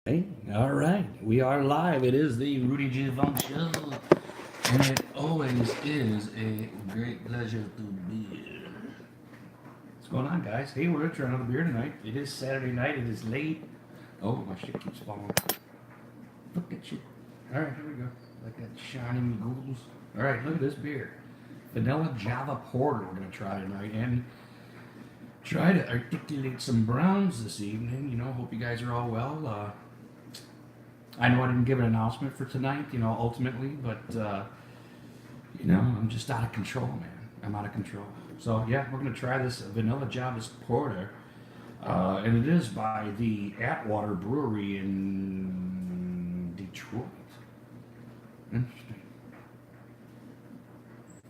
Hey, all right, we are live. It is the Rudy J. Funk Show, and it always is a great pleasure to be here. What's going on, guys? Hey, we're trying another beer tonight. It is Saturday night. It is late. Oh, my shit keeps falling. Look at you. All right, here we go. Like that shiny googles. All right, look at this beer. Vanilla Java Porter we're going to try tonight, and try to articulate some browns this evening. Hope you guys are all well. I know I didn't give an announcement for tonight, ultimately, but, I'm just out of control, man. I'm out of control. So, yeah, we're going to try this Vanilla Java's Porter. And it is by the Atwater brewery in Detroit. Interesting.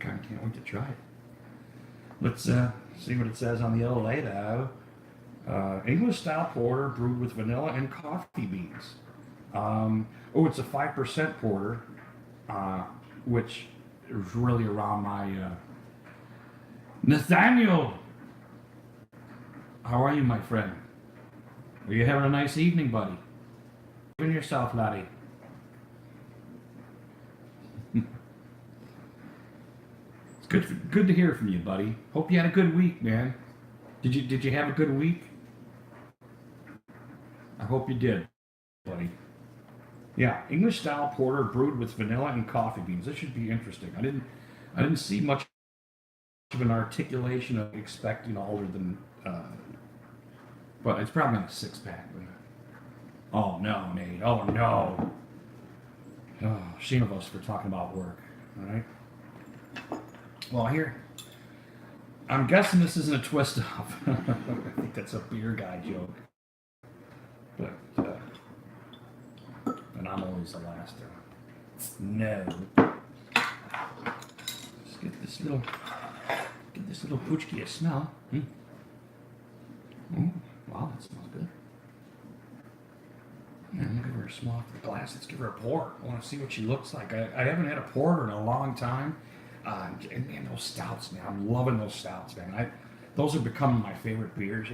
Kind of can't wait to try it. Let's see what it says on the yellow label. English style porter brewed with vanilla and coffee beans. It's a 5% porter, which is really around my. Nathaniel! How are you, my friend? Are you having a nice evening, buddy? Enjoying yourself, laddie. It's good to hear from you, buddy. Hope you had a good week, man. Did you have a good week? I hope you did, buddy. Yeah, English style porter brewed with vanilla and coffee beans. This should be interesting. I didn't see much of an articulation of expect, older than, but it's probably not a 6-pack. Oh no, Nate. Oh no. Oh, shame of us for talking about work. All right. Well, here. I'm guessing this isn't a twist off. I think that's a beer guy joke. But. And I'm always the last to. No. Let's get this little poochki a smell. Oh, wow, that smells good. Yeah, I'm gonna give her a smell off the glass. Let's give her a pour. I want to see what she looks like. I haven't had a porter in a long time. And man, those stouts, man, I'm loving those stouts, man. Those are becoming my favorite beers,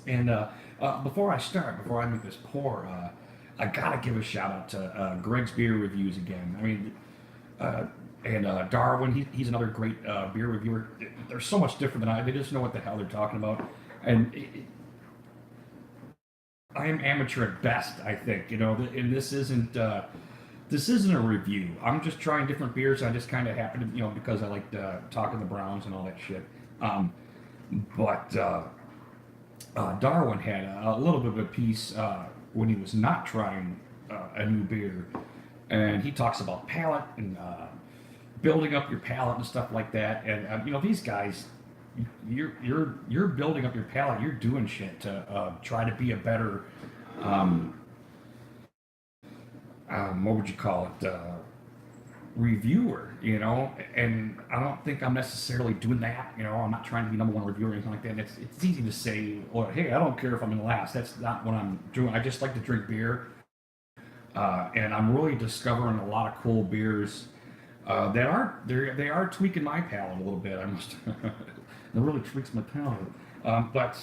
And before I make this pour, I gotta give a shout out to Greg's Beer Reviews again. I mean, and Darwin, he's another great beer reviewer. They're so much different than I. They just know what the hell they're talking about, and I am amateur at best, I think. And this isn't a review. I'm just trying different beers. I just kind of happen to, because I like talking the Browns and all that shit. But Darwin had a little bit of a piece when he was not trying a new beer, and he talks about palate and building up your palate and stuff like that. And these guys, you're building up your palate. You're doing shit to try to be a better. What would you call it? Reviewer, and I don't think I'm necessarily doing that. I'm not trying to be number one reviewer or anything like that. It's easy to say, well, hey, I don't care if I'm in last. That's not what I'm doing. I just like to drink beer, and I'm really discovering a lot of cool beers that are tweaking my palate a little bit. I must. It really tweaks my palate, but.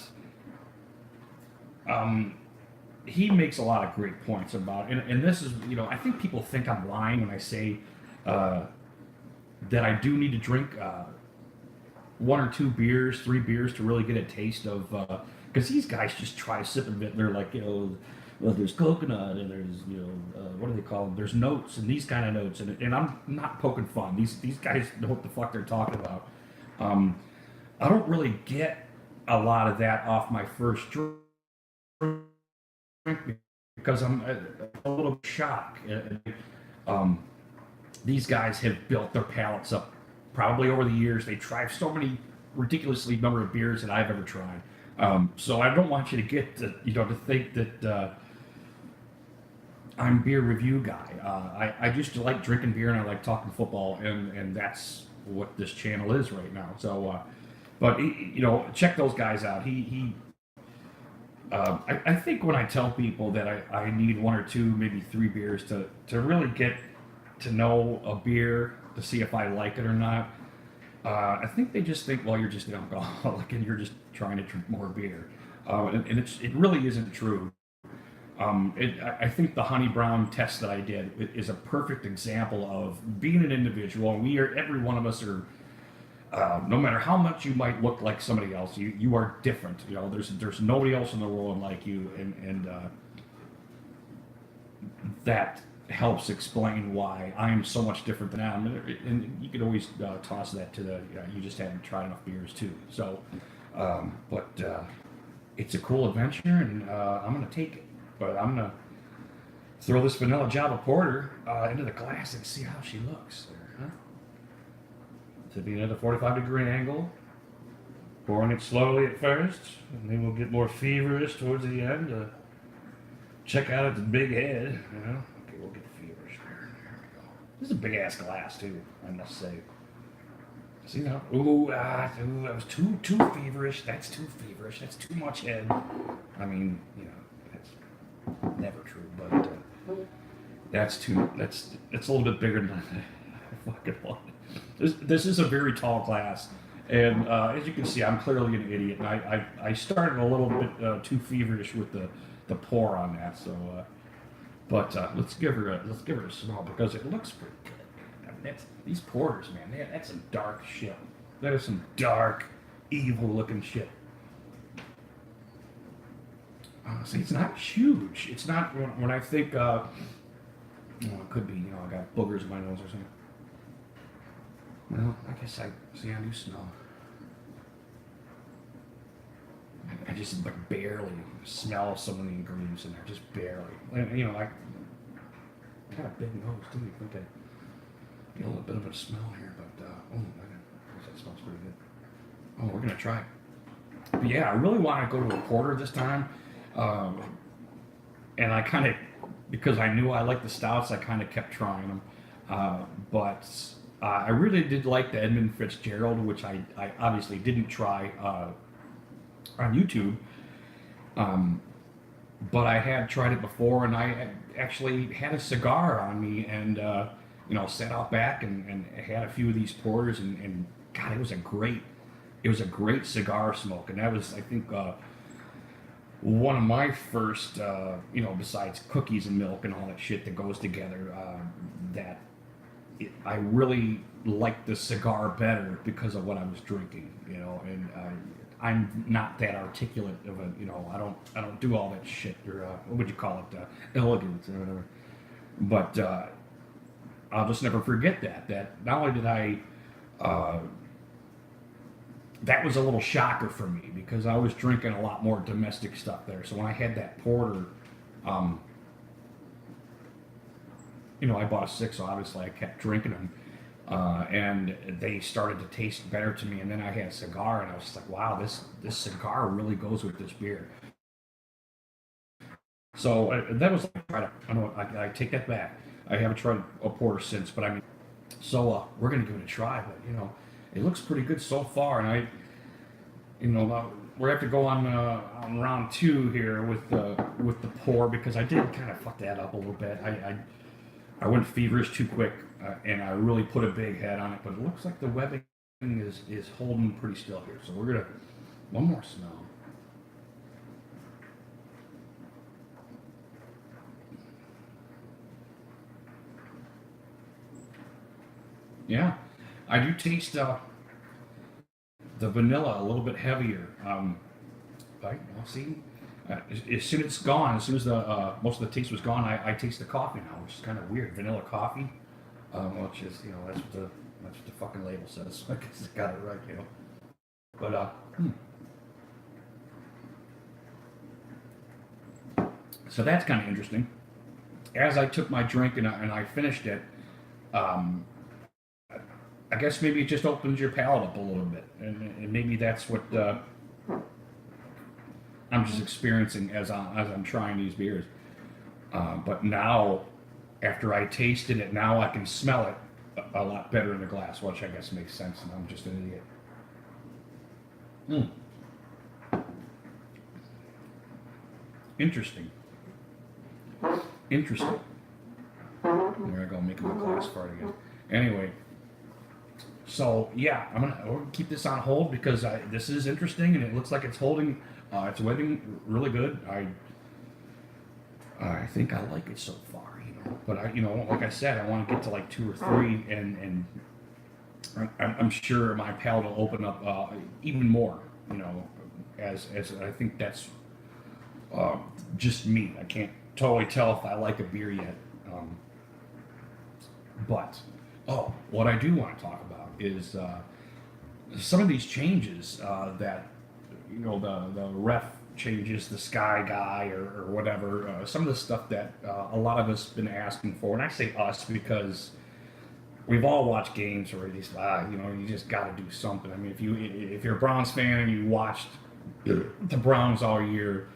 He makes a lot of great points about it. And this is, I think people think I'm lying when I say that I do need to drink 1 or 2 beers, 3 beers to really get a taste of, because these guys just try to sip a bit. They're like, well, there's coconut and there's, what do they call them? There's notes and these kind of notes. And I'm not poking fun. These guys know what the fuck they're talking about. I don't really get a lot of that off my first drink because I'm a little shocked. These guys have built their palates up probably over the years. They tried so many ridiculously number of beers that I've ever tried. So I don't want you to get to think that I'm beer review guy. I just like drinking beer and I like talking football, and that's what this channel is right now. So, but check those guys out. I think when I tell people that I need 1 or 2, maybe 3 beers to really get to know a beer to see if I like it or not, I think they just think, well, you're just an alcoholic and you're just trying to drink more beer. And it really isn't true. I think the honey brown test that I did is a perfect example of being an individual. We are, every one of us are, no matter how much you might look like somebody else, you are different. You know, there's nobody else in the world like you, and that helps explain why I'm so much different than them. And you could always toss that to the you just haven't tried enough beers too. So, but it's a cool adventure, and I'm gonna take it. But I'm gonna throw this vanilla Java Porter into the glass and see how she looks. There, huh? To be at a 45-degree angle, pouring it slowly at first, and then we'll get more feverish towards the end. Check out its big head. You know? Okay, we'll get feverish there. There we go. This is a big ass glass too, I must say. See now? Ooh, that was too feverish. That's too feverish. That's too much head. I mean, you know. Never true, but that's a little bit bigger than I fucking want. This is a very tall glass, and as you can see, I'm clearly an idiot, and I started a little bit too feverish with the pour on that. So, but let's give her a smell because it looks pretty good. I mean, these porters, man, that's some dark shit. That is some dark, evil looking shit. See, it's not huge. It's not when I think, it could be, I got boogers in my nose or something. Well, I guess I do smell. I just like barely smell some of the ingredients in there, just barely. And, I got a big nose too. You think I get a little bit of a smell here, but I guess that smells pretty good. Oh, we're gonna try it. But yeah, I really want to go to a porter this time. And I kind of, because I knew I liked the stouts, I kind of kept trying them. But I really did like the Edmund Fitzgerald, which I obviously didn't try on YouTube. But I had tried it before, and I actually had a cigar on me, and sat out back and had a few of these porters, and God, it was a great cigar smoke, and that was, I think, one of my first, besides cookies and milk and all that shit that goes together, I really liked the cigar better because of what I was drinking, and I'm not that articulate of a, I don't do all that shit, or what would you call it, elegance or whatever. But I'll just never forget that not only did I, that was a little shocker for me because I was drinking a lot more domestic stuff there. So when I had that porter, I bought a 6, so obviously I kept drinking them. And they started to taste better to me. And then I had a cigar, and I was like, wow, this cigar really goes with this beer. So that was like, I take that back. I haven't tried a porter since, but I mean, so we're going to give it a try. But, it looks pretty good so far, and we're have to go on round 2 here with the pour because I did kind of fuck that up a little bit. I went feverish too quick, and I really put a big head on it. But it looks like the webbing is holding pretty still here. So we're gonna one more smell. Yeah, I do taste the vanilla a little bit heavier. Right, well, see, as soon as it's gone, as soon as the most of the taste was gone, I taste the coffee now, which is kind of weird. Vanilla coffee, which is that's what the fucking label says. I guess I got it right, But so that's kind of interesting. As I took my drink and I finished it, I guess maybe it just opens your palate up a little bit, and maybe that's what I'm just experiencing as I'm trying these beers. But now, after I tasted it, now I can smell it a lot better in the glass, which I guess makes sense, and I'm just an idiot. Interesting. There I go, making my glass fart again. Anyway. So yeah, I'm gonna keep this on hold because this is interesting and it looks like it's holding, it's webbing really good. I think I like it so far, But like I said, I want to get to like two or three, and I'm sure my palate will open up even more, as I think that's uh, just me. I can't totally tell if I like a beer yet. Um, but what I do want to talk about is some of these changes that the ref changes, the sky guy or whatever. Some of the stuff that a lot of us been asking for, and I say us because we've all watched games where you just got to do something. I mean, if you're a Browns fan and you watched the Browns all year,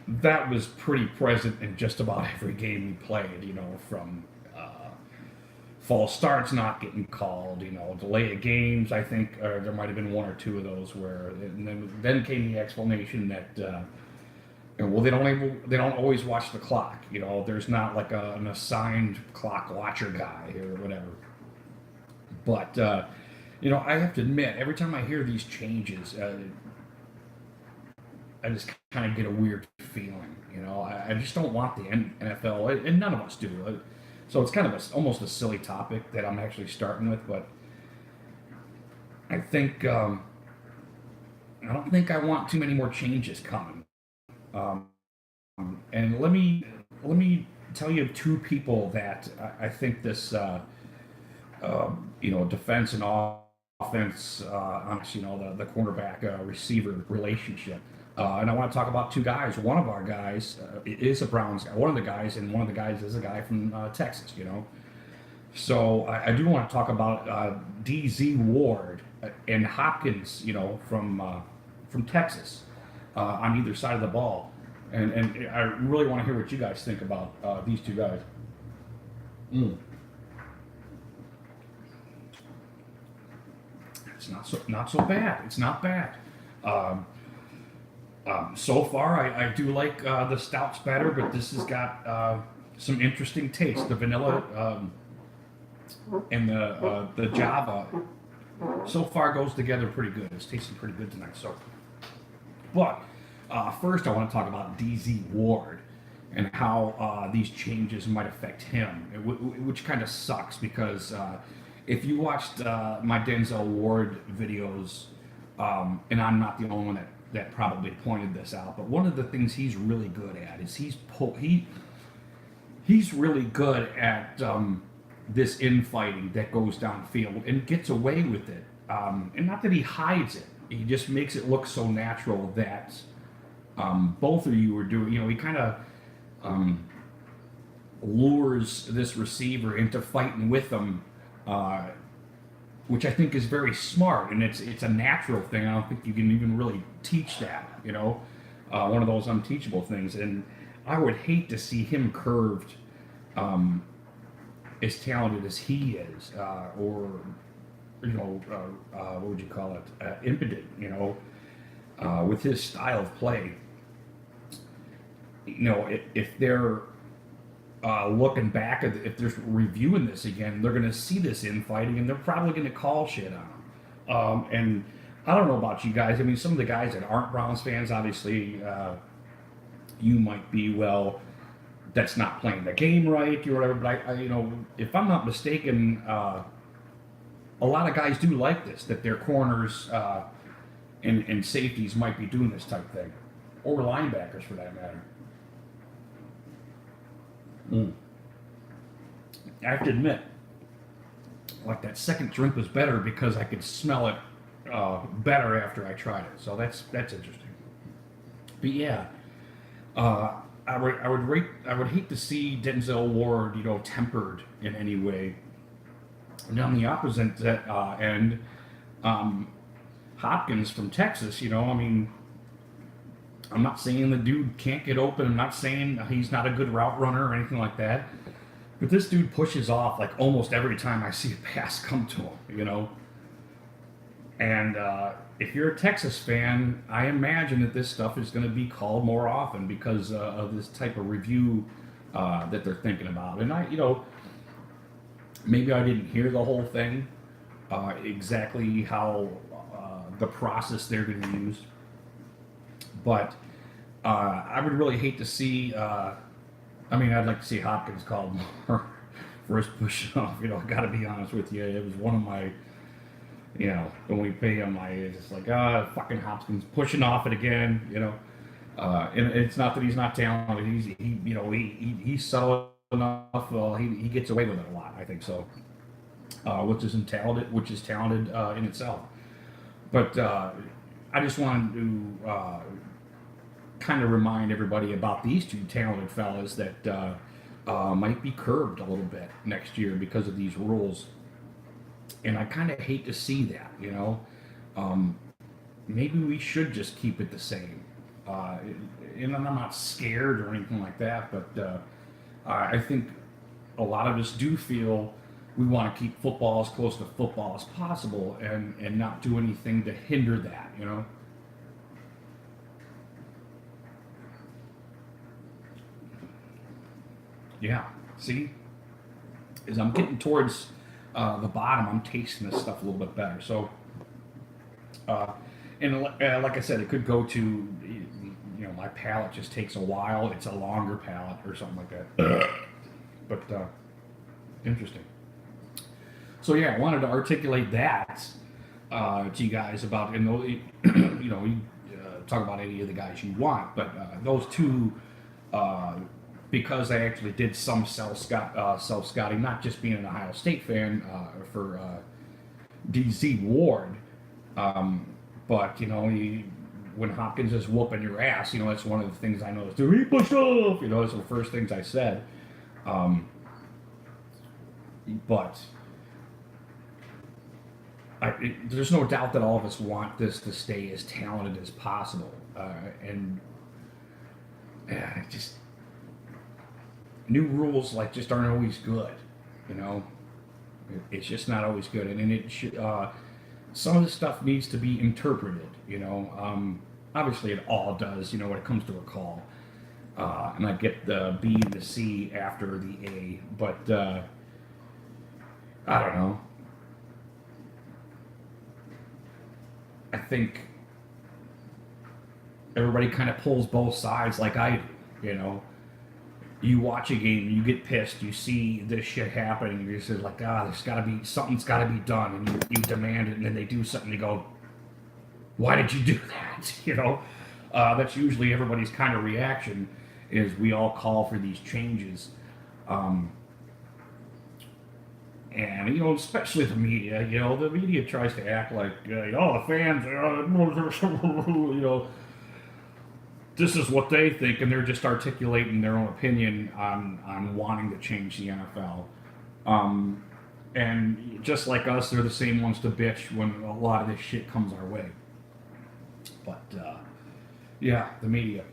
that was pretty present in just about every game we played. From false starts not getting called, delay of games. I think there might have been one or two of those where, and then came the explanation that, well, they don't always watch the clock. There's not like an assigned clock watcher guy or whatever. But I have to admit, every time I hear these changes, I just kind of get a weird feeling. I just don't want the NFL, and none of us do. So it's kind of almost a silly topic that I'm actually starting with, but I think I don't think I want too many more changes coming. Um, and let me tell you two people that I think this defense and offense, the cornerback receiver relationship. And I want to talk about two guys. One of our guys is a Browns guy. One of the guys, and one of the guys is a guy from Texas. So I do want to talk about DZ Ward and Hopkins. From Texas, on either side of the ball, and I really want to hear what you guys think about these two guys. Mm. It's not so bad. It's not bad. So far, I do like the stouts better, but this has got some interesting taste. The vanilla and the Java so far goes together pretty good. It's tasting pretty good tonight. But first, I want to talk about DZ Ward and how these changes might affect him, which kind of sucks because if you watched my Denzel Ward videos, and I'm not the only one that probably pointed this out, but one of the things he's really good at is he's really good at this infighting that goes downfield and gets away with it. And not that he hides it, he just makes it look so natural that both of you are doing. He kind of lures this receiver into fighting with him, which I think is very smart, and it's a natural thing. I don't think you can even really teach that. One of those unteachable things. And I would hate to see him curved, as talented as he is, or what would you call it? Impotent. With his style of play. If they're looking back, if they're reviewing this again, they're going to see this infighting, and they're probably going to call shit on him. And I don't know about you guys. I mean, some of the guys that aren't Browns fans, obviously, you might be, well, that's not playing the game right or whatever. But if I'm not mistaken, a lot of guys do like this, that their corners and safeties might be doing this type of thing, or linebackers for that matter. I have to admit, like, that second drink was better because I could smell it better after I tried it. So that's interesting. But yeah, I would hate to see Denzel Ward, tempered in any way. And on the opposite end, Hopkins from Texas, I mean, I'm not saying the dude can't get open. I'm not saying he's not a good route runner or anything like that. But this dude pushes off like almost every time I see a pass come to him, And if you're a Texas fan, I imagine that this stuff is going to be called more often because of this type of review that they're thinking about. And maybe I didn't hear the whole thing, exactly how the process they're going to use. But I would really hate to see. I mean, I'd like to see Hopkins called more for his push off. You know, I got to be honest with you. It was one of my, you know, when we pay him, it's just like, fucking Hopkins pushing off it again. You know, and it's not that he's not talented. He's subtle enough. Well, he gets away with it a lot. I think so, which is talented in itself. But I just wanted to kind of remind everybody about these two talented fellas that might be curbed a little bit next year because of these rules. And I kind of hate to see that, you know. Maybe we should just keep it the same. And I'm not scared or anything like that, but I think a lot of us do feel we want to keep football as close to football as possible and not do anything to hinder that, you know. Yeah, see, as I'm getting towards the bottom, I'm tasting this stuff a little bit better. So, uh, like I said, it could go to, my palate just takes a while. It's a longer palate or something like that. But interesting. So yeah, I wanted to articulate that to you guys about, you talk about any of the guys you want, but those two. Because I actually did some self-scouting, not just being an Ohio State fan for DZ Ward, but when Hopkins is whooping your ass, that's one of the things I noticed. He pushed off, that's the first things I said. But there's no doubt that all of us want this to stay as talented as possible, and just. New rules just aren't always good, It's just not always good, and it should. Some of the stuff needs to be interpreted, Obviously, it all does, when it comes to a call, and I get the B and the C after the A, but I don't know. I think everybody kind of pulls both sides, like I do, You watch a game, you get pissed, you see this shit happening, you're just like, something's gotta be done, and you demand it, and then they do something, you go, why did you do that? That's usually everybody's kind of reaction, is we all call for these changes. And, especially the media, the media tries to act like, the fans, this is what they think, and they're just articulating their own opinion on wanting to change the NFL. And just like us, they're the same ones to bitch when a lot of this shit comes our way. But, yeah, the media.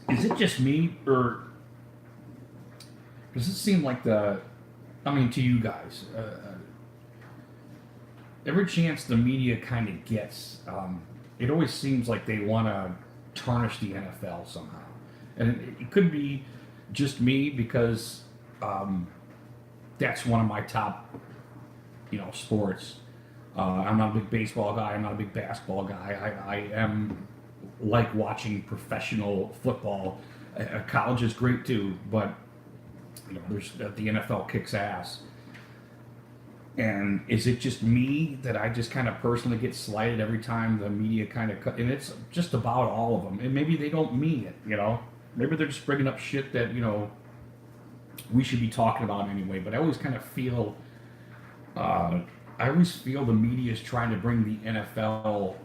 Is it just me, or does it seem like to you guys, every chance the media kind of gets, it always seems like they want to tarnish the NFL somehow. And it could be just me because that's one of my top, sports. I'm not a big baseball guy. I'm not a big basketball guy. I am like watching professional football. College is great too, but there's the NFL kicks ass. And is it just me that I just kind of personally get slighted every time the media kind of and it's just about all of them. And maybe they don't mean it, Maybe they're just bringing up shit that, we should be talking about anyway. But I always kind of feel, the media is trying to bring the NFL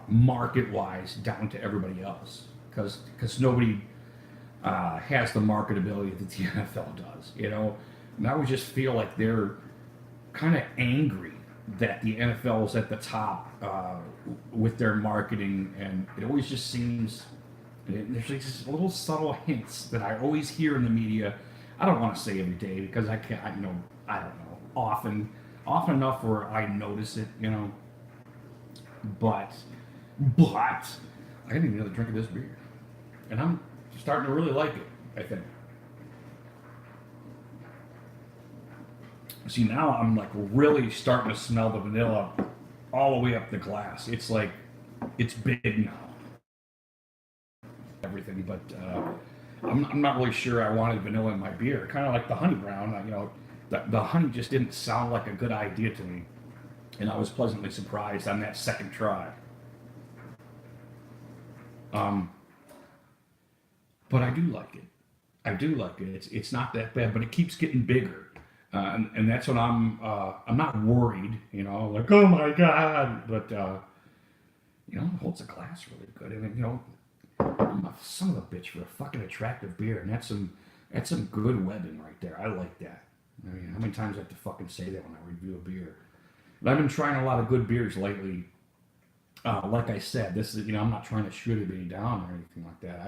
market-wise down to everybody else. Because nobody has the marketability that the NFL does, And I always just feel like they're kind of angry that the NFL is at the top with their marketing, and it always just seems there's these little subtle hints that I always hear in the media. I don't want to say every day because I can't. I don't know. Often enough where I notice it, But I didn't even know the drink of this beer, and I'm starting to really like it. I think. See, now I'm really starting to smell the vanilla all the way up the glass. It's like it's big now. Everything, but I'm not really sure I wanted vanilla in my beer. Kind of like the honey brown, the honey just didn't sound like a good idea to me, and I was pleasantly surprised on that second try. Um, but I do like it. I do like it. It's not that bad, but it keeps getting bigger, and that's what I'm not worried. Like, oh my god, but it holds a glass really good, and I'm a son of a bitch for a fucking attractive beer, and that's some good webbing right there. I like that. I mean, how many times I have to fucking say that when I review a beer? But I've been trying a lot of good beers lately. Like I said, this is I'm not trying to shoot anybody down or anything like that.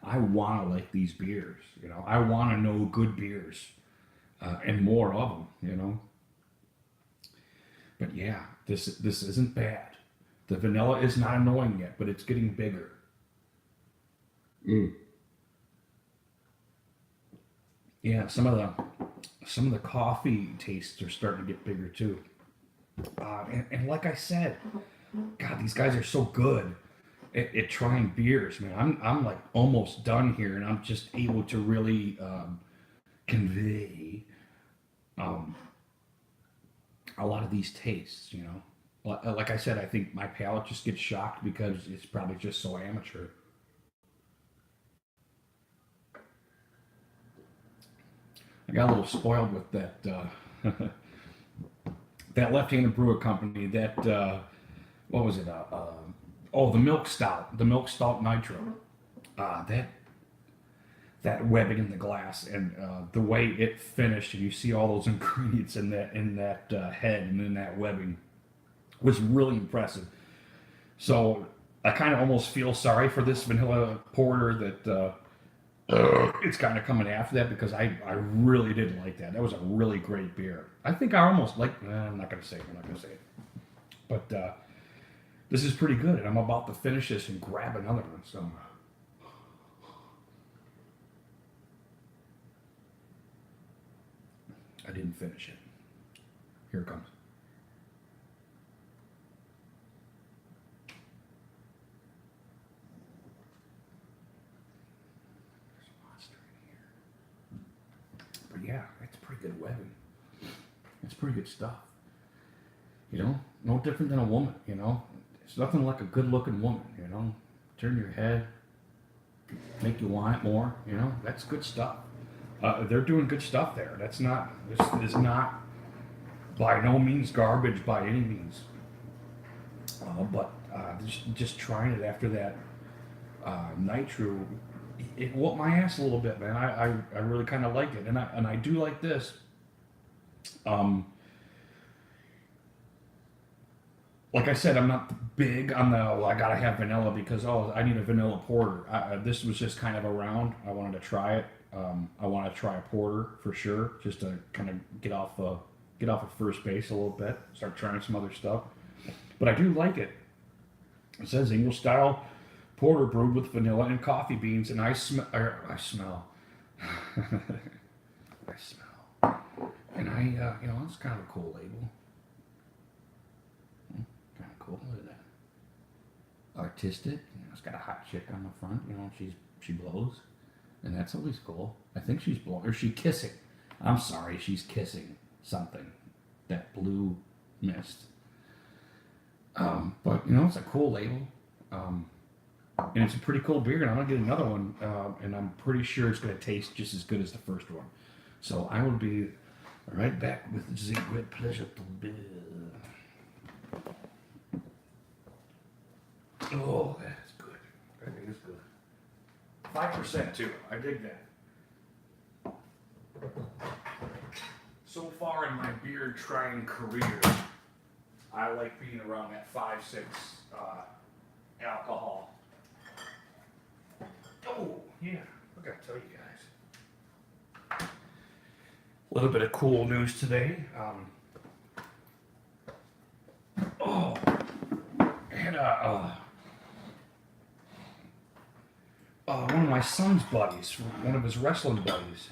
I want to like these beers. I want to know good beers and more of them. But yeah, this isn't bad. The vanilla is not annoying yet, but it's getting bigger. Mm. Yeah, some of the coffee tastes are starting to get bigger too. And like I said, God, these guys are so good at trying beers, man. I'm like almost done here, and I'm just able to really convey um, a lot of these tastes. Like I said, I think my palate just gets shocked because it's probably just so amateur. I got a little spoiled with that left-handed brewer company. What was it? Oh, the milk stout nitro. That webbing in the glass and the way it finished, and you see all those ingredients in that head and in that webbing was really impressive. So I kind of almost feel sorry for this vanilla porter that it's kind of coming after that because I really did like that. That was a really great beer. I think I almost like. I'm not gonna say it. I'm not gonna say it. But this is pretty good, and I'm about to finish this and grab another one. So I didn't finish it. Here it comes. There's a monster in here. But yeah, it's pretty good webbing. It's pretty good stuff. No different than a woman. It's nothing like a good-looking woman. Turn your head, make you want it more. That's good stuff. They're doing good stuff there. This is not by no means garbage by any means. But just trying it after that nitro, it whooped my ass a little bit, man. I really kind of like it, and I do like this. Like I said, I'm not big on I gotta have vanilla because I need a vanilla porter. This was just kind of around. I wanted to try it. I want to try a porter for sure, just to kind of get off of first base a little bit, start trying some other stuff. But I do like it. It says English style porter brewed with vanilla and coffee beans, and I smell. I smell, and it's kind of a cool label. Kind of cool. Look at that. Artistic. It's got a hot chick on the front. She blows, and that's always cool. I think she's blowing, or she kissing. I'm sorry, she's kissing something. That blue mist. But it's a cool label, and it's a pretty cool beer. And I'm gonna get another one, and I'm pretty sure it's gonna taste just as good as the first one. So I will be right back with the great pleasure to beer. Oh, that's good. That is good. 5% too. I dig that. So far in my beer trying career, I like being around that 5-6 alcohol. Oh, yeah. I gotta tell you guys. A little bit of cool news today. I had one of my son's buddies, one of his wrestling buddies.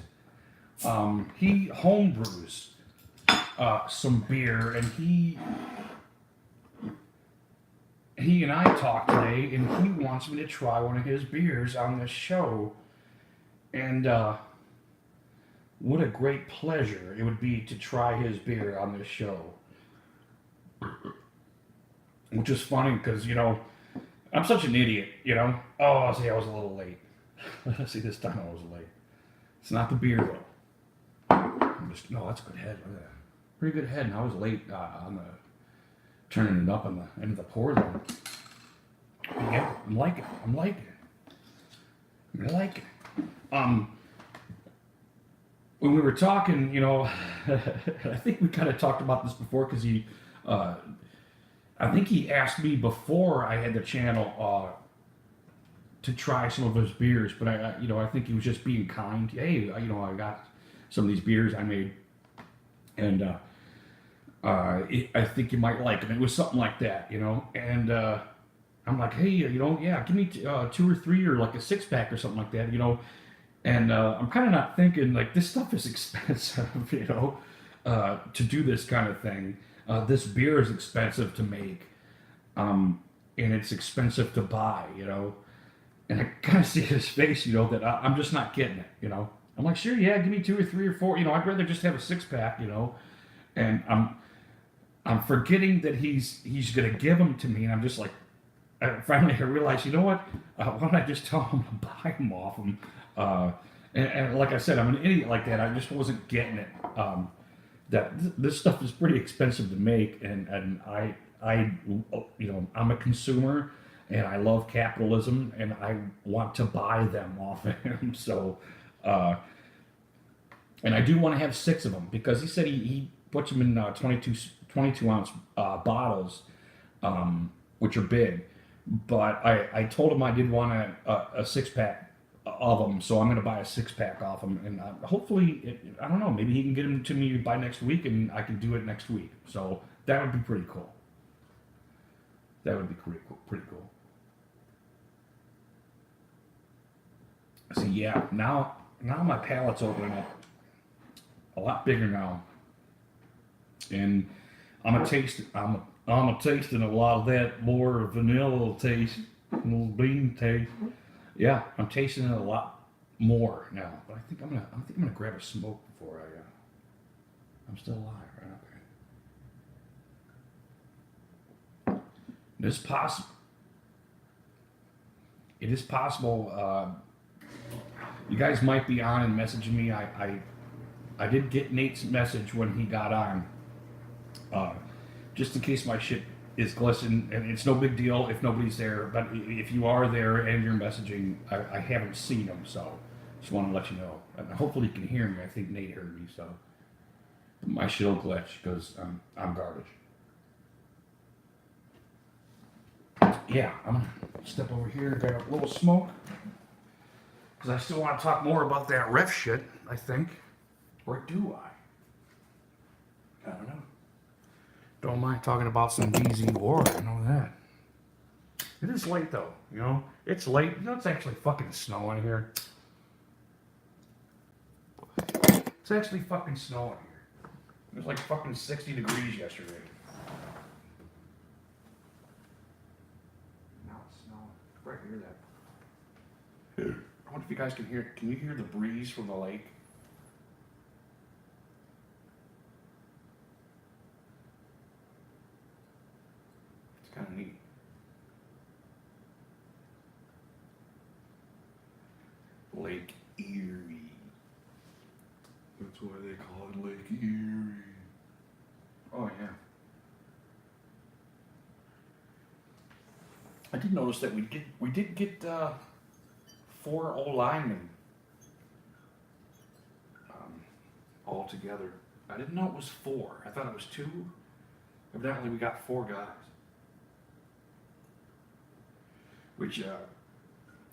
He homebrews some beer, and he he and I talked today, and he wants me to try one of his beers on this show. And what a great pleasure it would be to try his beer on this show. Which is funny because, I'm such an idiot, Oh, see, I was a little late. See, this time I was late. It's not the beer, though. No, that's a good head. Look at that. Pretty good head, and I was late on the turning it up on the end of the pour there. Yeah, I'm liking it. When we were talking, I think we kind of talked about this before because I think he asked me before I had the channel to try some of his beers, but I think he was just being kind. Hey, I got some of these beers I made, and I think you might like them. It was something like that, and I'm like, hey, yeah, give me 2 or 3 or like a 6-pack or something like that, and I'm kind of not thinking like this stuff is expensive, to do this kind of thing. This beer is expensive to make, and it's expensive to buy, and I kind of see his face, that I'm just not getting it, I'm like, sure, yeah, give me 2 or 3 or 4, I'd rather just have a 6-pack, and I'm forgetting that he's gonna give them to me, and I'm just like, finally I realized, you know what? Why don't I just tell him to buy them off him? And like I said, I'm an idiot like that. I just wasn't getting it. That this stuff is pretty expensive to make, and I I'm a consumer, and I love capitalism, and I want to buy them off of him. So, and I do want to have 6 of them because he said he puts them in 22 ounce bottles, which are big. But I told him I did want a 6-pack of them, so I'm going to buy a 6-pack off him, and hopefully, I don't know, maybe he can get them to me by next week, and I can do it next week. So that would be pretty cool. That would be pretty cool. See, yeah, now my palate's opening up a lot bigger now, and I'm tasting a lot of that more vanilla taste, little bean taste. Yeah, I'm tasting it a lot more now. But I think I'm gonna grab a smoke before I'm still alive, right? Okay. It is possible. You guys might be on and messaging me. I did get Nate's message when he got on. Just in case my shit is glistening, and it's no big deal if nobody's there, but if you are there and you're messaging, I haven't seen them, so just want to let you know. And hopefully you can hear me. I think Nate heard me, so my shit'll glitch because I'm garbage. Yeah, I'm gonna step over here and grab a little smoke because I still want to talk more about that ref shit, I think. Or do I? I don't know. Don't mind talking about some DZ war, I know that. It is late though, It's late. It's actually fucking snowing here. It's actually fucking snowing here. It was like fucking 60 degrees yesterday. Now it's snowing. Right, hear that. I wonder if you guys can hear. Can you hear the breeze from the lake? Kind of neat. Lake Erie. That's why they call it Lake Erie. Oh yeah. I did notice that we did get 4 old linemen all together. I didn't know it was 4. I thought it was 2. Evidently, we got 4 guys. Which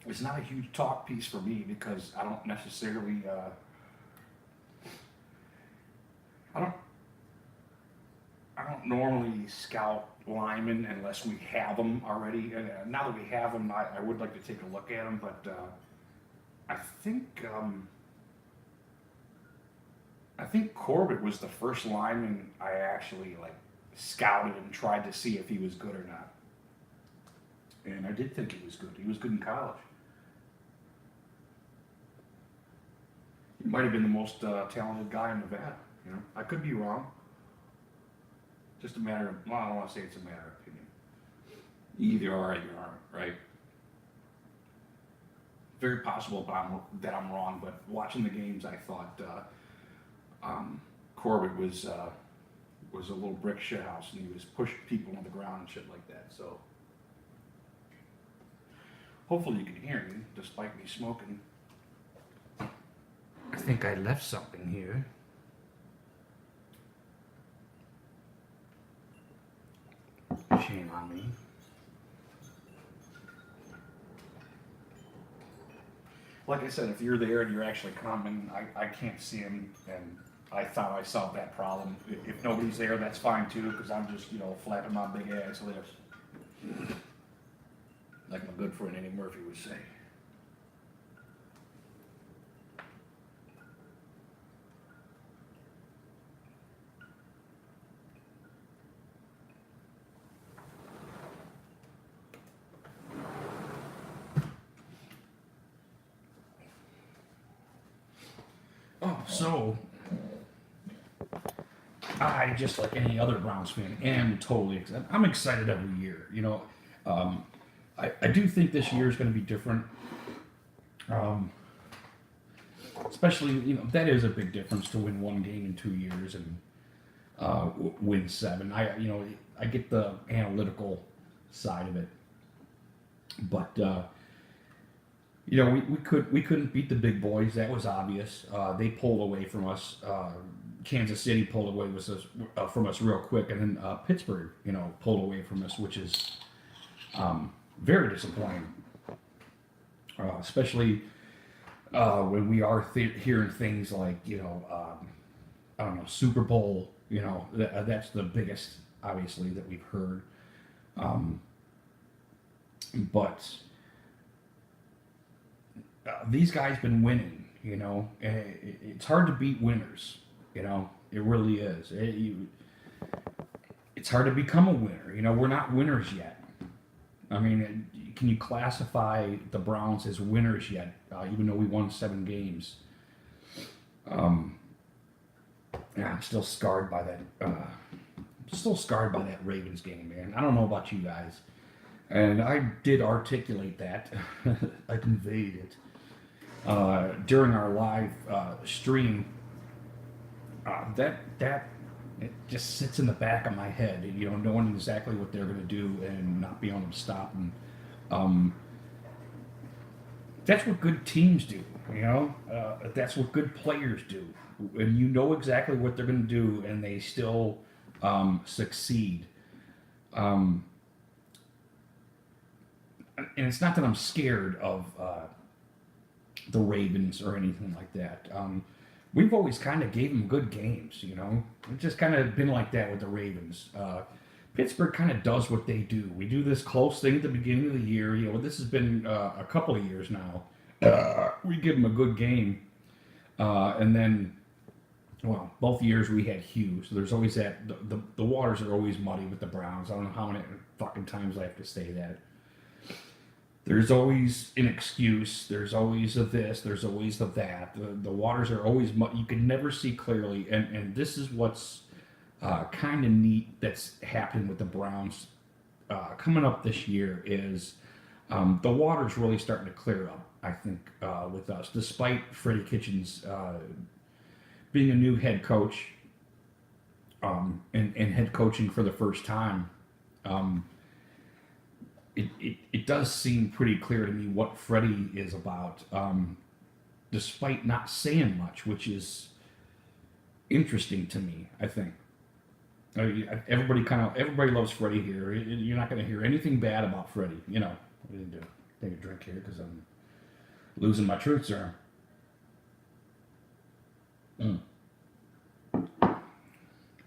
is not a huge talk piece for me because I don't necessarily, I don't normally scout linemen unless we have them already. And now that we have them, I would like to take a look at them, but I think Corbett was the first lineman I actually scouted and tried to see if he was good or not. And I did think he was good. He was good in college. He might have been the most talented guy in Nevada. You know, I could be wrong. Just a matter of, well, I don't want to say it's a matter of opinion. You either are or you aren't, right? Very possible that I'm wrong, but watching the games, I thought Corbett was a little brick shithouse, and he was pushing people on the ground and shit like that. So hopefully you can hear me, despite me smoking. I think I left something here. Shame on me. Like I said, if you're there and you're actually coming, I can't see him, and I thought I solved that problem. If nobody's there, that's fine too, because I'm just, you know, flapping my big ass lips. Like my good friend Eddie Murphy would say. Oh, so I, just like any other Browns fan, am totally excited. I'm excited every year. You know, I do think this year is going to be different. Especially, you know, that is a big difference to win one game in 2 years and win 7. I get the analytical side of it, but you know, we couldn't beat the big boys. That was obvious. They pulled away from us. Kansas City pulled away from us real quick, and then Pittsburgh, you know, pulled away from us, which is very disappointing. Especially when we are hearing things like, you know, I don't know, Super Bowl. You know, that's the biggest, obviously, that we've heard. But these guys been winning, you know. It's hard to beat winners, you know. It really is. It's hard to become a winner. You know, we're not winners yet. I mean, can you classify the Browns as winners yet? Even though we won 7 games. Yeah, I'm still scarred by that. Ravens game, man. I don't know about you guys, and I did articulate that. I conveyed it during our live stream. That it just sits in the back of my head, you know, knowing exactly what they're going to do and not being able to stop them. That's what good teams do, you know. That's what good players do, and you know exactly what they're going to do, and they still succeed. And it's not that I'm scared of the Ravens or anything like that. We've always kind of gave them good games, you know. It's just kind of been like that with the Ravens. Pittsburgh kind of does what they do. We do this close thing at the beginning of the year. You know, this has been a couple of years now. We give them a good game, and then, well, both years we had Hugh. So there's always that. The waters are always muddy with the Browns. I don't know how many fucking times I have to say that. There's always an excuse. There's always a this. There's always a that. The waters are always muddy. You can never see clearly. And this is what's kind of neat that's happened with the Browns coming up this year is the water's really starting to clear up, I think, with us. Despite Freddie Kitchens being a new head coach and head coaching for the first time, it does seem pretty clear to me what Freddie is about, despite not saying much, which is interesting to me, I think. Everybody loves Freddie here. You're not going to hear anything bad about Freddie. You know, I need to take a drink here because I'm losing my truth serum.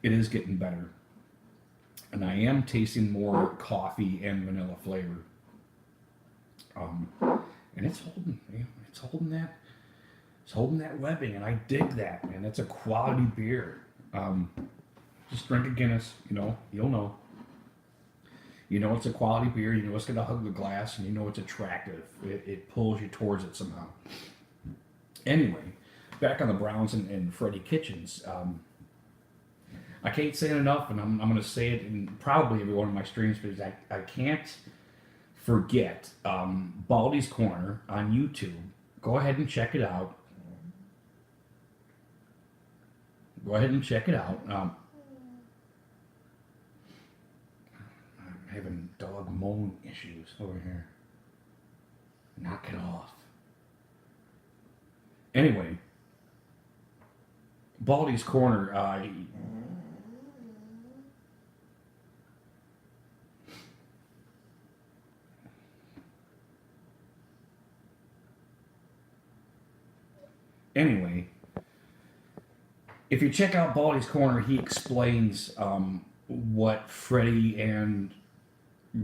It is getting better. And I am tasting more coffee and vanilla flavor. And it's holding that webbing, and I dig that, man. It's a quality beer. Just drink a Guinness, you know, you'll know. You know it's a quality beer. You know it's going to hug the glass, and you know it's attractive. It pulls you towards it somehow. Anyway, back on the Browns and Freddie Kitchens. I can't say it enough, and I'm going to say it in probably every one of my streams because I can't forget Baldy's Corner on YouTube. Go ahead and check it out. Go ahead and check it out. I'm having dog moan issues over here. Knock it off. Anyway, Baldy's Corner. Anyway, if you check out Baldy's Corner, he explains what Freddie and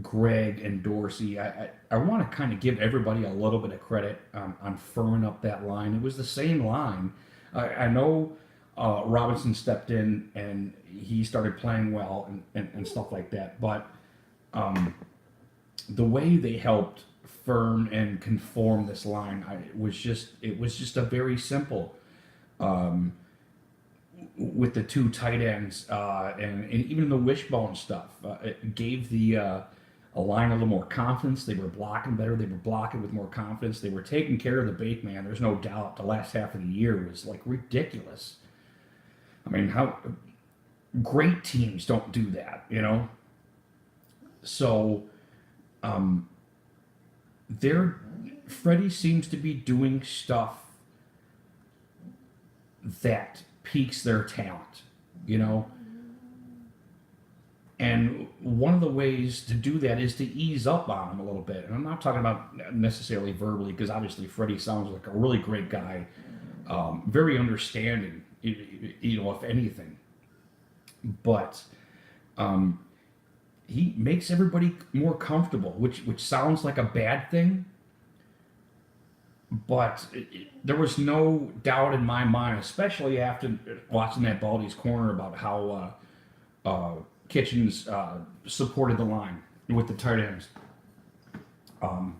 Greg and Dorsey. I want to kind of give everybody a little bit of credit on firming up that line. It was the same line. I know Robinson stepped in and he started playing well and stuff like that, but the way they helped firm and conform this line, it was just a very simple. With the two tight ends and even the wishbone stuff, it gave the a line a little more confidence. They were blocking better. They were blocking with more confidence. They were taking care of the bait man. There's no doubt. The last half of the year was like ridiculous. I mean, how great teams don't do that, you know. So, Freddie seems to be doing stuff that piques their talent, you know. And one of the ways to do that is to ease up on him a little bit. And I'm not talking about necessarily verbally, because obviously Freddie sounds like a really great guy, very understanding, you know, if anything. But he makes everybody more comfortable, which sounds like a bad thing. But there was no doubt in my mind, especially after watching that Baldy's Corner, about how Kitchens supported the line with the tight ends. We're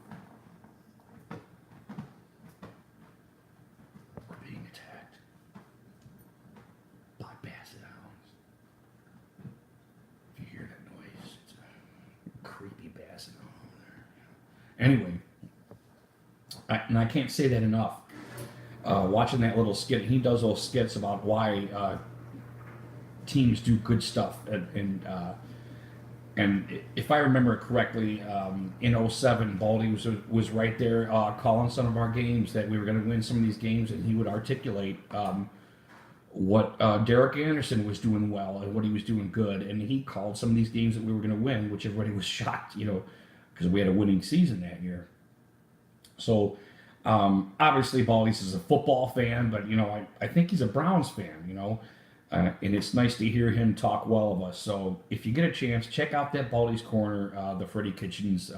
being attacked by basset hounds. If you hear that noise, it's a creepy basset hound over there. Anyway, and I can't say that enough. Watching that little skit, he does those skits about why teams do good stuff, and if I remember correctly, in '07, Baldy was right there calling some of our games that we were going to win some of these games, and he would articulate what Derek Anderson was doing well and what he was doing good, and he called some of these games that we were going to win, which everybody was shocked, you know, because we had a winning season that year. So obviously Baldy's is a football fan, but you know I think he's a Browns fan, you know. And it's nice to hear him talk well of us. So if you get a chance, check out that Baldy's Corner, the Freddie Kitchens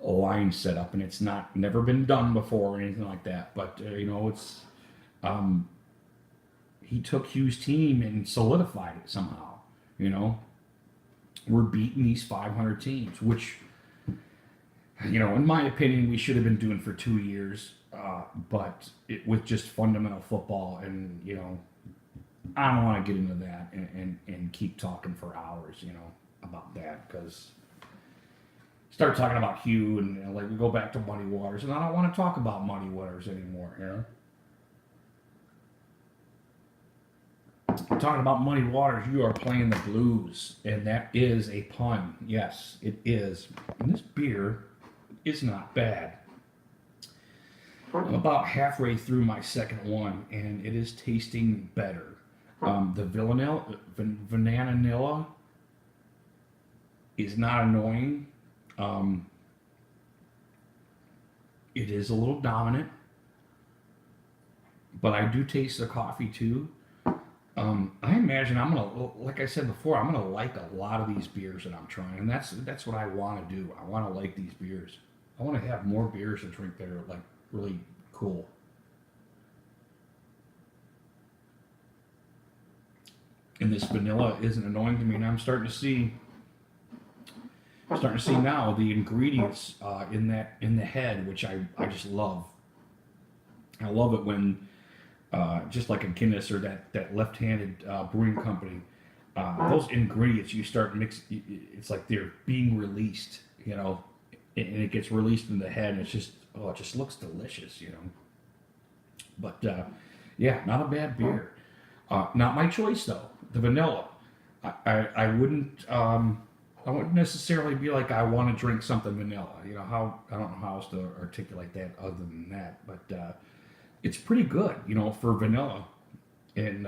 line setup. And it's never been done before or anything like that. But, you know, it's he took Hugh's team and solidified it somehow, you know. We're beating these 500 teams, which, you know, in my opinion, we should have been doing for 2 years. But with just fundamental football and, you know, I don't want to get into that and keep talking for hours, you know, about that, because start talking about Hugh and like we go back to Muddy Waters, and I don't want to talk about Muddy Waters anymore, you know. Talking about Muddy Waters, you are playing the blues, and that is a pun. Yes, it is. And this beer is not bad. I'm about halfway through my second one, and it is tasting better. The Vanilla is not annoying. It is a little dominant, but I do taste the coffee too. I imagine I'm gonna, like I said before, I'm gonna like a lot of these beers that I'm trying, and that's what I want to do. I want to like these beers. I want to have more beers to drink that are like really cool. And this vanilla isn't annoying to me, and I'm starting to see starting to see now the ingredients in the head, which I just love. I love it when just like a Guinness or that left-handed brewing company, those ingredients you start mix. It's like they're being released, you know, and it gets released in the head. And it's just it just looks delicious, you know. But yeah, not a bad beer. Not my choice though. The vanilla. I wouldn't. I wouldn't necessarily be like I want to drink something vanilla. You know how I don't know how else to articulate that other than that, but it's pretty good. You know for vanilla, and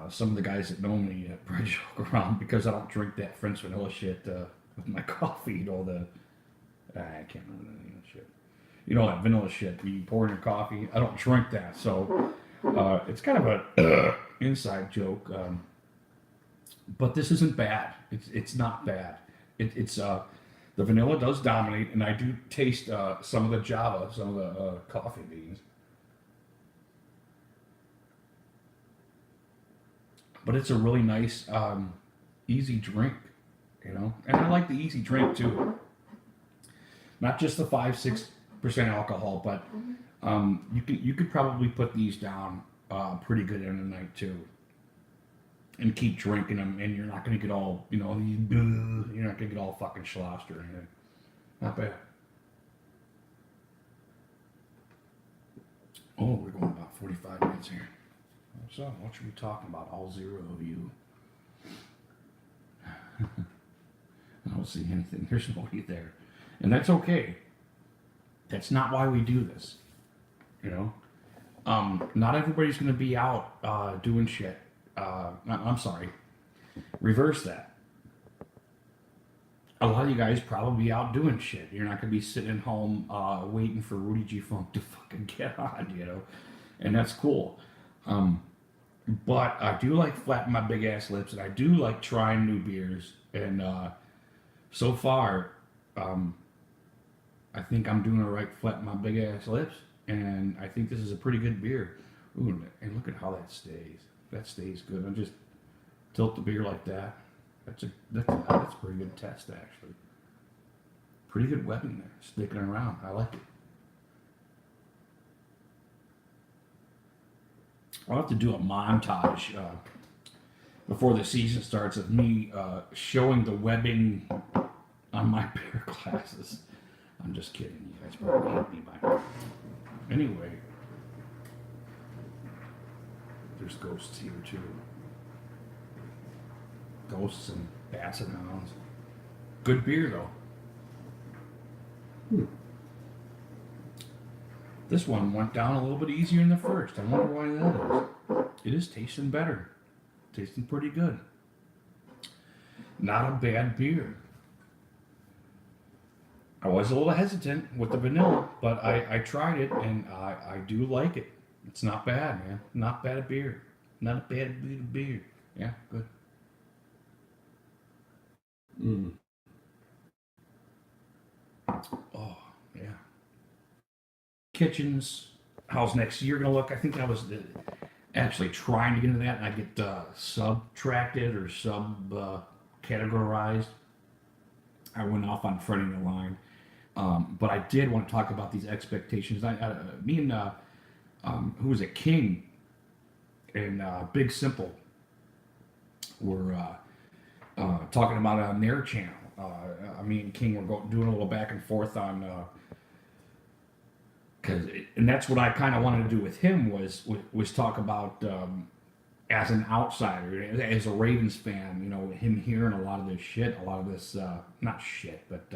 some of the guys that know me probably joke around because I don't drink that French vanilla shit with my coffee. You know I can't remember the name of the shit. You know that vanilla shit you pour in your coffee. I don't drink that, so it's kind of a inside joke. But this isn't bad. It's not bad. It's the vanilla does dominate, and I do taste some of the Java, some of the coffee beans. But it's a really nice, easy drink, you know. And I like the easy drink too. Not just the 5-6% alcohol, but you could probably put these down pretty good in a night too, and keep drinking them, and you're not gonna get all you're not gonna get all fucking sloshed or anything. Not bad. Oh, we're going about 45 minutes here. So, what should we be talking about? All zero of you. I don't see anything. There's nobody there, and that's okay. That's not why we do this, you know. Not everybody's going to be out doing shit. I'm sorry. Reverse that. A lot of you guys probably out doing shit. You're not going to be sitting at home waiting for Rudy G Funk to fucking get on, you know, and that's cool. But I do like flattening my big ass lips, and I do like trying new beers. And so far, I think I'm doing it right, flattening my big ass lips, and I think this is a pretty good beer. Ooh, and look at how that stays. That stays good. I just tilt the beer like that. That's a pretty good test actually. Pretty good webbing there, sticking around. I like it. I'll have to do a montage before the season starts of me showing the webbing on my beer glasses. I'm just kidding. You guys probably hate me by now. Anyway, there's ghosts here too. Ghosts and basset hounds. Good beer though. This one went down a little bit easier in the first. I wonder why that is. It is tasting better. Tasting pretty good. Not a bad beer. I was a little hesitant with the vanilla, but I tried it and I do like it. It's not bad, man. Not bad beer. Not a bad beer. Yeah, good. Oh, yeah. Kitchens, how's next year gonna look? I think I was actually trying to get into that, and I get subtracted or categorized. I went off on fronting the line, but I did want to talk about these expectations. Me and who was it, King and Big Simple were talking about it on their channel. Me and King were doing a little back and forth on. And that's what I kind of wanted to do with him was talk about as an outsider, as a Ravens fan, you know, him hearing a lot of this shit, a lot of this not shit, but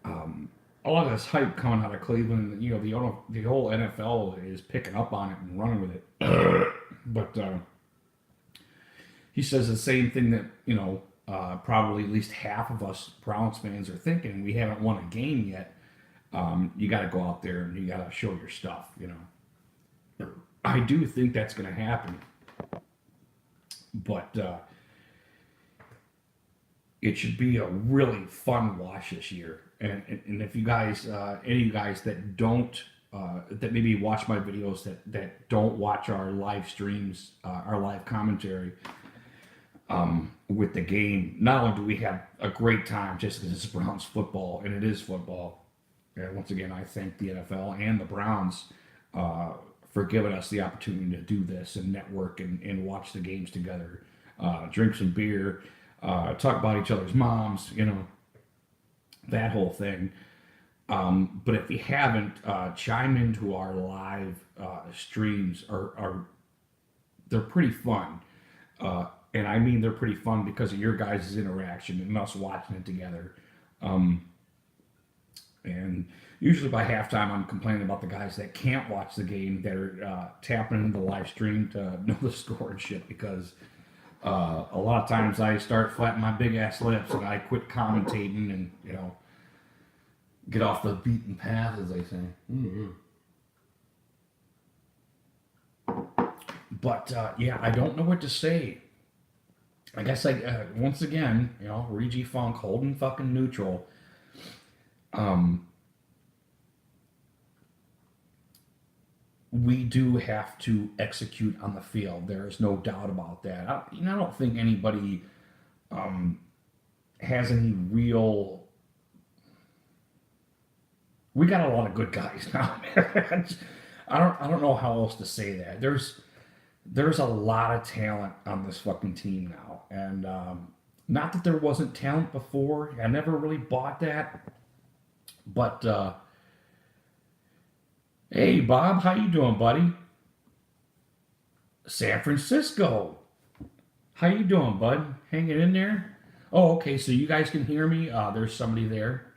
a lot of this hype coming out of Cleveland. You know, the whole NFL is picking up on it and running with it. But he says the same thing that probably at least half of us Browns fans are thinking. We haven't won a game yet. You got to go out there and you got to show your stuff, you know. I do think that's going to happen, but it should be a really fun watch this year. And if you guys, any of you guys that don't, that maybe watch my videos that don't watch our live streams, our live commentary, with the game. Not only do we have a great time just because it's Browns football, and it is football. And once again, I thank the NFL and the Browns for giving us the opportunity to do this and network and watch the games together, drink some beer, talk about each other's moms, that whole thing. But if you haven't, chime into our live streams. Are They're pretty fun. And I mean they're pretty fun because of your guys' interaction and us watching it together. And usually by halftime, I'm complaining about the guys that can't watch the game that are tapping into the live stream to know the score and shit because a lot of times I start flattening my big ass lips and I quit commentating and, get off the beaten path, as they say. Mm-hmm. But yeah, I don't know what to say. I guess once again, Regi Funk holding fucking neutral. We do have to execute on the field. There is no doubt about that. I don't think anybody has any real. We got a lot of good guys now. I don't know how else to say that. There's a lot of talent on this fucking team now, and not that there wasn't talent before. I never really bought that, but hey, Bob, how you doing, buddy? San Francisco, how you doing, bud? Hanging in there? Oh, okay. So you guys can hear me. There's somebody there.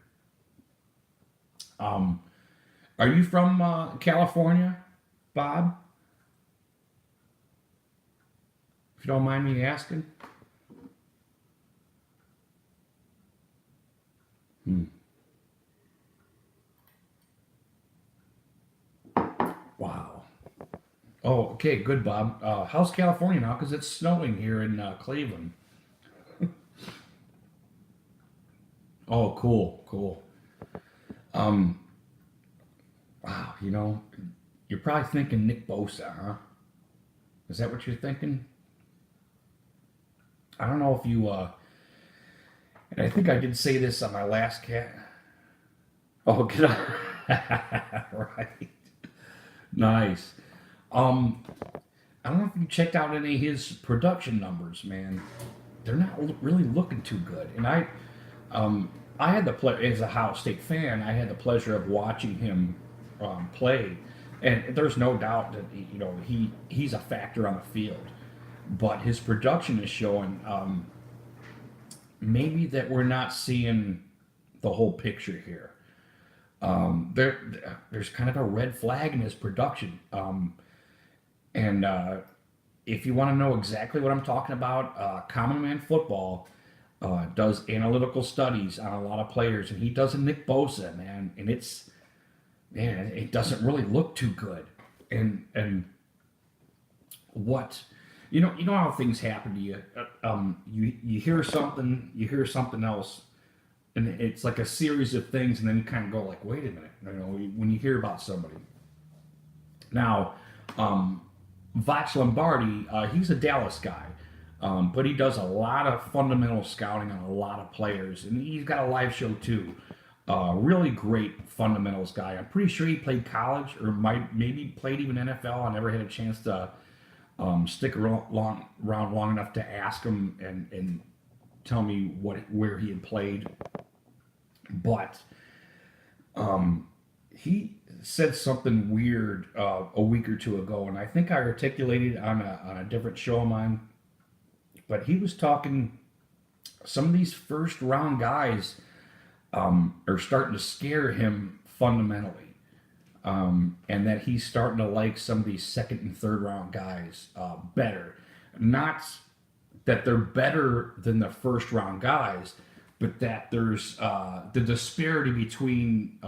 Um, are you from California, Bob? If you don't mind me asking. Hmm. Wow. Oh, okay, good, Bob. How's California now? Because it's snowing here in Cleveland. Oh, cool, cool. Um, wow, you're probably thinking Nick Bosa, huh? Is that what you're thinking? I don't know if you, and I think I did say this on my last cat. Oh, get on. Right. Nice. Um, I don't know if you checked out any of his production numbers, man. They're not really looking too good. And I had the pleasure, as a Ohio State fan, I had the pleasure of watching him play, and there's no doubt that he's a factor on the field. But his production is showing maybe that we're not seeing the whole picture here. There's kind of a red flag in his production, and if you want to know exactly what I'm talking about, Common Man Football does analytical studies on a lot of players, and he does a Nick Bosa, man, and it doesn't really look too good. And what you know how things happen to you. You hear something else, and it's like a series of things, and then you kind of go like, wait a minute, when you hear about somebody. Now, Vach Lombardi, he's a Dallas guy, but he does a lot of fundamental scouting on a lot of players, and he's got a live show too. Really great fundamentals guy. I'm pretty sure he played college or maybe played even NFL. I never had a chance to stick around long enough to ask him and tell me where he had played. But he said something weird a week or two ago, and I think I articulated on a different show of mine. But he was talking some of these first round guys are starting to scare him fundamentally, and that he's starting to like some of these second and third round guys better. Not that they're better than the first round guys, but that there's the disparity between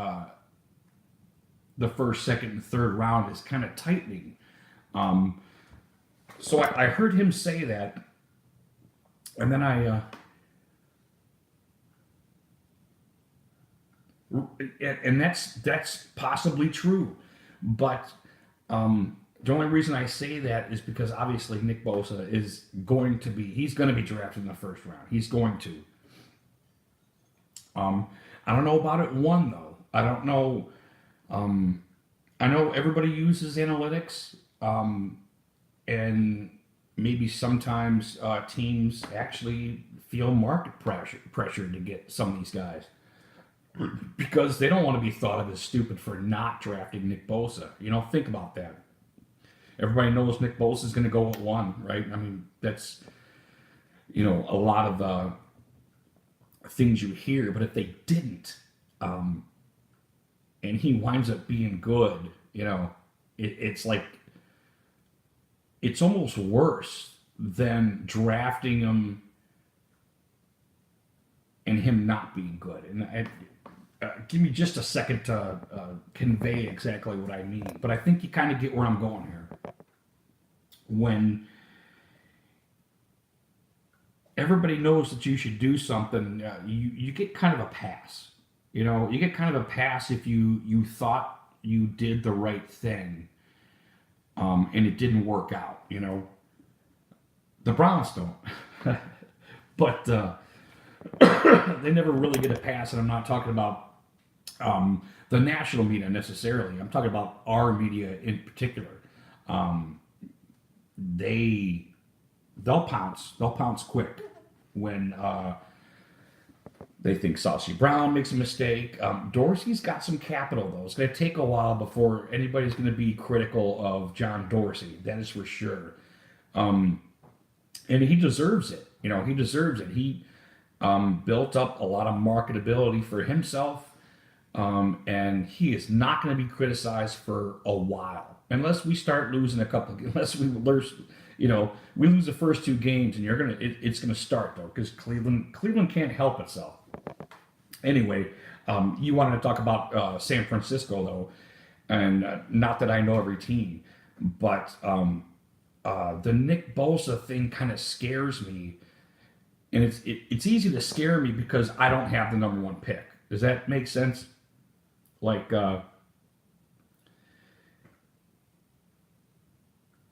the first, second, and third round is kind of tightening. So I heard him say that, and then and that's possibly true, but The only reason I say that is because obviously Nick Bosa he's going to be drafted in the first round. He's going to. I don't know about it one though. I don't know. I know everybody uses analytics, and maybe sometimes teams actually feel market pressure to get some of these guys because they don't want to be thought of as stupid for not drafting Nick Bosa. Think about that. Everybody knows Nick Bosa is going to go at 1, right? I mean, that's a lot of things you hear. But if they didn't, and he winds up being good, it's like it's almost worse than drafting him and him not being good. And give me just a second to convey exactly what I mean. But I think you kind of get where I'm going here. When everybody knows that you should do something, you get kind of a pass. You get kind of a pass if you thought you did the right thing, and it didn't work out. The Browns don't, but they never really get a pass. And I'm not talking about the national media necessarily. I'm talking about our media in particular. They'll pounce. They'll pounce quick when they think Saucy Brown makes a mistake. Dorsey's got some capital, though. It's going to take a while before anybody's going to be critical of John Dorsey. That is for sure. And he deserves it. He deserves it. He built up a lot of marketability for himself, and he is not going to be criticized for a while. Unless we start losing unless we lose, we lose the first 2 games, and it's gonna start though, because Cleveland can't help itself. Anyway, you wanted to talk about San Francisco though, and not that I know every team, but the Nick Bosa thing kind of scares me, and it's easy to scare me because I don't have the number 1 pick. Does that make sense? Like.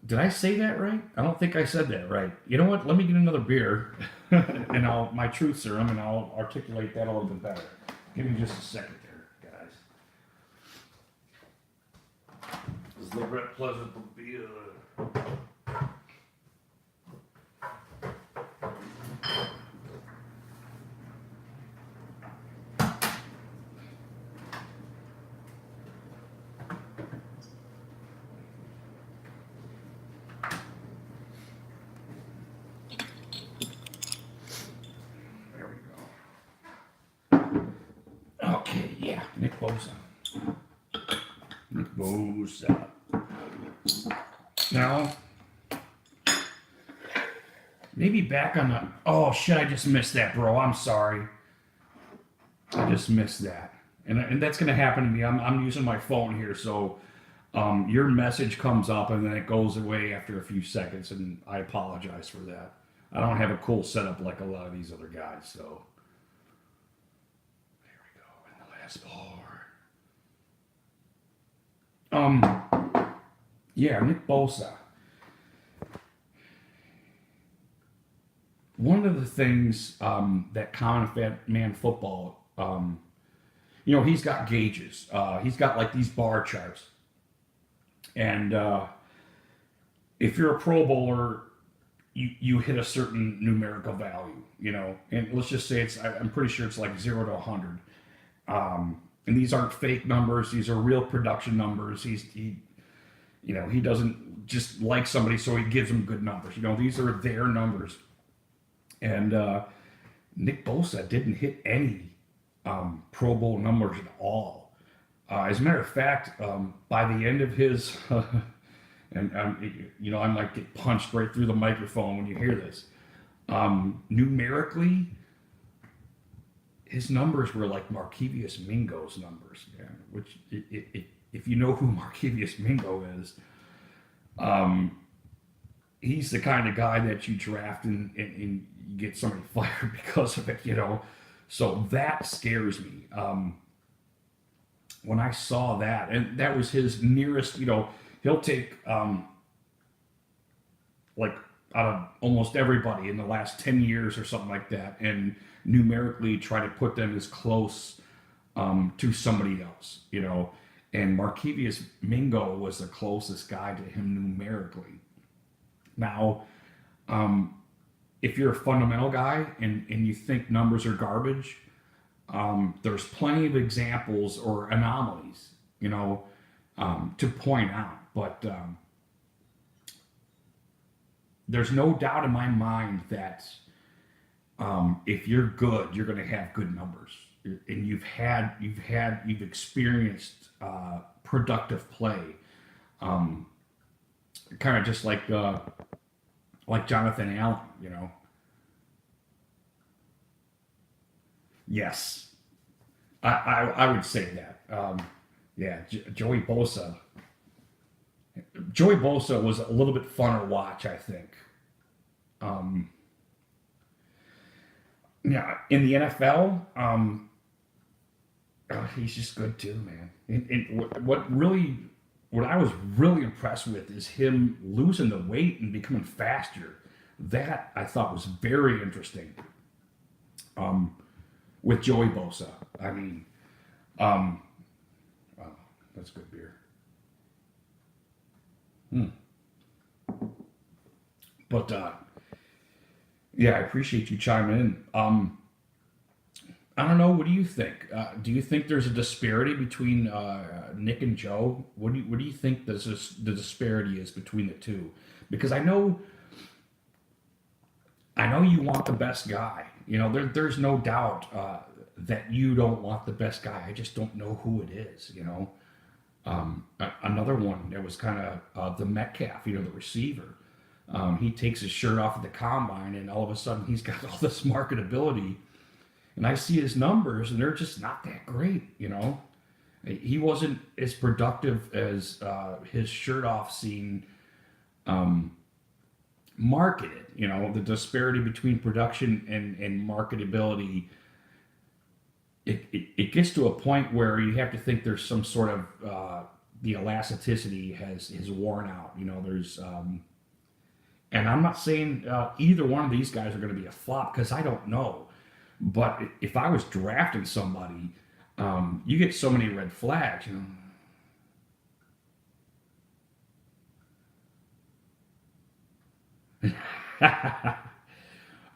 Did I say that right? I don't think I said that right. You know what? Let me get another beer, and my truth serum, and I'll articulate that a little bit better. Give me just a second there, guys. This is the Red Pleasant beer. Nick Bosa. Now, maybe back on the... Oh, shit, I just missed that, bro. I'm sorry. I just missed that. And that's going to happen to me. I'm using my phone here, so your message comes up and then it goes away after a few seconds, and I apologize for that. I don't have a cool setup like a lot of these other guys, so... There we go, in the last bar. Yeah, Nick Bosa. One of the things that Common Man Football, he's got gauges. He's got like these bar charts. And if you're a Pro Bowler, you hit a certain numerical value, and let's just say I'm pretty sure it's like 0 to 100. And these aren't fake numbers. These are real production numbers. He doesn't just like somebody so he gives them good numbers. These are their numbers. And Nick Bosa didn't hit any Pro Bowl numbers at all. As a matter of fact, by the end of his, and I might get punched right through the microphone when you hear this. Numerically, his numbers were like Markevious Mingo's numbers, man. Which, if you know who Markevious Mingo is, he's the kind of guy that you draft and you get somebody fired because of it, So that scares me. When I saw that, and that was his nearest, he'll take like out of almost everybody in the last 10 years or something like that, and numerically try to put them as close to somebody else, you know. And Markevius Mingo was the closest guy to him numerically. Now, if you're a fundamental guy and you think numbers are garbage, there's plenty of examples or anomalies, you know, to point out. But there's no doubt in my mind that if you're good, you're going to have good numbers, and you've experienced productive play, kind of just like Jonathan Allen, you know. Yes, I would say that. Yeah, Joey Bosa. Joey Bosa was a little bit funner watch, I think. Um, yeah, in the NFL, he's just good too, man. And what I was really impressed with is him losing the weight and becoming faster. That I thought was very interesting. With Joey Bosa, I mean, oh, that's good beer. But yeah, I appreciate you chiming in. I don't know. What do you think? Do you think there's a disparity between Nick and Joe? What do you think the disparity is between the two? Because I know you want the best guy. You know, there's no doubt that you don't want the best guy. I just don't know who it is. You know, another one that was kind of the Metcalf. You know, the receiver. He takes his shirt off at the combine, and all of a sudden he's got all this marketability. And I see his numbers, and they're just not that great. You know, he wasn't as productive as his shirt off scene marketed. You know, the disparity between production and marketability. It gets to a point where you have to think there's some sort of the elasticity has worn out. You know, there's and I'm not saying either one of these guys are going to be a flop because I don't know. But if I was drafting somebody, you get so many red flags. You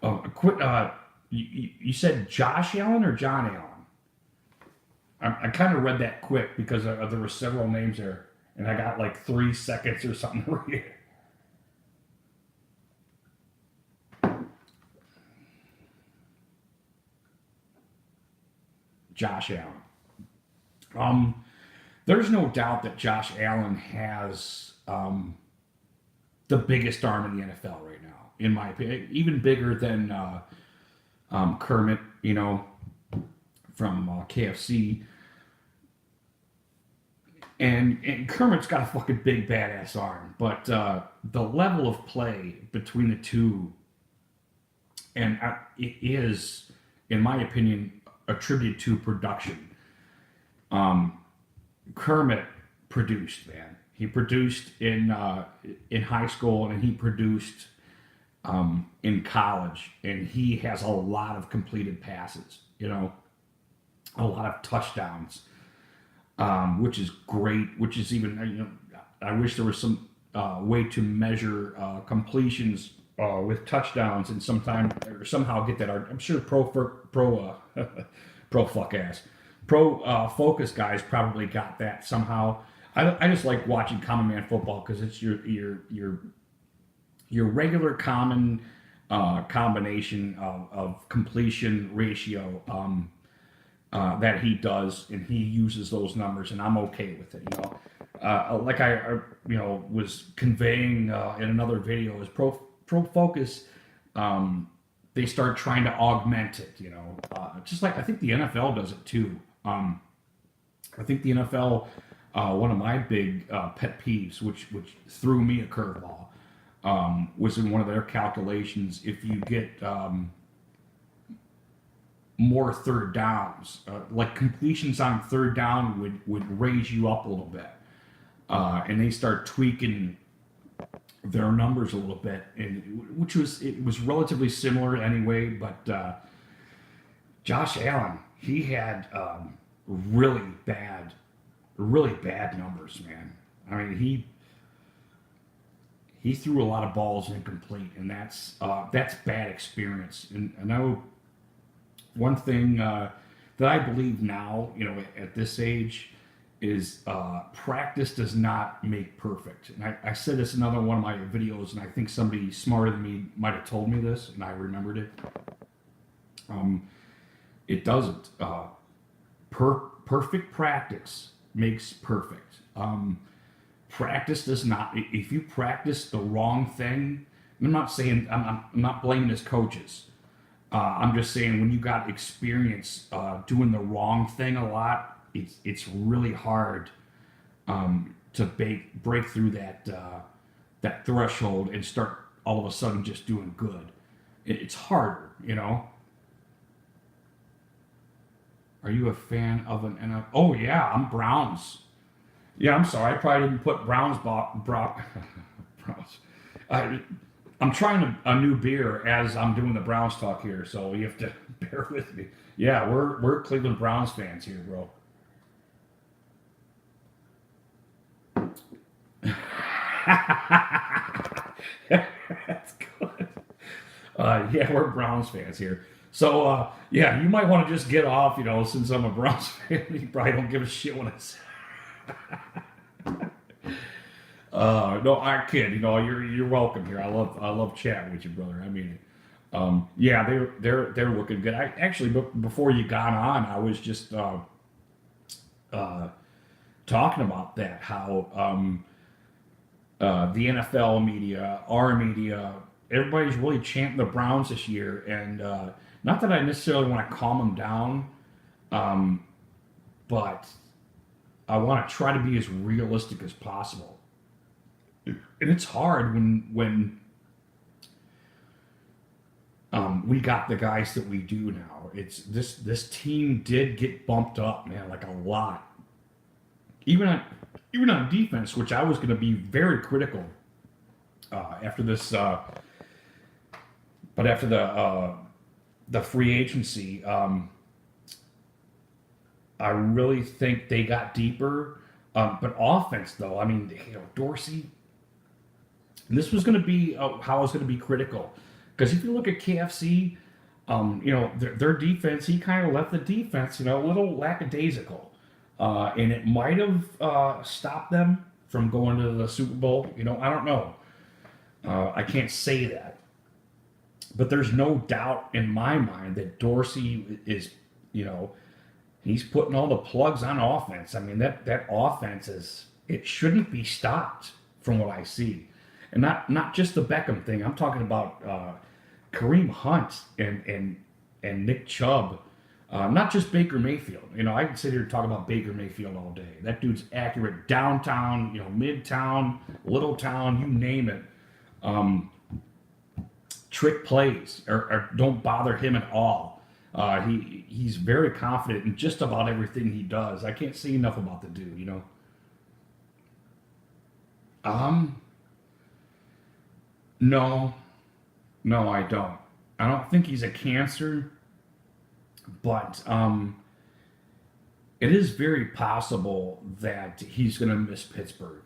know. Quit. You said Josh Allen or John Allen? I kind of read that quick because there were several names there, and I got like 3 seconds or something to read it. Josh Allen. There's no doubt that Josh Allen has the biggest arm in the NFL right now, in my opinion, even bigger than Kermit, you know, from KFC. And Kermit's got a fucking big badass arm, but the level of play between the two, and it is, in my opinion, attributed to production. Kermit produced, man. He produced in high school, and he produced in college, and he has a lot of completed passes. You know, a lot of touchdowns, which is great. Which is even, you know, I wish there was some way to measure completions with touchdowns, and somehow get that. I'm sure pro fuck ass. Pro focus guys probably got that somehow. I just like watching common man football because it's your regular common combination of completion ratio that he does, and he uses those numbers, and I'm okay with it. You know, like I was conveying in another video, is pro focus. They start trying to augment it. You know, just like I think the NFL does it too. I think the NFL, one of my big pet peeves, which threw me a curveball, was in one of their calculations. If you get more third downs, like completions on third down would raise you up a little bit. and they start tweaking their numbers a little bit, and it was relatively similar anyway. But Josh Allen, he had really bad numbers, man. I mean, he threw a lot of balls incomplete, and that's bad experience. And I know one thing that I believe now, at this age, is practice does not make perfect. And I said this in another one of my videos, and I think somebody smarter than me might have told me this, and I remembered it. It doesn't. Perfect practice makes perfect. Practice does not. If you practice the wrong thing, I'm not saying I'm not blaming his coaches. I'm just saying when you got experience doing the wrong thing a lot, it's really hard to break through that threshold and start all of a sudden just doing good. It's harder, Are you a fan of an NFL? Oh yeah, I'm Browns. Yeah, I'm sorry. I probably didn't put Browns. Browns. I'm trying a new beer as I'm doing the Browns talk here, so you have to bear with me. Yeah, we're Cleveland Browns fans here, bro. That's good. Yeah, we're Browns fans here. So, yeah, you might want to just get off, since I'm a Browns fan. You probably don't give a shit when I say. No, I kid. You're welcome here. I love chatting with you, brother. I mean, yeah, they're looking good. I actually, before you got on, I was just talking about that. How the NFL media, our media, everybody's really chanting the Browns this year, and not that I necessarily want to calm them down, but I want to try to be as realistic as possible. And it's hard when we got the guys that we do now. It's this team did get bumped up, man, like a lot. Even on defense, which I was going to be very critical after this, but after the free agency, I really think they got deeper. But offense, though, I mean, Dorsey. And this was going to be how I was going to be critical, because if you look at KFC, their defense, he kind of left the defense, a little lackadaisical, and it might have stopped them from going to the Super Bowl. I don't know. I can't say that, but there's no doubt in my mind that Dorsey is, he's putting all the plugs on offense. I mean, that offense it shouldn't be stopped from what I see. And not just the Beckham thing. I'm talking about Kareem Hunt and Nick Chubb. Not just Baker Mayfield. I can sit here and talk about Baker Mayfield all day. That dude's accurate downtown, midtown, little town, you name it. Trick plays or don't bother him at all. He's very confident in just about everything he does. I can't say enough about the dude, No, I don't. I don't think he's a cancer, but it is very possible that he's going to miss Pittsburgh.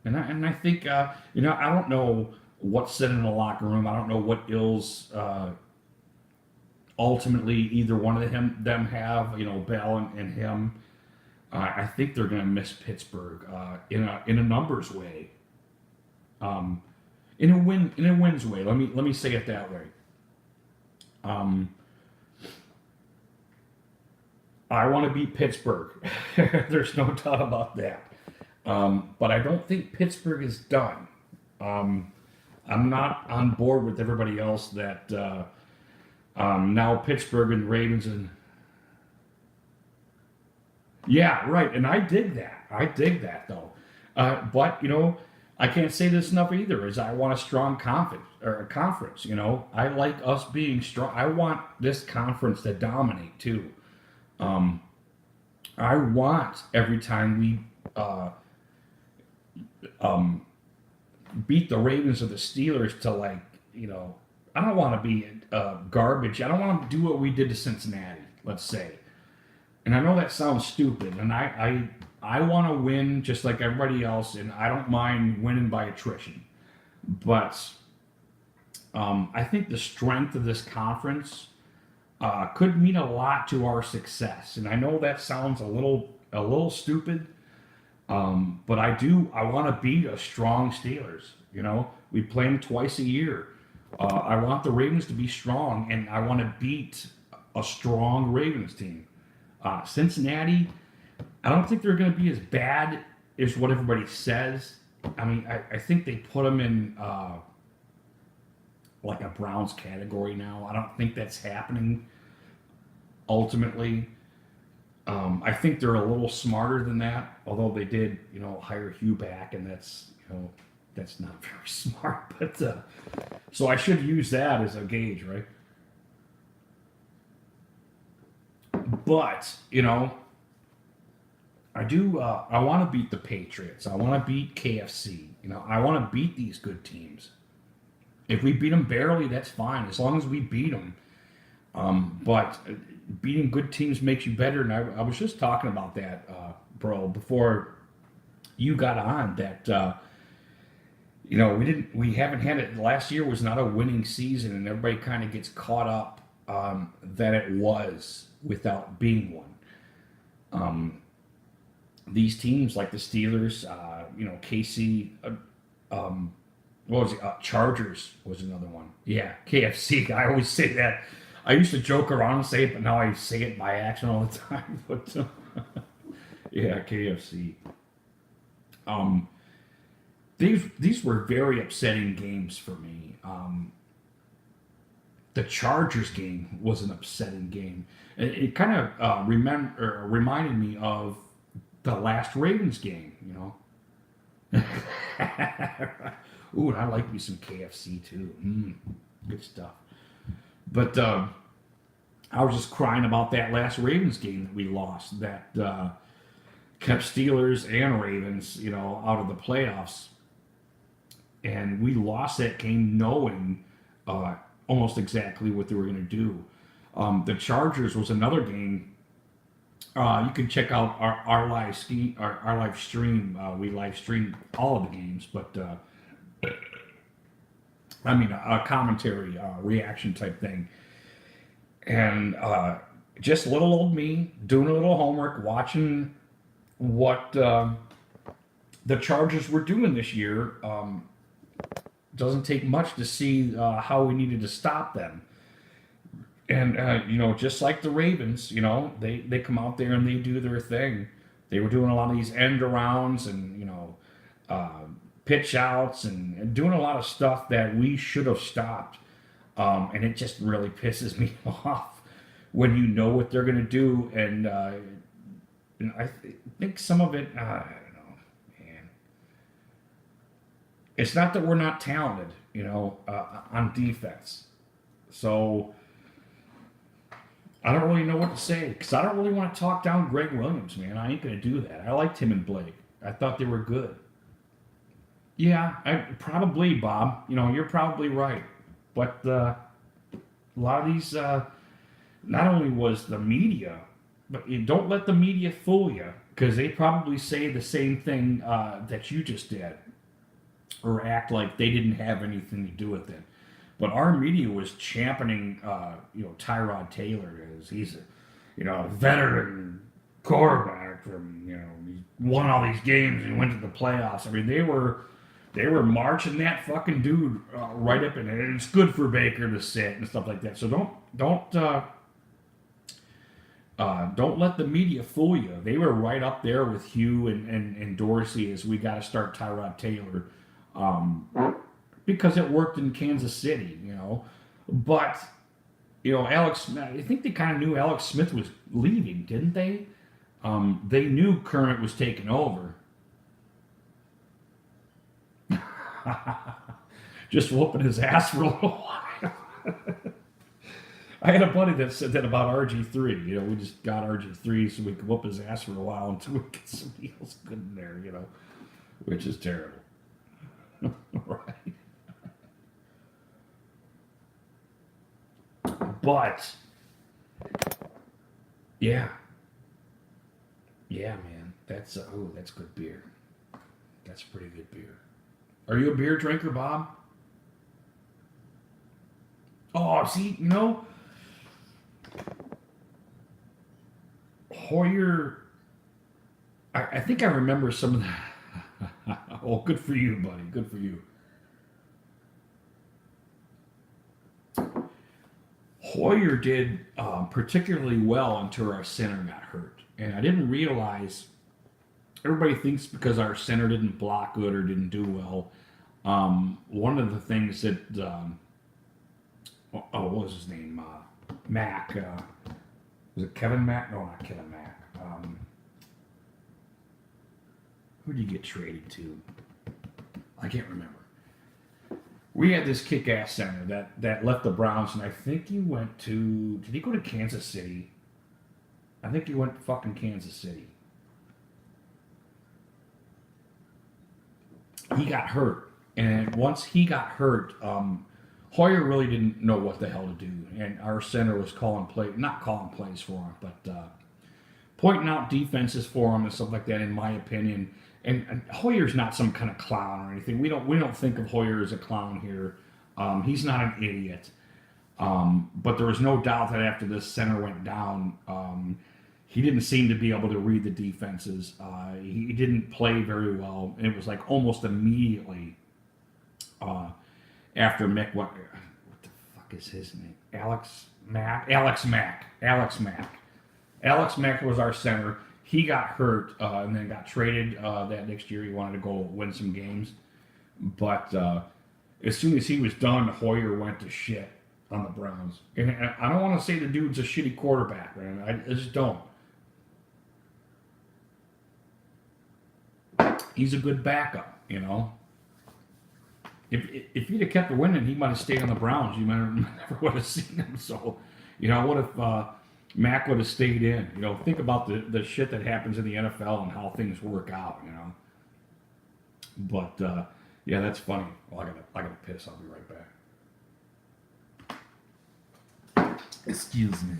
And I think, I don't know what's said in the locker room. I don't know what ills ultimately either one of them have, Bell and him. I think they're going to miss Pittsburgh in a numbers way. In a wins way. Let me say it that way. I want to beat Pittsburgh. There's no doubt about that. But I don't think Pittsburgh is done. I'm not on board with everybody else that now Pittsburgh and Ravens and yeah, right. And I dig that though. But I can't say this enough either. Is I want a strong conference. I like us being strong. I want this conference to dominate too. I want every time beat the Ravens or the Steelers to like, I don't want to be garbage. I don't want to do what we did to Cincinnati, let's say. And I know that sounds stupid, and I want to win just like everybody else, and I don't mind winning by attrition. But I think the strength of this conference could mean a lot to our success. And I know that sounds a little stupid, but I want to beat a strong Steelers. We play them twice a year. I want the Ravens to be strong, and I want to beat a strong Ravens team. Cincinnati, I don't think they're going to be as bad as what everybody says. I mean, I think they put them in like a Browns category now. I don't think that's happening ultimately. I think they're a little smarter than that, although they did, hire Hugh back, and that's not very smart. But so I should use that as a gauge, right? But I want to beat the Patriots. I want to beat KFC. I want to beat these good teams. If we beat them barely, that's fine, as long as we beat them. But beating good teams makes you better, and I was just talking about that, bro, before you got on. That we haven't had it. Last year was not a winning season, and everybody kind of gets caught up that it was without being one. These teams like the Steelers, KC, what was it? Chargers was another one. Yeah, KFC. I always say that. I used to joke around and say it, but now I say it by accident all the time. But yeah, KFC. These were very upsetting games for me. The Chargers game was an upsetting game. It kind of reminded me of the last Ravens game. Ooh, and I like me some KFC too. Good stuff. But I was just crying about that last Ravens game that we lost. That kept Steelers and Ravens, out of the playoffs. And we lost that game knowing almost exactly what they were going to do. The Chargers was another game. You can check out our live stream. We live stream all of the games, but a commentary reaction type thing. And just little old me doing a little homework, watching what the Chargers were doing this year. Doesn't take much to see how we needed to stop them. And, just like the Ravens, they come out there and they do their thing. They were doing a lot of these end arounds and, pitch outs and doing a lot of stuff that we should have stopped. And it just really pisses me off when you know what they're going to do. And I think some of it, I don't know, man. It's not that we're not talented, on defense. So I don't really know what to say because I don't really want to talk down Greg Williams, man. I ain't going to do that. I liked him and Blake. I thought they were good. Yeah, probably, Bob. You're probably right. But a lot of these, not only was the media, but you don't let the media fool you because they probably say the same thing that you just did or act like they didn't have anything to do with it. But our media was championing, Tyrod Taylor as he's a veteran quarterback from, he won all these games and went to the playoffs. I mean, they were marching that fucking dude right up in it. And it's good for Baker to sit and stuff like that. So don't let the media fool you. They were right up there with Hugh and Dorsey as we got to start Tyrod Taylor. Because it worked in Kansas City, But, Alex, I think they kind of knew Alex Smith was leaving, didn't they? They knew Kermit was taking over. Just whooping his ass for a little while. I had a buddy that said that about RG3. We just got RG3 so we could whoop his ass for a while until we get somebody else good in there, which is terrible. Right. But yeah, yeah, man, that's that's good beer. That's pretty good beer. Are you a beer drinker, Bob? Oh, see, Hoyer. I think I remember some of that. Oh, good for you, buddy. Good for you. Hoyer did particularly well until our center got hurt, and I didn't realize. Everybody thinks because our center didn't block good or didn't do well. One of the things that what was his name? Mac. Was it Kevin Mack? No, not Kevin Mack. Who did he get traded to? I can't remember. We had this kick-ass center that left the Browns, and I think he went to. Did he go to Kansas City? I think he went to fucking Kansas City. He got hurt, and once he got hurt, Hoyer really didn't know what the hell to do, and our center was not calling plays for him, but pointing out defenses for him and stuff like that. In my opinion, and Hoyer's not some kind of clown or anything. We don't think of Hoyer as a clown here. He's not an idiot, but there was no doubt that after this center went down, he didn't seem to be able to read the defenses. He didn't play very well. And it was like almost immediately after Mick. What the fuck is his name? Alex Mack. Alex Mack was our center. He got hurt and then got traded that next year. He wanted to go win some games. But as soon as he was done, Hoyer went to shit on the Browns. And I don't want to say the dude's a shitty quarterback, man. I just don't. He's a good backup, If he'd have kept winning, he might have stayed on the Browns. You might have never would have seen him. So, what if Mac would have stayed in? Think about the shit that happens in the NFL and how things work out. But yeah, that's funny. Well, I gotta piss. I'll be right back. Excuse me.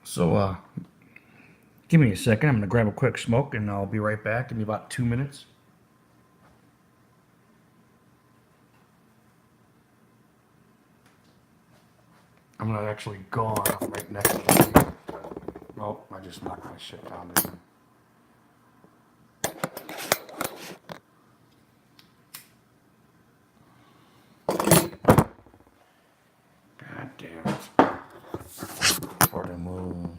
So, give me a second. I'm going to grab a quick smoke and I'll be right back. Give me about 2 minutes. I'm going to actually go on right next to me. Oh, I just knocked my shit down, didn't I? God damn it. For the moon.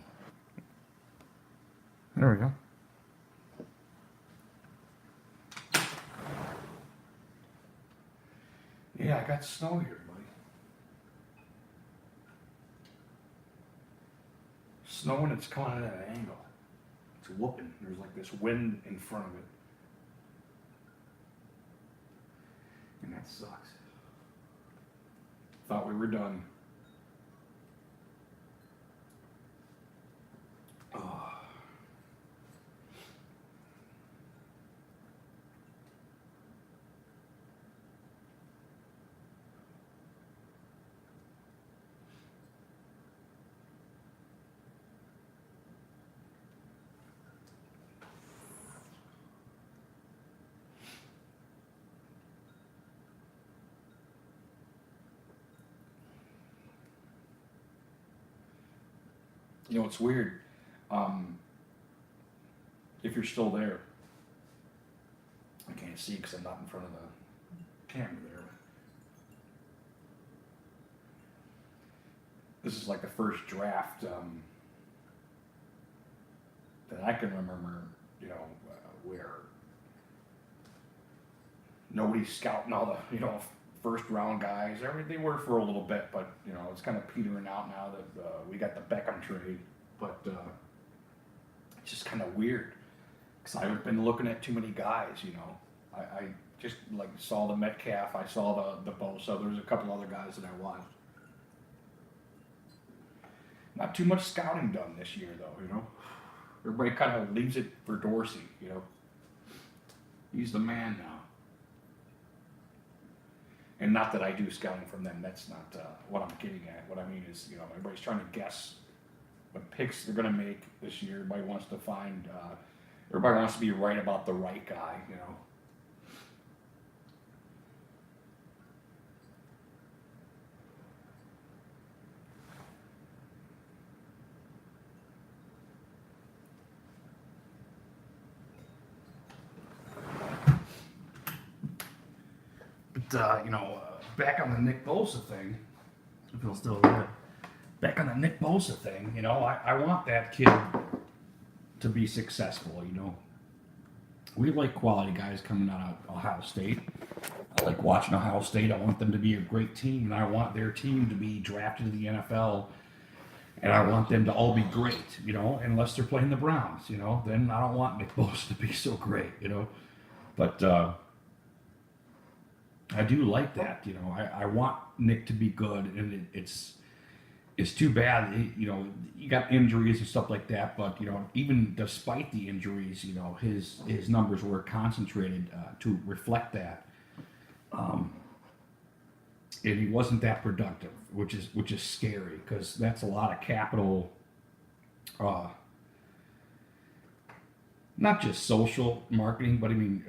There we go. Yeah, I got snow here, buddy. Snow and it's coming at an angle. It's whooping. There's like this wind in front of it. And that sucks. Thought we were done. Oh. You know, it's weird. Um, if you're still there, I can't see because I'm not in front of the camera there. This is like the first draft that I can remember, where nobody's scouting all the, first round guys. They were for a little bit, but, it's kind of petering out now that we got the Beckham trade. But it's just kind of weird because I haven't been looking at too many guys, I just like saw the Metcalf, I saw the Bosa. There's a couple other guys that I watched. Not too much scouting done this year, though. Everybody kind of leaves it for Dorsey. He's the man now. And not that I do scouting from them. That's not what I'm getting at. What I mean is, everybody's trying to guess what picks they're going to make this year. Everybody wants to everybody wants to be right about the right guy. But, back on the Nick Bosa thing, if he'll still there. Back on the Nick Bosa thing, I want that kid to be successful. We like quality guys coming out of Ohio State. I like watching Ohio State. I want them to be a great team, and I want their team to be drafted to the NFL, and I want them to all be great, unless they're playing the Browns, then I don't want Nick Bosa to be so great, But I do like that, I want Nick to be good, and it's too bad, you got injuries and stuff like that, but, even despite the injuries, his numbers were concentrated to reflect that. And he wasn't that productive, which is scary, because that's a lot of capital, not just social marketing, but I mean,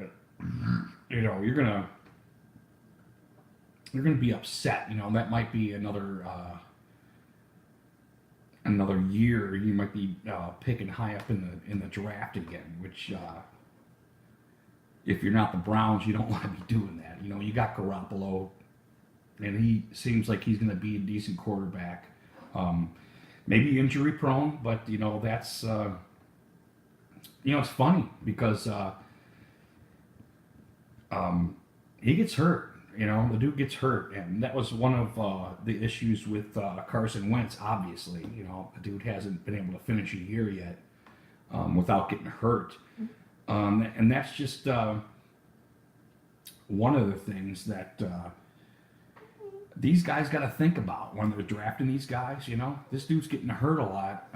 you're gonna be upset. That might be another year. You might be picking high up in the draft again, which if you're not the Browns, you don't want to be doing that. You got Garoppolo, and he seems like he's going to be a decent quarterback. Maybe injury prone, but that's it's funny because he gets hurt. The dude gets hurt, and that was one of the issues with Carson Wentz. Obviously, the dude hasn't been able to finish a year yet without getting hurt, and that's just one of the things that these guys got to think about when they're drafting these guys. This dude's getting hurt a lot.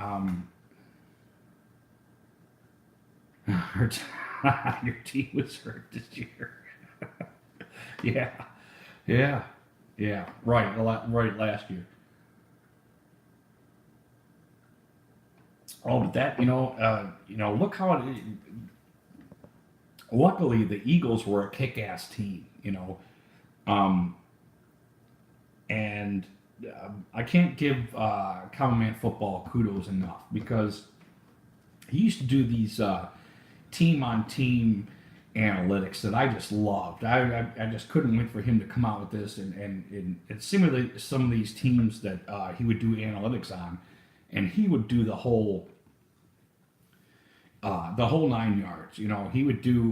Your team was hurt this year. Yeah. Right. A lot. Right. Last year. Oh, but that look how it. Luckily, the Eagles were a kick-ass team. And I can't give Common Man Football kudos enough, because he used to do these team-on-team analytics that I just loved. I just couldn't wait for him to come out with this and simulate some of these teams that he would do analytics on, and he would do the whole 9 yards. He would do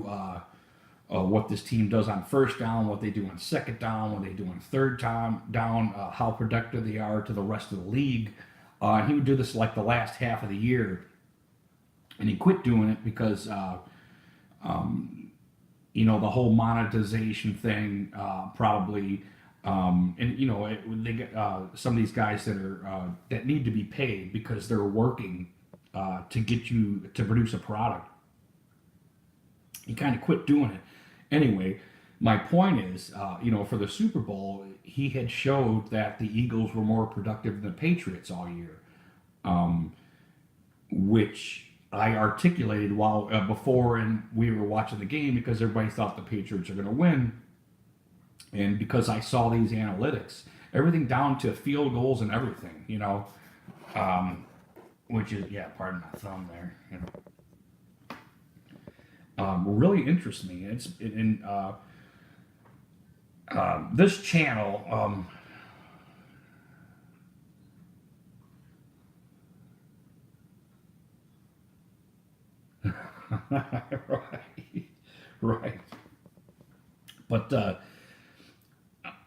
what this team does on first down, what they do on second down, what they do on third down, how productive they are to the rest of the league. He would do this like the last half of the year, and he quit doing it because the whole monetization thing probably, they get some of these guys that need to be paid because they're working to get you to produce a product. He kind of quit doing it. Anyway, my point is, for the Super Bowl, he had showed that the Eagles were more productive than the Patriots all year, which I articulated while before and we were watching the game, because everybody thought the Patriots are going to win, and because I saw these analytics, everything down to field goals and everything, which is, yeah, pardon my thumb there. You know, really interests me. It's in this channel. Right, right. But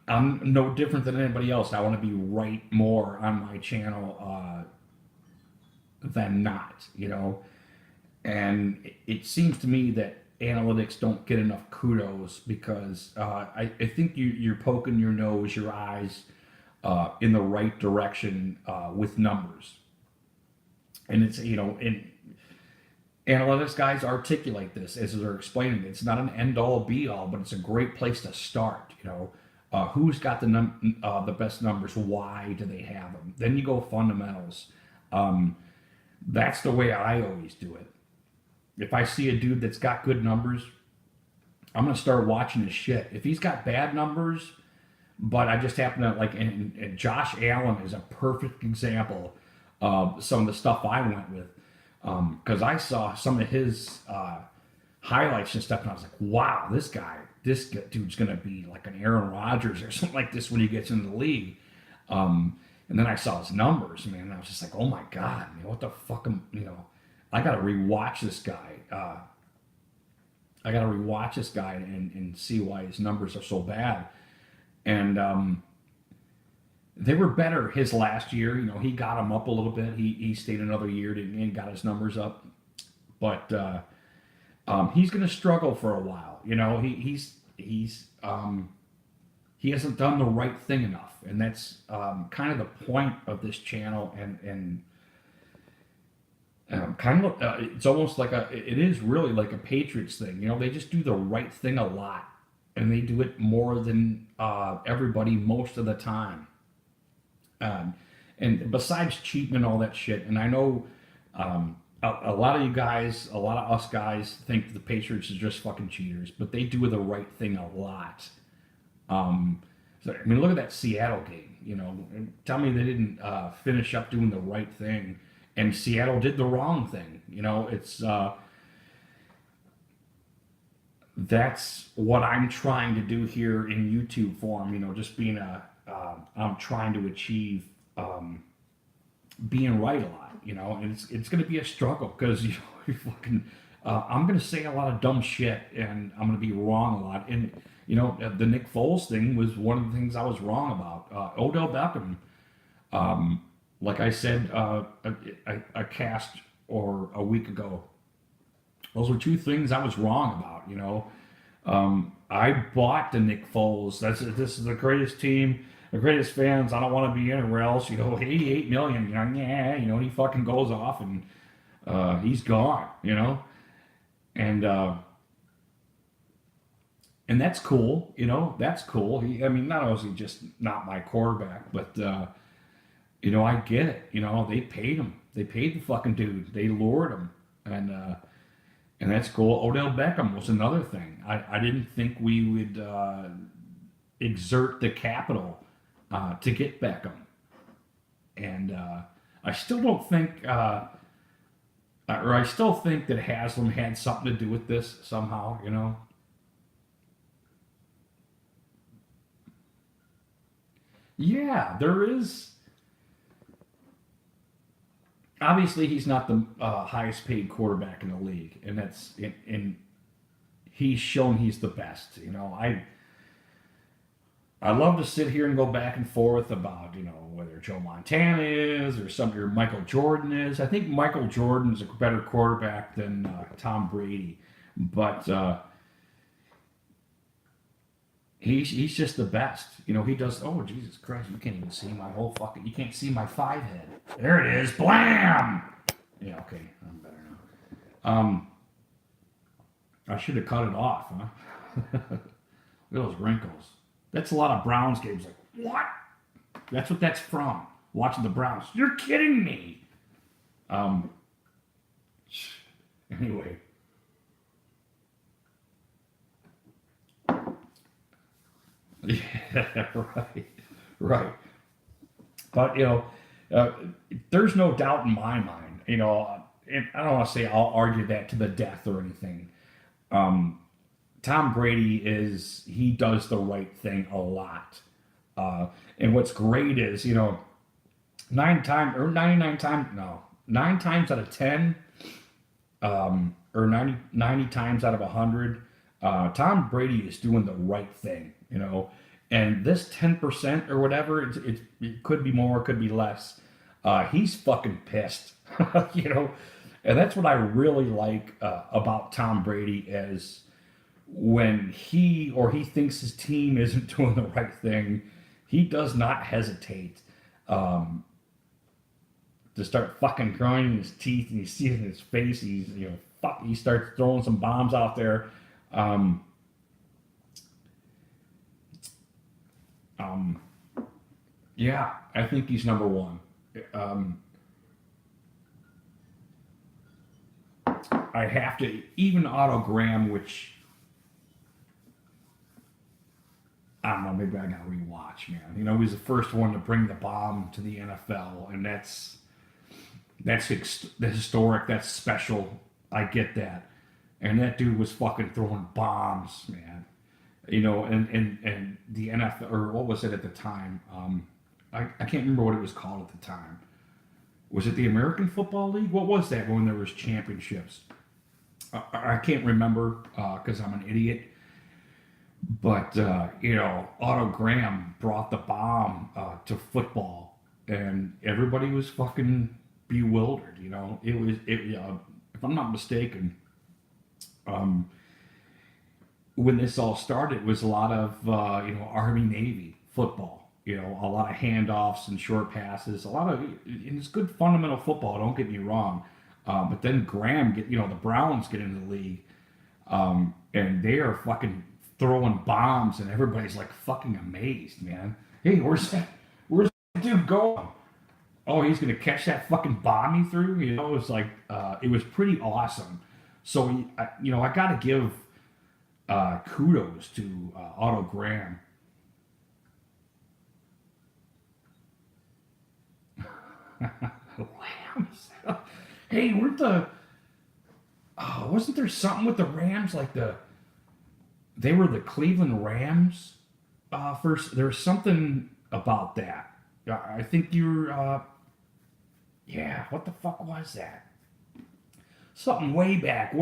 I'm no different than anybody else. I want to be right more on my channel than not, you know. And it seems to me that analytics don't get enough kudos because I think you're poking your nose, your eyes in the right direction with numbers. And it's, you know, and analytics guys articulate this as they're explaining it. It's not an end all be all, but it's a great place to start. You know, who's got the best numbers? Why do they have them? Then you go fundamentals. That's the way I always do it. If I see a dude that's got good numbers, I'm gonna start watching his shit. If he's got bad numbers, but I just happen to like, and Josh Allen is a perfect example of some of the stuff I went with. Because I saw some of his highlights and stuff, and I was like, "Wow, this dude's gonna be like an Aaron Rodgers or something like this when he gets into the league." And then I saw his numbers, man, and I was just like, "Oh my god, man, what the fuck you know?" I gotta rewatch this guy. I gotta rewatch this guy and see why his numbers are so bad. And they were better his last year. You know, he got them up a little bit. He stayed another year and got his numbers up. But he's going to struggle for a while. You know, he hasn't done the right thing enough, and that's kind of the point of this channel. And kind of it's almost like it is really like a Patriots thing. You know, they just do the right thing a lot, and they do it more than everybody most of the time. And besides cheating and all that shit, and I know a lot of you guys, a lot of us guys think the Patriots are just fucking cheaters, but they do the right thing a lot. So, I mean, look at that Seattle game. You know, tell me they didn't finish up doing the right thing, and Seattle did the wrong thing. You know, it's that's what I'm trying to do here in YouTube form. You know, just being I'm trying to achieve being right a lot, you know, and it's going to be a struggle because you know I'm going to say a lot of dumb shit and I'm going to be wrong a lot. And you know, the Nick Foles thing was one of the things I was wrong about. Odell Beckham, like I said, a cast or a week ago. Those were two things I was wrong about. You know, I bought the Nick Foles. This is the greatest team, the greatest fans. I don't want to be anywhere else. You know, 88 million. You know, yeah. You know, and he fucking goes off and he's gone. You know, and that's cool. You know, that's cool. I mean, not only just not my quarterback, but you know, I get it. You know, they paid him. They paid the fucking dude. They lured him, and that's cool. Odell Beckham was another thing. I didn't think we would exert the capital to get Beckham. And I still don't think, or I still think that Haslam had something to do with this somehow, you know? Yeah, there is. Obviously, he's not the highest paid quarterback in the league, and and he's shown he's the best. You know, I love to sit here and go back and forth about, you know, whether Joe Montana is or Michael Jordan is. I think Michael Jordan's a better quarterback than Tom Brady, but he's just the best. You know, he does. Oh, Jesus Christ! You can't even see my whole fucking. You can't see my five head. There it is. Blam. Yeah. Okay. I'm better now. I should have cut it off, huh? Look at those wrinkles. That's a lot of Browns games. Like, what? That's what that's from. Watching the Browns. You're kidding me. Anyway. Yeah, right. Right. But, you know, there's no doubt in my mind you know, and I don't want to say I'll argue that to the death or anything. Tom Brady he does the right thing a lot. And what's great is, 9 times out of 10, or 90 times out of 100, Tom Brady is doing the right thing, And this 10% or whatever, it could be more, it could be less. He's fucking pissed, And that's what I really like about Tom Brady is when he thinks his team isn't doing the right thing, he does not hesitate to start fucking grinding his teeth, and you see it in his face. He starts throwing some bombs out there. Yeah, I think he's number one. I have to, even Otto Graham, which I don't know, maybe I gotta rewatch, man. He was the first one to bring the bomb to the NFL, and that's historic, that's special. I get that. And that dude was fucking throwing bombs, man. And the NFL, or what was it at the time? I can't remember what it was called at the time. Was it the American Football League? What was that when there was championships? I can't remember because I'm an idiot. But, Otto Graham brought the bomb to football, and everybody was fucking bewildered, if I'm not mistaken, when this all started, it was a lot of, Army, Navy football, a lot of handoffs and short passes, and it's good fundamental football, don't get me wrong. But then the Browns get into the league, and they are fucking throwing bombs, and everybody's like fucking amazed, man. Hey, where's that dude going? Oh, he's gonna catch that fucking bomb he threw. It was like it was pretty awesome. So I gotta give kudos to Otto Graham. Rams. Hey, wasn't there something with the Rams like they were the Cleveland Rams first? There was something about that. I think you're, yeah, what the fuck was that? Something way back,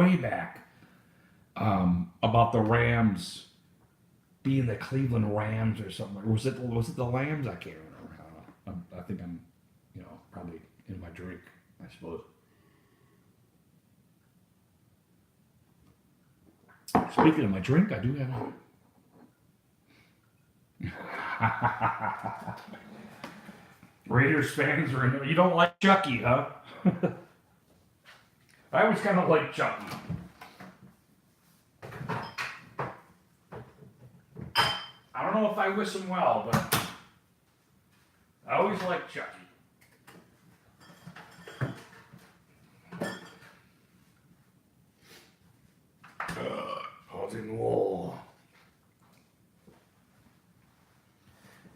about the Rams being the Cleveland Rams or something. Or was it the Lambs? I can't remember. I think I'm, probably in my drink, I suppose. Speaking of my drink, I do have Raiders fans are you don't like Chucky, huh? I always kind of like Chucky. I don't know if I wish him well, but I always like Chucky. Holding wall.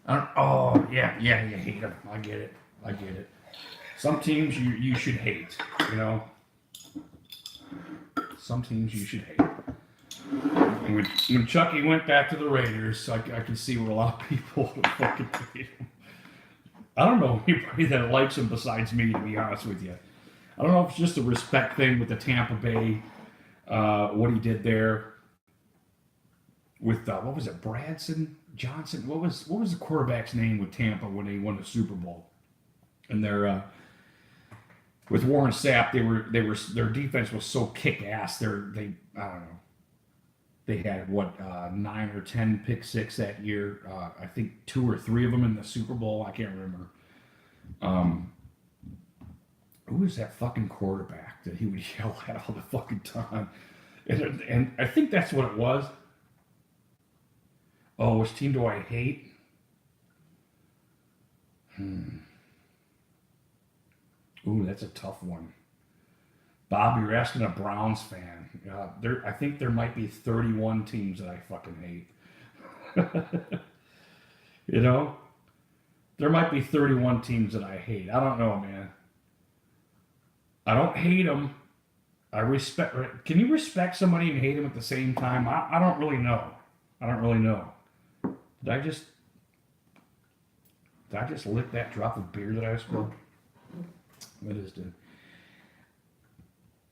Oh, yeah, you hate them. I get it. Some teams you should hate, Some teams you should hate. And when Chucky went back to the Raiders, I can see where a lot of people fucking hate him. I don't know anybody that likes him besides me, to be honest with you. I don't know if it's just a respect thing with the Tampa Bay, what he did there. With what was it, Bradson Johnson? What was the quarterback's name with Tampa when they won the Super Bowl? And with Warren Sapp, their defense was so kick ass. I don't know. They had 9 or 10 pick six that year. I think 2 or 3 of them in the Super Bowl. I can't remember. Who was that fucking quarterback that he would yell at all the fucking time? And I think that's what it was. Oh, which team do I hate? Ooh, that's a tough one. Bob, you're asking a Browns fan. I think there might be 31 teams that I fucking hate. There might be 31 teams that I hate. I don't know, man. I don't hate him. I respect. Can you respect somebody and hate him at the same time? I don't really know. I don't really know. Did I just lick that drop of beer that I spilled? What is it?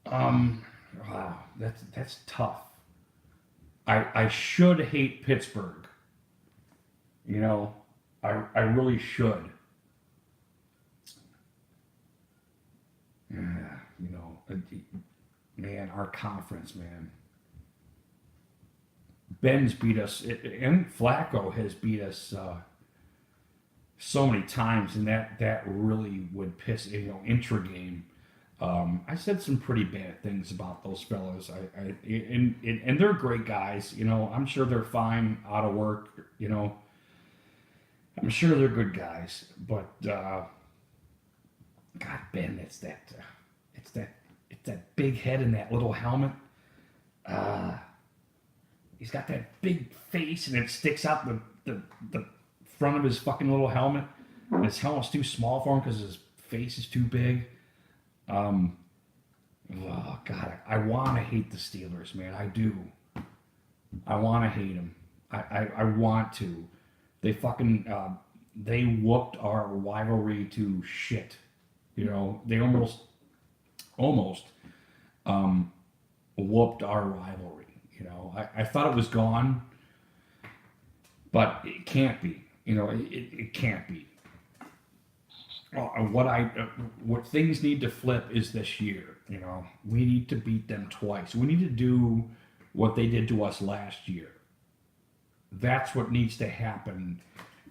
Wow, that's tough. I should hate Pittsburgh. You know, I really should. Yeah, you know, man, our conference, man. Ben's beat us, and Flacco has beat us so many times, and that really would piss. You know, intra game. I said some pretty bad things about those fellows. And they're great guys. You know, I'm sure they're fine out of work. You know, I'm sure they're good guys. But God, Ben, it's that big head and that little helmet. He's got that big face, and it sticks out the front of his fucking little helmet. And his helmet's too small for him because his face is too big. Oh God, I want to hate the Steelers, man. I do. I want to hate them. I want to. They fucking they whooped our rivalry to shit. You know, they almost whooped our rivalry. You know, I thought it was gone, but it can't be. You know, it can't be. What things need to flip is this year. You know, we need to beat them twice. We need to do what they did to us last year. That's what needs to happen.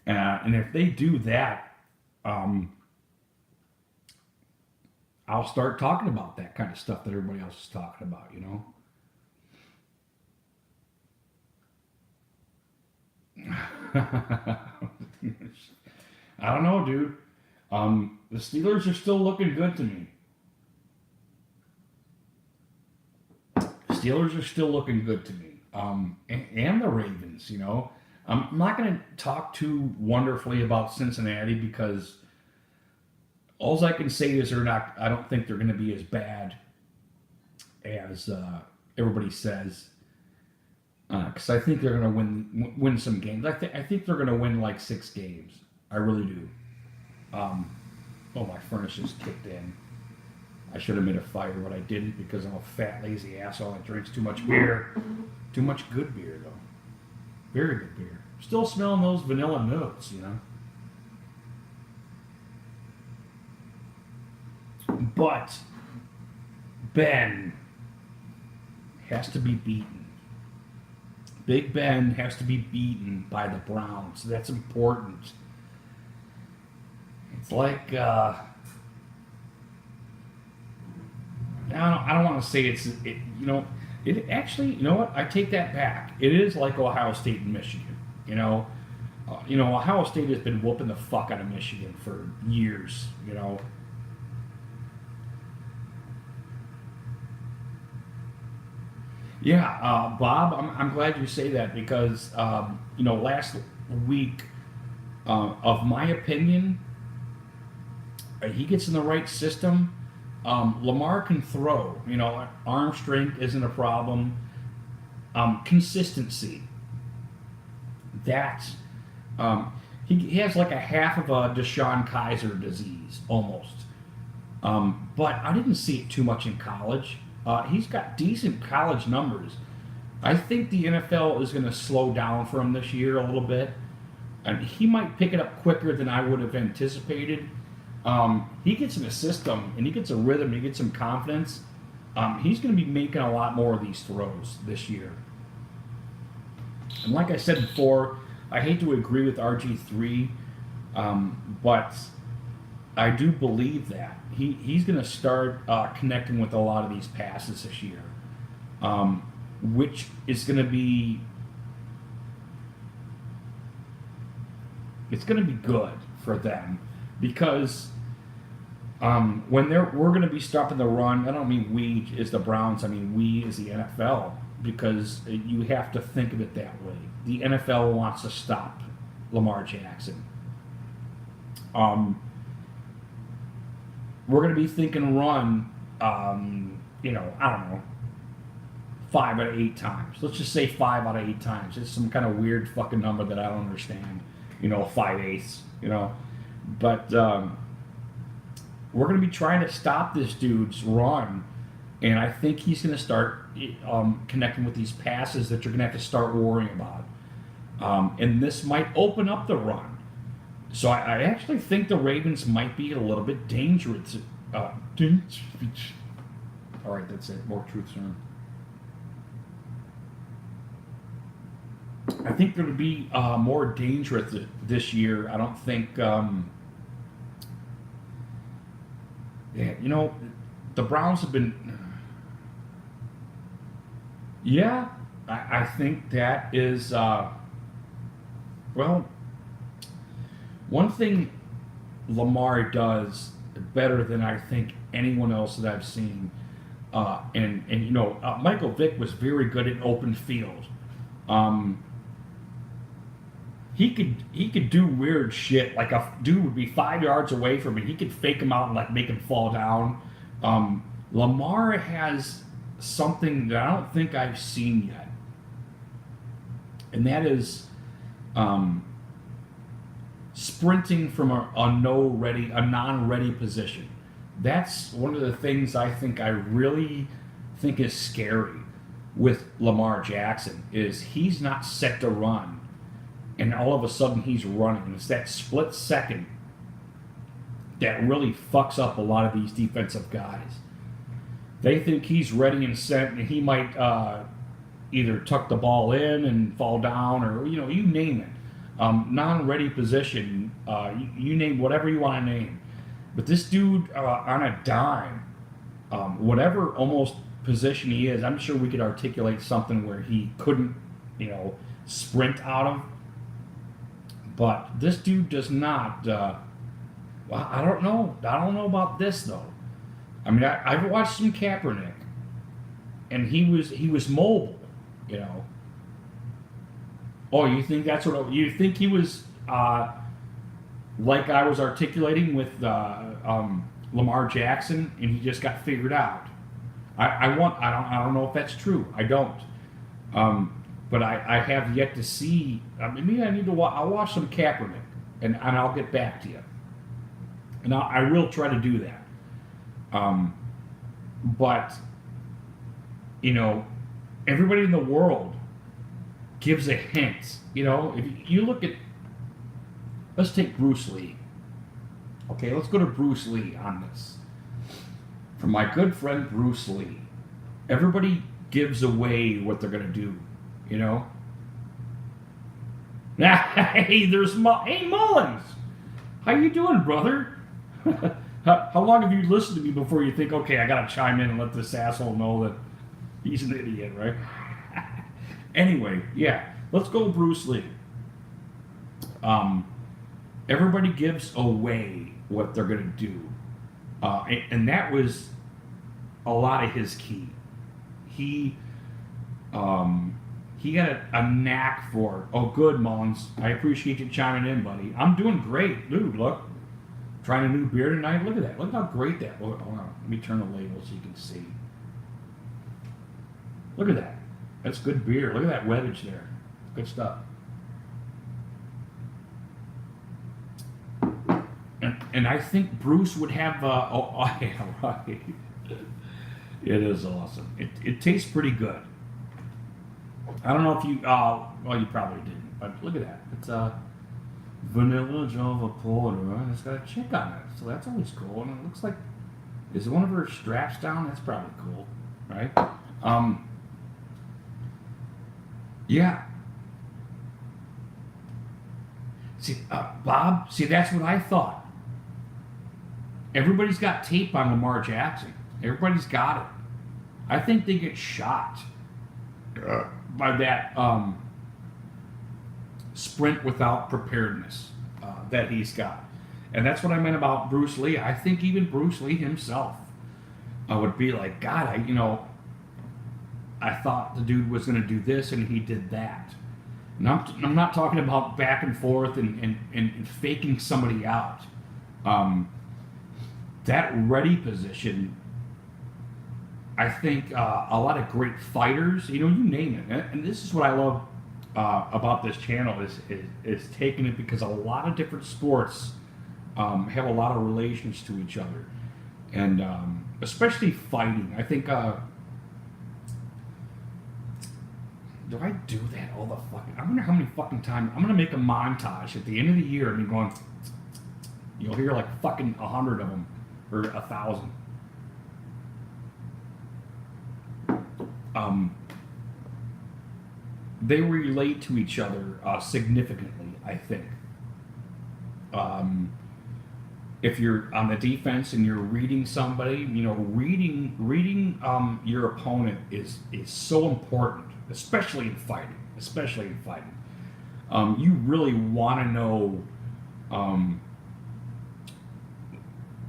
And if they do that, I'll start talking about that kind of stuff that everybody else is talking about. You know. I don't know, dude. The Steelers are still looking good to me. Steelers are still looking good to me. And the Ravens, you know. I'm not going to talk too wonderfully about Cincinnati because all I can say is I don't think they're going to be as bad as everybody says. Because I think they're going to win some games. I think they're going to win like 6 games. I really do. My furnace just kicked in. I should have made a fire, but I didn't because I'm a fat, lazy asshole that drinks too much beer. Too much good beer, though. Very good beer. Still smelling those vanilla notes, you know. But Ben has to be beaten. Big Ben has to be beaten by the Browns. That's important. It's like I don't want to say it actually, you know what? I take that back. It is like Ohio State and Michigan. You know, Ohio State has been whooping the fuck out of Michigan for years. You know. Yeah, Bob, I'm glad you say that because last week, of my opinion, he gets in the right system. Lamar can throw. You know, arm strength isn't a problem. Consistency. That's he has like a half of a Deshaun Kaiser disease almost. But I didn't see it too much in college. He's got decent college numbers. I think the NFL is going to slow down for him this year a little bit, and he might pick it up quicker than I would have anticipated. He gets in a system, and he gets a rhythm, he gets some confidence. He's going to be making a lot more of these throws this year. And like I said before, I hate to agree with RG3, but I do believe that. He's going to start connecting with a lot of these passes this year, which is going to be good for them because when we're going to be stopping the run. I don't mean we as the Browns. I mean we as the NFL because you have to think of it that way. The NFL wants to stop Lamar Jackson. We're going to be thinking run you know, I don't know, 5 out of 8 times. Let's just say 5 out of 8 times. It's some kind of weird fucking number that I don't understand. You know, 5/8. You know, but we're gonna be trying to stop this dude's run, and I think he's gonna start connecting with these passes that you're gonna have to start worrying about. And this might open up the run. So I actually think the Ravens might be a little bit dangerous. All right, that's it. More truth serum. I think they're going to be more dangerous this year. I don't think. Yeah, you know, the Browns have been. Yeah, I think that is. Well, one thing Lamar does better than I think anyone else that I've seen, and you know, Michael Vick was very good in open field. He could do weird shit. Like a dude would be 5 yards away from him. He could fake him out and like make him fall down. Lamar has something that I don't think I've seen yet, and that is sprinting from a non-ready position. That's one of the things I really think is scary with Lamar Jackson is he's not set to run, and all of a sudden he's running. It's that split second that really fucks up a lot of these defensive guys. They think he's ready and set, and he might either tuck the ball in and fall down, or you know, you name it. Non-ready position, you name whatever you want to name. But this dude on a dime, whatever almost position he is, I'm sure we could articulate something where he couldn't, you know, sprint out of. But this dude does not. Well, I don't know. I don't know about this though. I mean, I've watched some Kaepernick, and he was mobile, you know. Oh, you think that's what you think he was like I was articulating with Lamar Jackson, and he just got figured out. I don't know if that's true. I don't. But I have yet to see. Maybe I need to. I'll watch some Kaepernick, and I'll get back to you. And I will try to do that. But you know, everybody in the world gives a hint. You know, if you look at, let's take Bruce Lee. Okay, let's go to Bruce Lee on this. From my good friend Bruce Lee, everybody gives away what they're gonna do. You know. Hey, hey Mullins, how you doing, brother? How long have you listened to me before you think, okay, I gotta chime in and let this asshole know that he's an idiot, right? Anyway, yeah, let's go Bruce Lee. Everybody gives away what they're gonna do, and that was a lot of his key. He got a knack for. Oh, good, Mullins. I appreciate you chiming in, buddy. I'm doing great, dude. Look, trying a new beer tonight. Look at that. Look how great that. Hold on. Let me turn the label so you can see. Look at that. That's good beer. Look at that webbage there. Good stuff. And I think Bruce would have. Oh, yeah, right. It is awesome. It tastes pretty good. I don't know if you. Well, you probably didn't. But look at that. It's vanilla Java porter, and it's got a chick on it, so that's always cool. And it looks like, is one of her straps down? That's probably cool, right? Yeah. See, Bob. See, that's what I thought. Everybody's got tape on Lamar Jackson. Everybody's got it. I think they get shot by that sprint without preparedness that he's got. And that's what I meant about Bruce Lee. I think even Bruce Lee himself would be like, God, I thought the dude was going to do this and he did that. And I'm not talking about back and forth and faking somebody out. That ready position I think a lot of great fighters, you name it. And this is what I love about this channel is taking it, because a lot of different sports have a lot of relations to each other, and especially fighting. I think. Do I do that all the fucking? I wonder how many fucking times I'm gonna make a montage at the end of the year. I mean, going. You'll hear like fucking 100 of them, or 1,000. They relate to each other significantly, I think. If you're on the defense and you're reading somebody, reading your opponent is so important, especially in fighting. You really want to know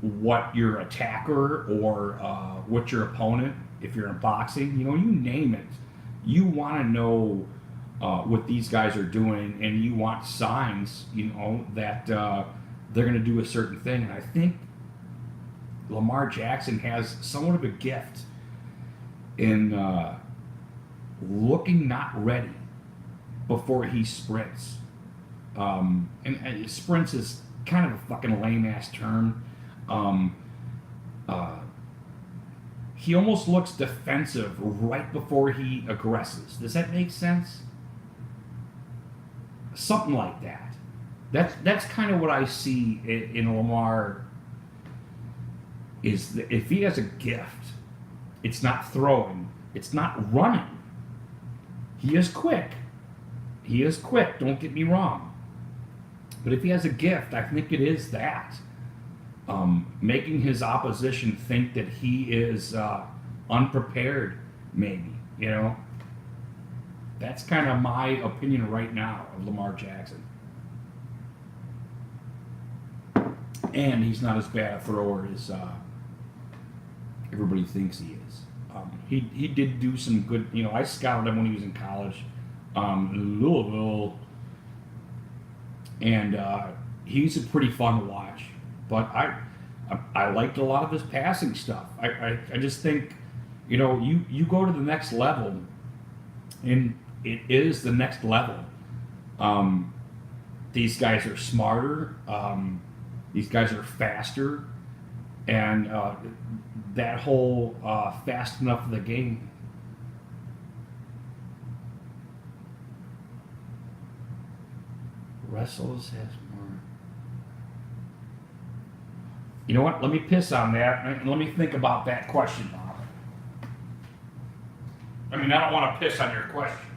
what your attacker or what your opponent, if you're in boxing, you name it, you want to know what these guys are doing, and you want signs, that they're going to do a certain thing. And I think Lamar Jackson has somewhat of a gift in looking not ready before he sprints. And sprints is kind of a fucking lame ass term. He almost looks defensive right before he aggresses. Does that make sense? Something like that. That's kind of what I see in Lamar. Is that if he has a gift, it's not throwing, it's not running. He is quick. Don't get me wrong. But if he has a gift, I think it is that. Making his opposition think that he is unprepared, maybe, That's kind of my opinion right now of Lamar Jackson. And he's not as bad a thrower as everybody thinks he is. He did do some good, I scouted him when he was in college in Louisville, and he's a pretty fun to watch. But I liked a lot of his passing stuff. I just think, you go to the next level, and it is the next level. These guys are smarter. These guys are faster, and that whole fast enough of the game. Wrestles has more. You know what? Let me piss on that, and let me think about that question, Bob. I mean, I don't want to piss on your question.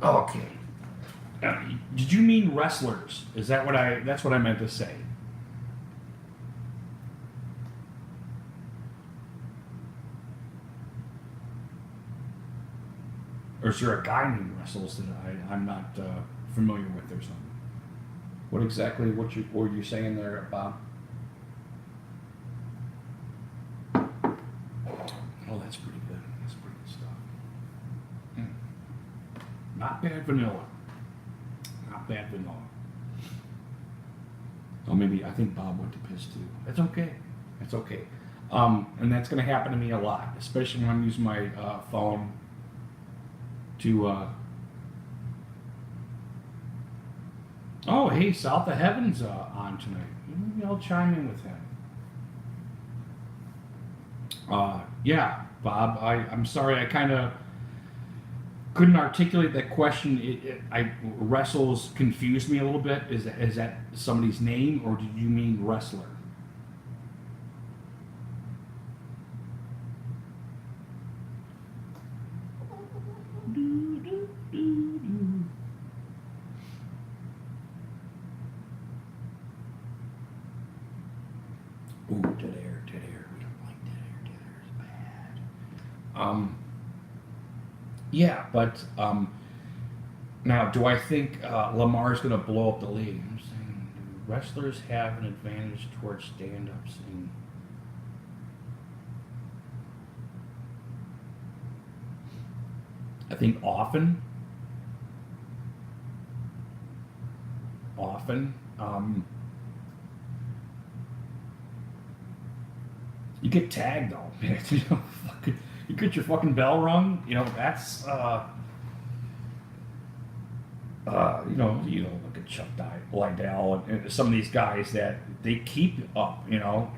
Okay. Did you mean wrestlers? Is that that's what I meant to say? Or is there a guy named wrestles that I'm not familiar with or something? What exactly, what were you saying there, Bob? Oh, that's pretty good. That's pretty good stuff. Not bad vanilla. Not bad vanilla. Oh, maybe, I think Bob went to piss too. That's okay. That's okay. And that's going to happen to me a lot, especially when I'm using my phone. to. Oh, hey, South of Heaven's on tonight. Maybe I'll chime in with him. Yeah, Bob. I'm sorry. I kind of couldn't articulate that question. Wrestles confused me a little bit. Is that somebody's name, or did you mean wrestler? Ooh, dead air, dead air. We don't like dead air. Dead air is bad. Yeah, but now, do I think Lamar's going to blow up the league? I'm saying, do wrestlers have an advantage towards stand-ups? And I think often. You get tagged though. You know, you get your fucking bell rung. You know, that's look at Chuck Liddell and some of these guys that they keep you up. You know,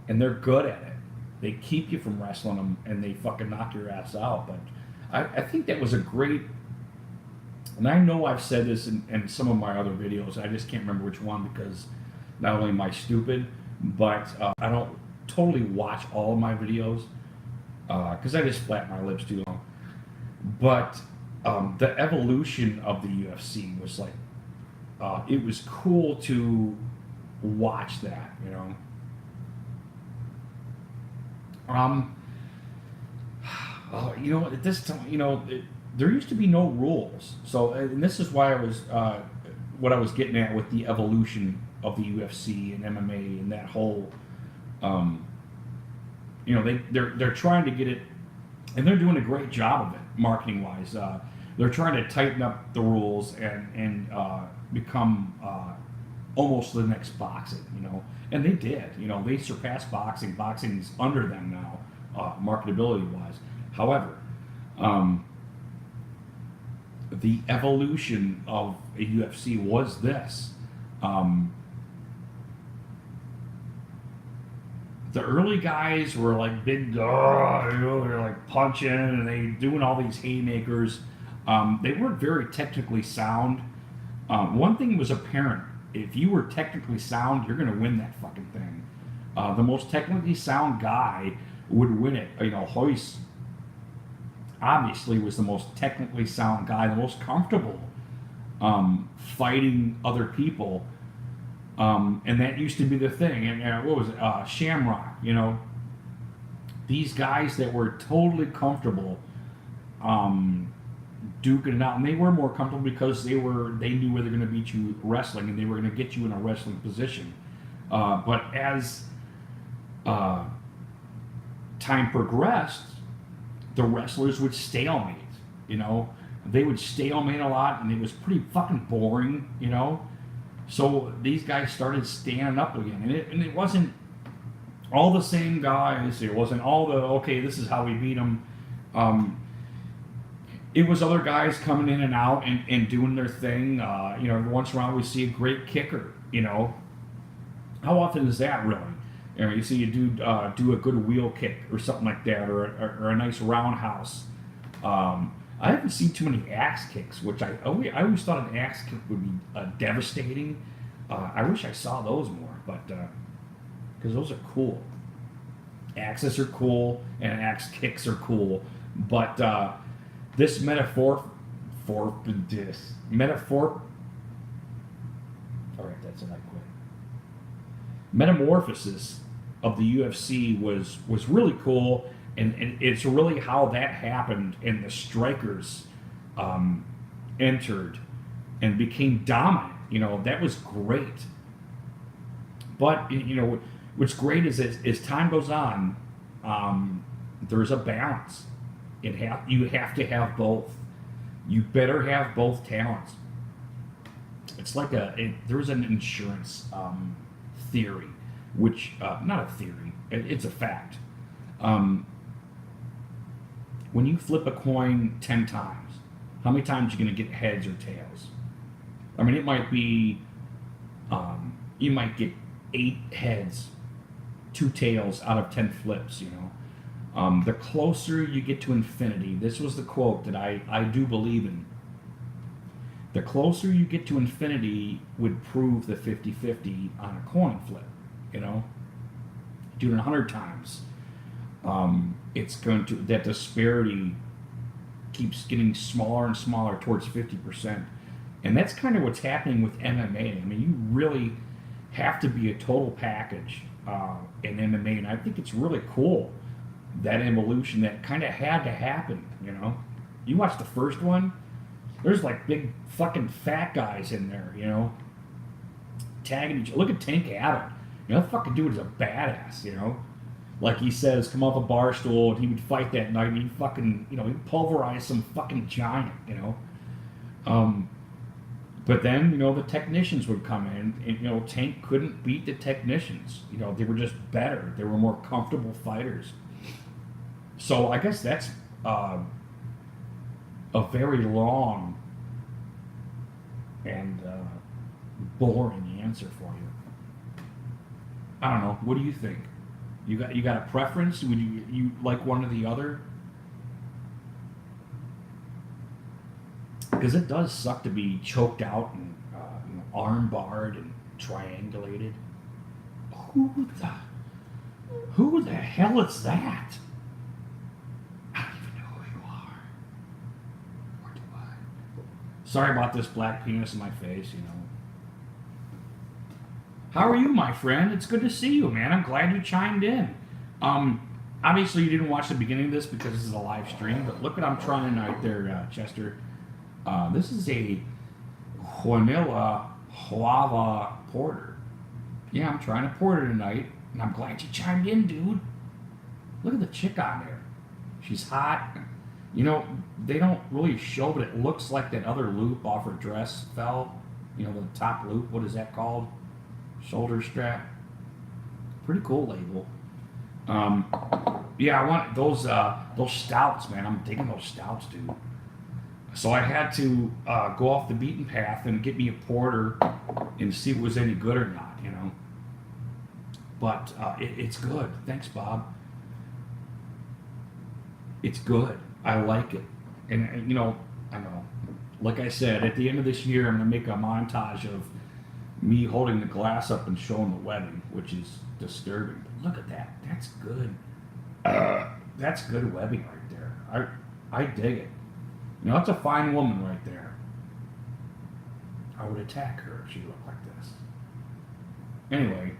and they're good at it. They keep you from wrestling them, and they fucking knock your ass out. But I think that was a great. And I know I've said this in some of my other videos. I just can't remember which one because not only am I stupid, but I don't totally watch all of my videos because I just flap my lips too long. But the evolution of the UFC was like, it was cool to watch that, you know. At this time, there used to be no rules. So, and this is why I was, what I was getting at with the evolution of the UFC and MMA and that whole, they're trying to get it, and they're doing a great job of it, marketing wise. They're trying to tighten up the rules and become almost the next boxing, and they did. They surpassed boxing. Boxing's under them now, marketability wise. However, the evolution of a UFC was this. The early guys were like big, they're like punching and they doing all these haymakers. They weren't very technically sound. One thing was apparent: if you were technically sound, you're going to win that fucking thing. The most technically sound guy would win it. Hoist obviously was the most technically sound guy, the most comfortable fighting other people. And that used to be the thing. And what was it? Shamrock, these guys that were totally comfortable duking it out, and they were more comfortable because they knew where they're going to beat you wrestling, and they were going to get you in a wrestling position. But as time progressed, the wrestlers would stalemate. They would stalemate a lot, and it was pretty fucking boring. So these guys started standing up again, and it wasn't all the same guys. It wasn't all this is how we beat them. It was other guys coming in and out and doing their thing. Every once in a while we see a great kicker. How often is that really? You see you do a good wheel kick or something like that, or a nice roundhouse. I haven't seen too many axe kicks, which I always thought an axe kick would be devastating. I wish I saw those more, but because those are cool. Axes are cool, and axe kicks are cool, but this metaphor. All right, that's it. I quit. Metamorphosis of the UFC was really cool. And it's really how that happened, and the strikers entered and became dominant. That was great. But what's great is as time goes on, there's a balance. You have to have both. You better have both talents. It's like there's an insurance theory, which not a theory. It's a fact. when you flip a coin 10 times, how many times are you going to get heads or tails? I mean, it might be, you might get 8 heads, 2 tails out of 10 flips, you know. The closer you get to infinity, this was the quote that I do believe in. The closer you get to infinity would prove the 50-50 on a coin flip, you know. Do it 100 times. It's going to, that disparity keeps getting smaller and smaller towards 50%. And that's kind of what's happening with MMA. I mean, you really have to be a total package in MMA. And I think it's really cool, that evolution that kind of had to happen, you know. You watch the first one, there's like big fucking fat guys in there, you know, tagging each other. Look at Tank Abbott. You know, that fucking dude is a badass, you know. Like he says, come off a bar stool, and he would fight that night, and he'd fucking, you know, he'd pulverize some fucking giant, you know. But then, you know, the technicians would come in, and, you know, Tank couldn't beat the technicians. You know, they were just better. They were more comfortable fighters. So I guess that's a very long and boring answer for you. I don't know. What do you think? You got a preference? Would you like one or the other? Because it does suck to be choked out and you know, arm barred and triangulated. Who the hell is that? I don't even know who you are. Or do I? Sorry about this black penis in my face, you know. How are you, my friend? It's good to see you, man. I'm glad you chimed in. Obviously you didn't watch the beginning of this because this is a live stream, but look what I'm trying right there, Chester. This is a vanilla Huava porter. Yeah, I'm trying to porter tonight, and I'm glad you chimed in, dude. Look at the chick on there. She's hot. You know, they don't really show, but it looks like that other loop off her dress fell. You know, the top loop. What is that called? Shoulder strap. Pretty cool label. Yeah, I want those stouts, man. I'm digging those stouts, dude. So I had to go off the beaten path and get me a porter and see if it was any good or not, you know. But it's good. Thanks, Bob. It's good. I like it. And you know, I know. Like I said, at the end of this year, I'm going to make a montage of me holding the glass up and showing the webbing, which is disturbing. But look at that. That's good. That's good webbing right there. I dig it. You know, that's a fine woman right there. I would attack her if she looked like this. Anyway,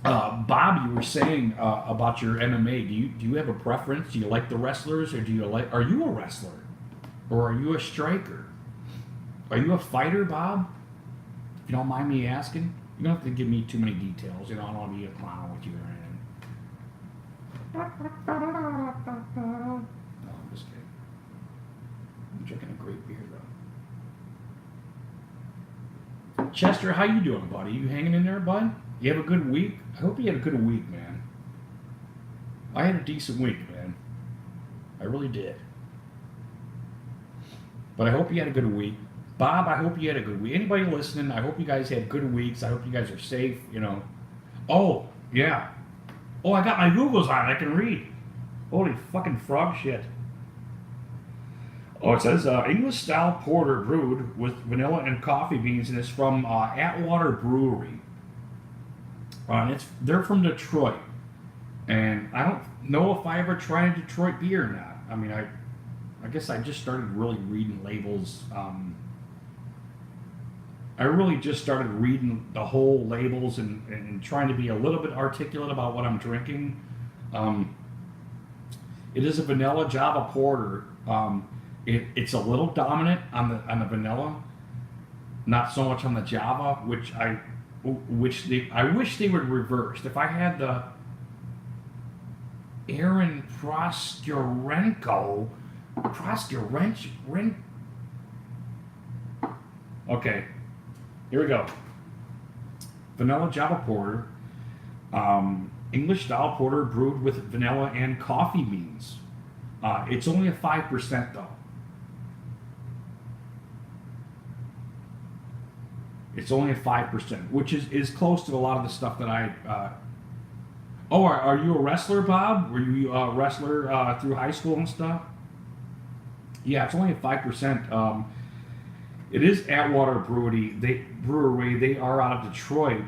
Bob, you were saying about your MMA. Do you have a preference? Do you like the wrestlers, or are you a wrestler, or are you a striker? Are you a fighter, Bob? If you don't mind me asking, you don't have to give me too many details. You know, I don't want to be a clown with you or anything. No, I'm just kidding. I'm drinking a great beer, though. Chester, how you doing, buddy? You hanging in there, bud? You have a good week? I hope you had a good week, man. I had a decent week, man. I really did. But I hope you had a good week. Bob, I hope you had a good week. Anybody listening, I hope you guys had good weeks. I hope you guys are safe, you know. Oh, yeah. Oh, I got my Googles on. I can read. Holy fucking frog shit. Oh, it says English-style porter brewed with vanilla and coffee beans, and it's from Atwater Brewery. And they're from Detroit. And I don't know if I ever tried a Detroit beer or not. I mean, I guess I just started really reading labels. I really just started reading the whole labels and trying to be a little bit articulate about what I'm drinking. It is a vanilla Java porter. It's a little dominant on the vanilla, not so much on the Java, which I wish they would reverse. If I had the Aaron Proskurenko, okay. Here we go. Vanilla Java porter. English style porter brewed with vanilla and coffee beans. It's only a 5% though. It's only a 5%, which is close to a lot of the stuff that I. Oh, are you a wrestler, Bob? Were you a wrestler through high school and stuff? Yeah, it's only a 5%. It is Atwater Brewery. They are out of Detroit,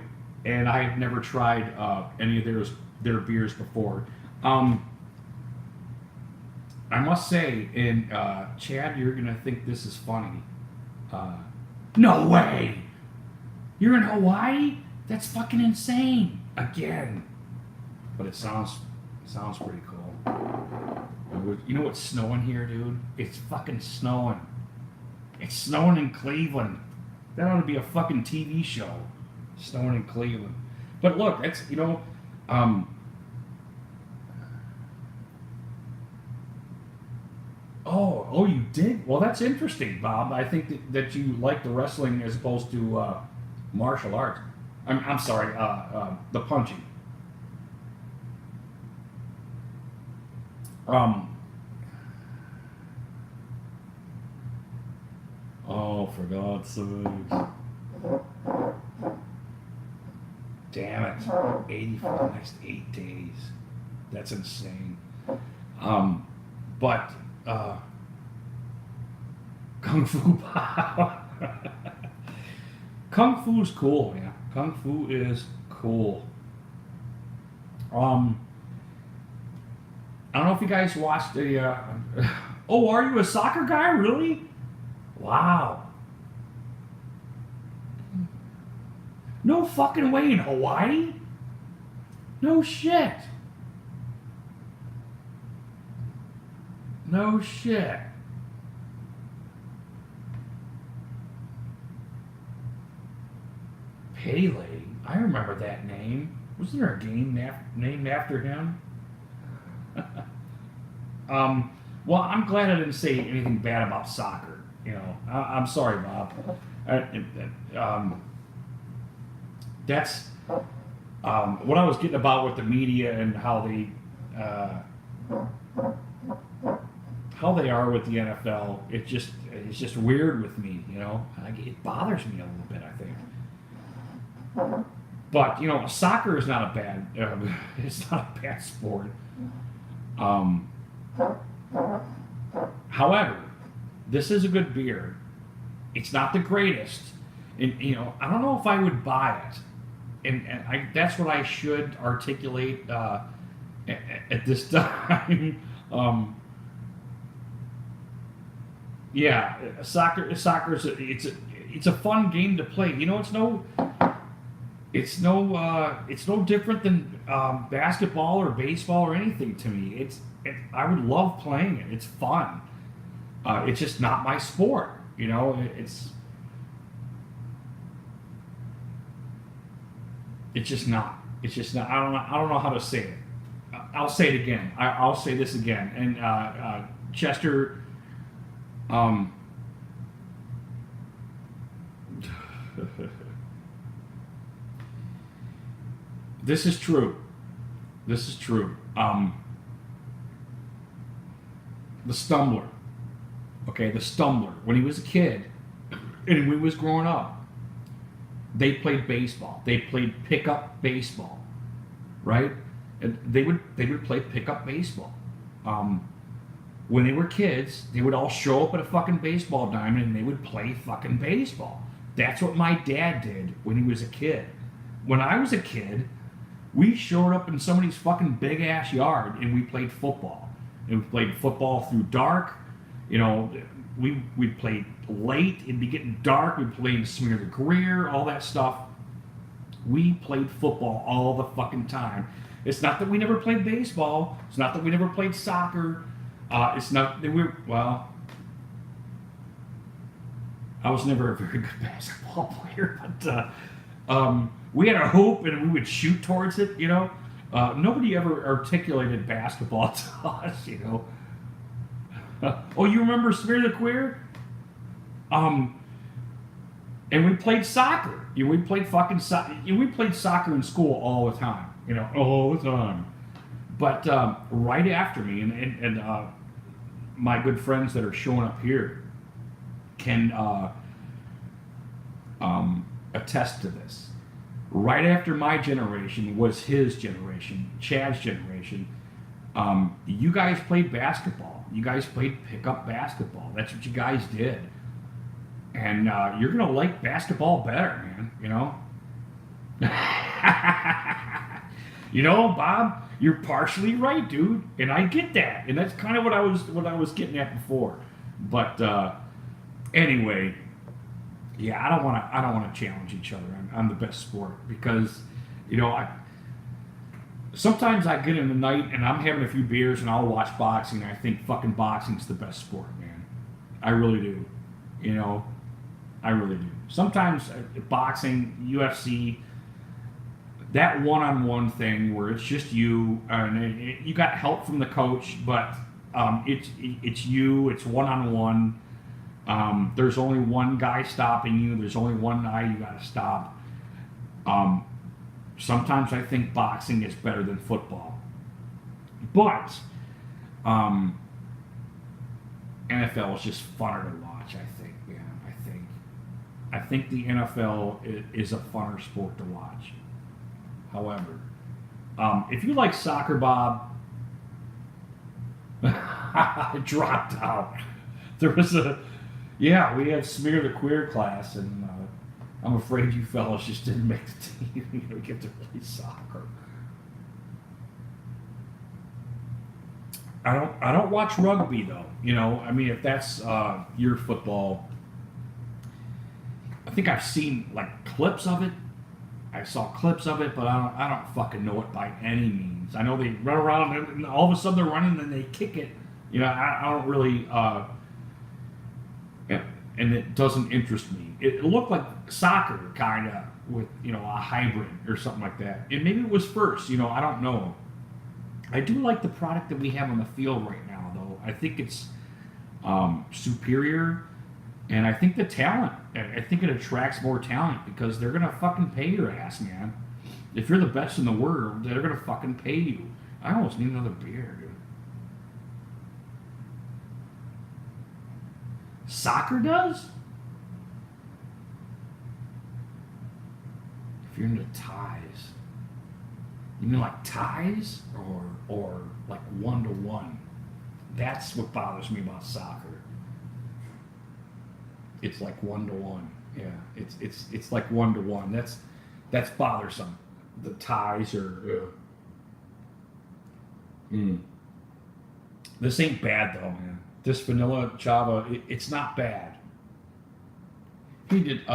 and I have never tried any of their beers before. I must say, and Chad, you're gonna think this is funny. No way! You're in Hawaii? That's fucking insane! Again. But it sounds pretty cool. You know what's snowing here, dude? It's fucking snowing. It's snowing in Cleveland. That ought to be a fucking TV show. Snowing in Cleveland. But look, that's, Oh, you did? Well, that's interesting, Bob. I think that you like the wrestling as opposed to martial arts. I'm sorry, the punching. Oh, for God's sake. Damn it. 80 for the next 8 days. That's insane. But, Kung Fu Pao. Kung Fu's cool, man. Kung Fu is cool. I don't know if you guys watched the. Oh, are you a soccer guy? Really? Wow. No fucking way in Hawaii? No shit. No shit. Pele? I remember that name. Wasn't there a game named after him? Well, I'm glad I didn't say anything bad about soccer. I'm sorry, Bob. That's what I was getting about with the media and how they are with the NFL. It's just weird with me. It bothers me a little bit, I think. But soccer is not a bad. It's not a bad sport. However, this is a good beer. It's not the greatest, and I don't know if I would buy it, and that's what I should articulate at this time. Yeah, soccer is it's a fun game to play. It's no different than basketball or baseball or anything to me. I would love playing it. It's fun. It's just not my sport. It's just not. It's just not. I don't know how to say it. I'll say it again. I'll say this again. And Chester. This is true. This is true. The Stumbler. Okay, the Stumbler. When he was a kid, and when he was growing up, they played baseball. They played pickup baseball, right? And they would play pickup baseball. When they were kids, they would all show up at a fucking baseball diamond and they would play fucking baseball. That's what my dad did when he was a kid. When I was a kid, we showed up in somebody's fucking big ass yard and we played football. And we played football through dark. We'd play late. It'd be getting dark. We'd play Smear the Greer, all that stuff. We played football all the fucking time. It's not that we never played baseball. It's not that we never played soccer. It's not that I was never a very good basketball player, but we had a hoop and we would shoot towards it, Nobody ever articulated basketball to us, Oh, you remember Smear the Queer? And we played soccer. We played fucking soccer. We played soccer in school all the time. You know, oh, it's on. But right after me, and my good friends that are showing up here can attest to this. Right after my generation was his generation, Chad's generation. You guys played basketball. You guys played pickup basketball. That's what you guys did. And you're gonna like basketball better, man. You know. You know, Bob, you're partially right, dude, and I get that, and that's kind of what I was getting at before. But anyway, yeah, I don't want to challenge each other on the best sport because, you know, sometimes I get in the night and I'm having a few beers and I'll watch boxing and I think fucking boxing's the best sport, man. I really do. You know, I really do. Sometimes boxing, UFC, that one-on-one thing where it's just you and you got help from the coach, but it's you. It's one-on-one. There's only one guy stopping you. There's only one guy you got to stop. Sometimes I think boxing is better than football, but NFL is just funner to watch. I think, yeah, I think the NFL is a funner sport to watch. However, if you like soccer, Bob, I dropped out. There was we had Smear the Queer class, and I'm afraid you fellas just didn't make the team. You don't get to play soccer. I don't watch rugby though. You know, I mean, if that's your football, I think I've seen like clips of it. I saw clips of it, but I don't fucking know it by any means. I know they run around and all of a sudden they're running and they kick it. You know, I don't really, and it doesn't interest me. It looked like soccer, kind of, with, you know, a hybrid or something like that. And maybe it was first, you know, I don't know. I do like the product that we have on the field right now, though. I think it's superior. And I think the talent, I think it attracts more talent because they're going to fucking pay your ass, man. If you're the best in the world, they're going to fucking pay you. I almost need another beer, dude. Soccer does? If you're into ties. You mean like ties? Or like 1-to-1? That's what bothers me about soccer. It's like 1-to-1. Yeah, it's like 1-to-1. That's bothersome. The ties are. This ain't bad though, man. This vanilla Java, it's not bad. He did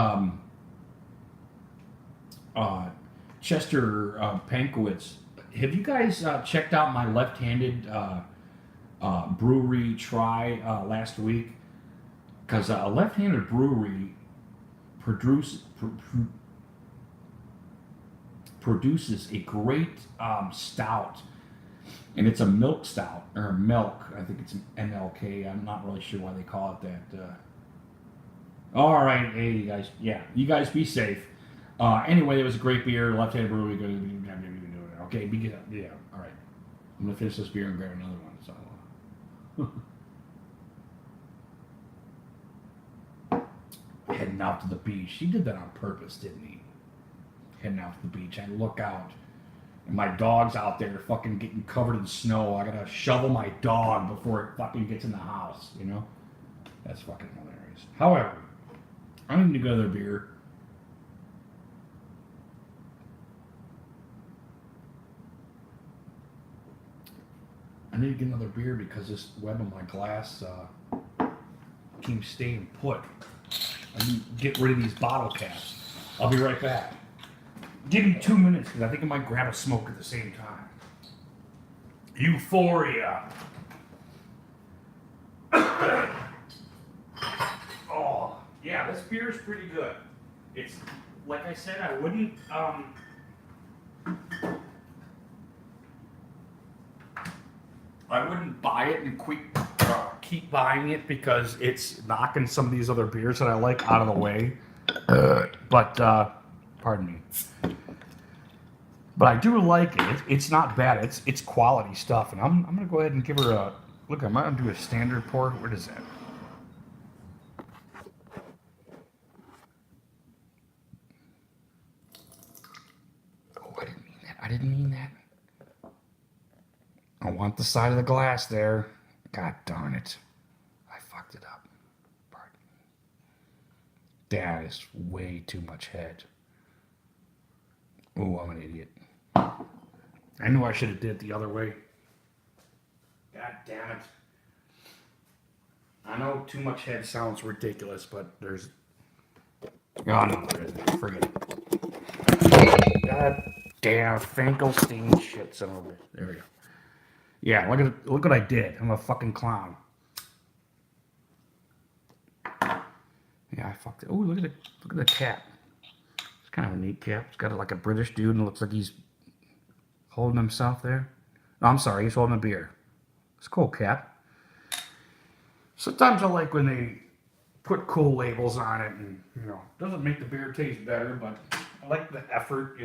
Chester Pankowitz. Have you guys checked out my left-handed brewery try last week? Because a left-handed brewery produces a great stout, and it's a milk stout, or milk. I think it's an MLK. I'm not really sure why they call it that. All right, hey you guys, you guys be safe. Anyway, it was a great beer. Left-handed brewery. Okay, yeah. All right, I'm gonna finish this beer and grab another one. So. Heading out to the beach. He did that on purpose, didn't he? Heading out to the beach. I look out, and my dog's out there fucking getting covered in snow. I gotta shovel my dog before it fucking gets in the house, you know? That's fucking hilarious. However, I need to get another beer. I need to get another beer because this web on my glass keeps staying put. I need to get rid of these bottle caps. I'll be right back. Give me 2 minutes because I think I might grab a smoke at the same time. Euphoria. Oh, yeah, this beer is pretty good. It's, like I said, I wouldn't, buy it and keep buying it because it's knocking some of these other beers that I like out of the way. But But I do like it. It's not bad. It's quality stuff, and I'm gonna go ahead and give her a look. I'm gonna do a standard pour. What is that? Oh, I didn't mean that. I didn't mean that. I want the side of the glass there. God darn it. I fucked it up. Pardon me. That is way too much head. Oh, I'm an idiot. I knew I should have did it the other way. God damn it. I know too much head sounds ridiculous, but there's... Oh, no, there isn't. Forget it. God damn, Finkelstein shit, son of a... There we go. Yeah, look what I did. I'm a fucking clown. Yeah, I fucked it. Oh, look at the cap. It's kind of a neat cap. It's got like a British dude, and it looks like he's holding himself there. No, I'm sorry, he's holding a beer. It's a cool cap. Sometimes I like when they put cool labels on it, and doesn't make the beer taste better, but I like the effort.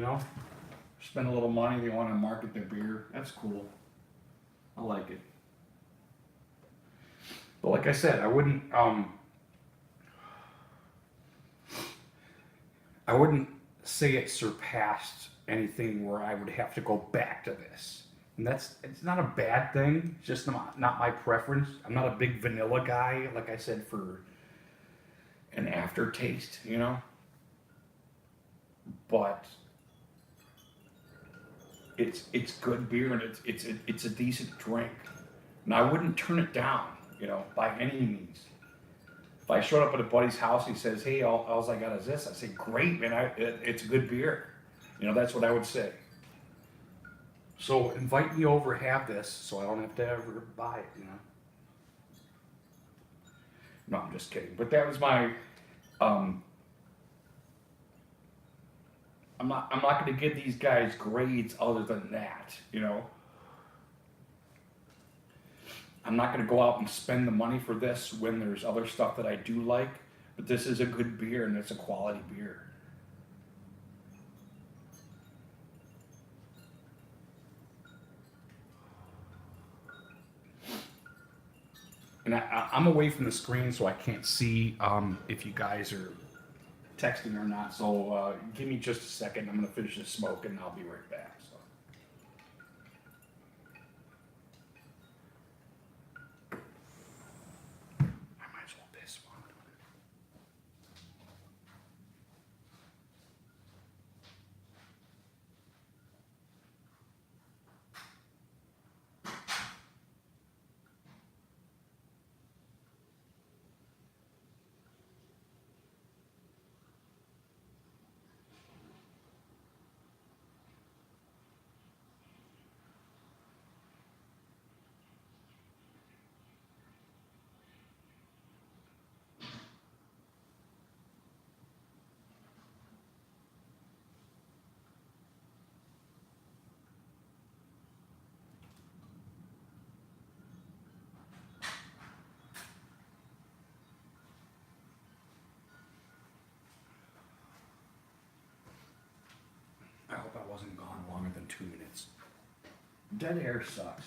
Spend a little money. They want to market their beer. That's cool. I like it. But like I said, I wouldn't say it surpassed anything where I would have to go back to this. And it's not a bad thing. It's just not my preference. I'm not a big vanilla guy, like I said, for an aftertaste, But it's good beer, and it's a decent drink. And I wouldn't turn it down, by any means. If I showed up at a buddy's house, he says, "Hey, all I got is this," I say, "Great, man! It's good beer." That's what I would say. So invite me over, have this, so I don't have to ever buy it. No, I'm just kidding. But that was my. I'm not going to give these guys grades other than that. I'm not going to go out and spend the money for this when there's other stuff that I do like. But this is a good beer, and it's a quality beer. And I'm away from the screen, so I can't see if you guys are texting or not. So give me just a second. I'm going to finish this smoke, and I'll be right back. So. I might as well piss while I'm doing I hope I wasn't gone longer than 2 minutes. Dead air sucks.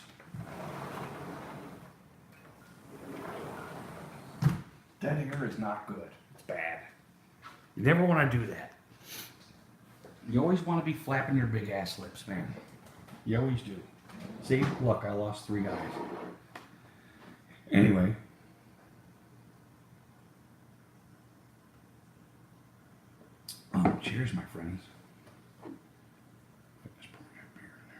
Dead air is not good. It's bad. You never want to do that. You always want to be flapping your big ass lips, man. You always do. See, look, I lost 3 guys. Anyway. Cheers, my friends. Just pour that beer in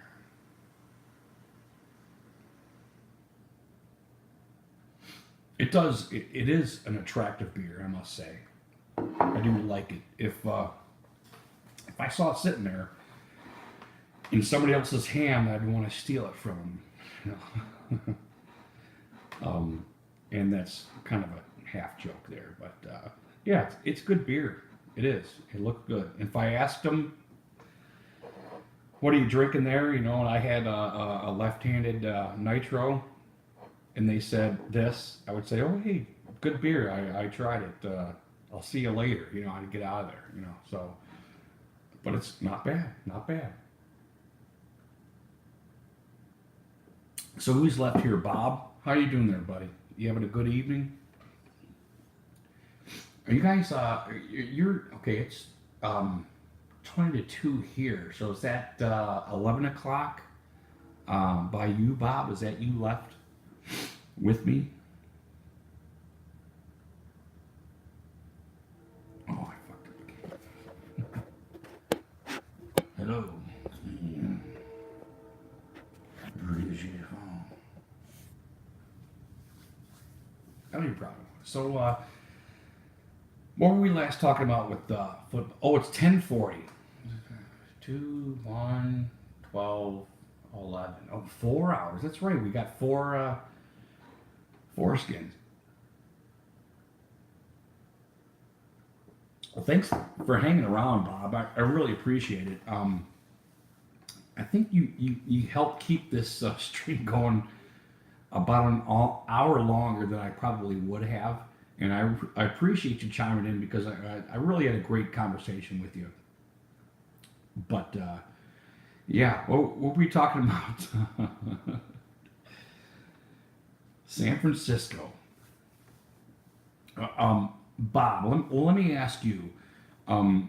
there. It does. It is an attractive beer, I must say. I do like it. If I saw it sitting there in somebody else's hand, I'd want to steal it from them. And that's kind of a half joke there, but yeah, it's good beer. It is. It looked good. If I asked them, "What are you drinking there?" and I had a left-handed nitro, and they said this, I would say, "Oh, hey, good beer. I tried it. I'll see you later." I'd get out of there. So, but it's not bad. Not bad. So who's left here? Bob? How you doing there, buddy? You having a good evening? Are you guys, you're, okay, it's 20 to 2 here. So is that 11 o'clock by you, Bob? Is that you left with me? Oh, I fucked up again. Hello. Oh, you're proud of it. So, what were we last talking about with football? Oh, it's 10:40. 2, 1, 12, 11. Oh, 4 hours. That's right. We got four skins. Well, thanks for hanging around, Bob. I really appreciate it. I think you helped keep this stream going about an hour longer than I probably would have. And I appreciate you chiming in because I really had a great conversation with you. But yeah, what were we talking about? San Francisco. Bob, let me ask you, and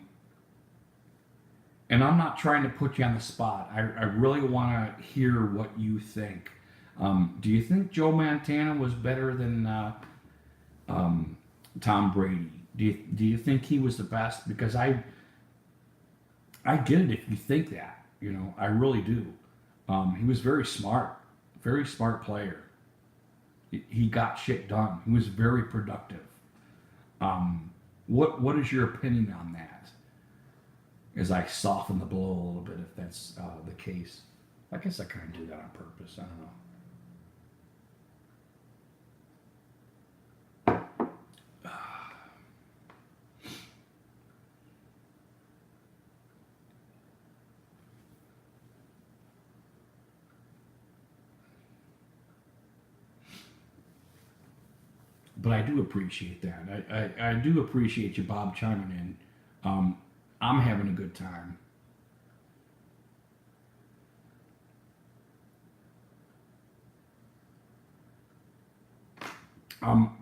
I'm not trying to put you on the spot. I really want to hear what you think. Do you think Joe Montana was better than Tom Brady? Do you think he was the best? Because I get it if you think that. You know, I really do. He was very smart player. He got shit done. He was very productive. What is your opinion on that? As I soften the blow a little bit, if that's the case. I guess I kind of do that on purpose. I don't know. But I do appreciate that. I do appreciate you, Bob, chiming in. I'm having a good time.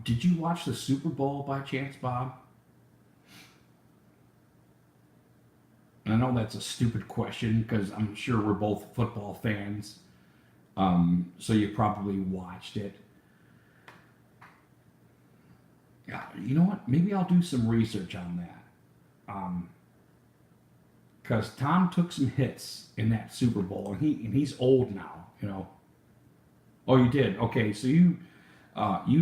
Did you watch the Super Bowl by chance, Bob? And I know that's a stupid question because I'm sure we're both football fans. So you probably watched it. Yeah, you know what? Maybe I'll do some research on that. Because Tom took some hits in that Super Bowl, and he's old now. You know. Oh, you did. Okay, so you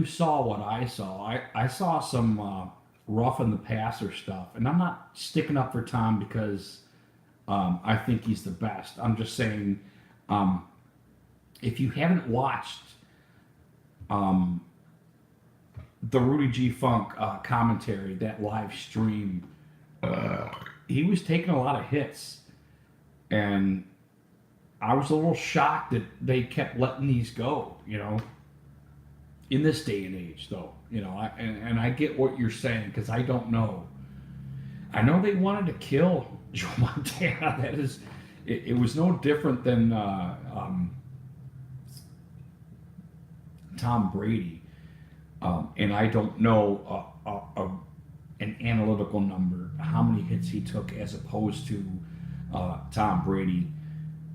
saw what I saw. I saw some rough in the passer stuff, and I'm not sticking up for Tom because I think he's the best. I'm just saying, if you haven't watched the Rudy G Funk commentary, that live stream, he was taking a lot of hits, and I was a little shocked that they kept letting these go. You know, in this day and age, though, you know, and I get what you're saying because I don't know. I know they wanted to kill Joe Montana. That is, it was no different than Tom Brady. And I don't know an analytical number, how many hits he took as opposed to Tom Brady.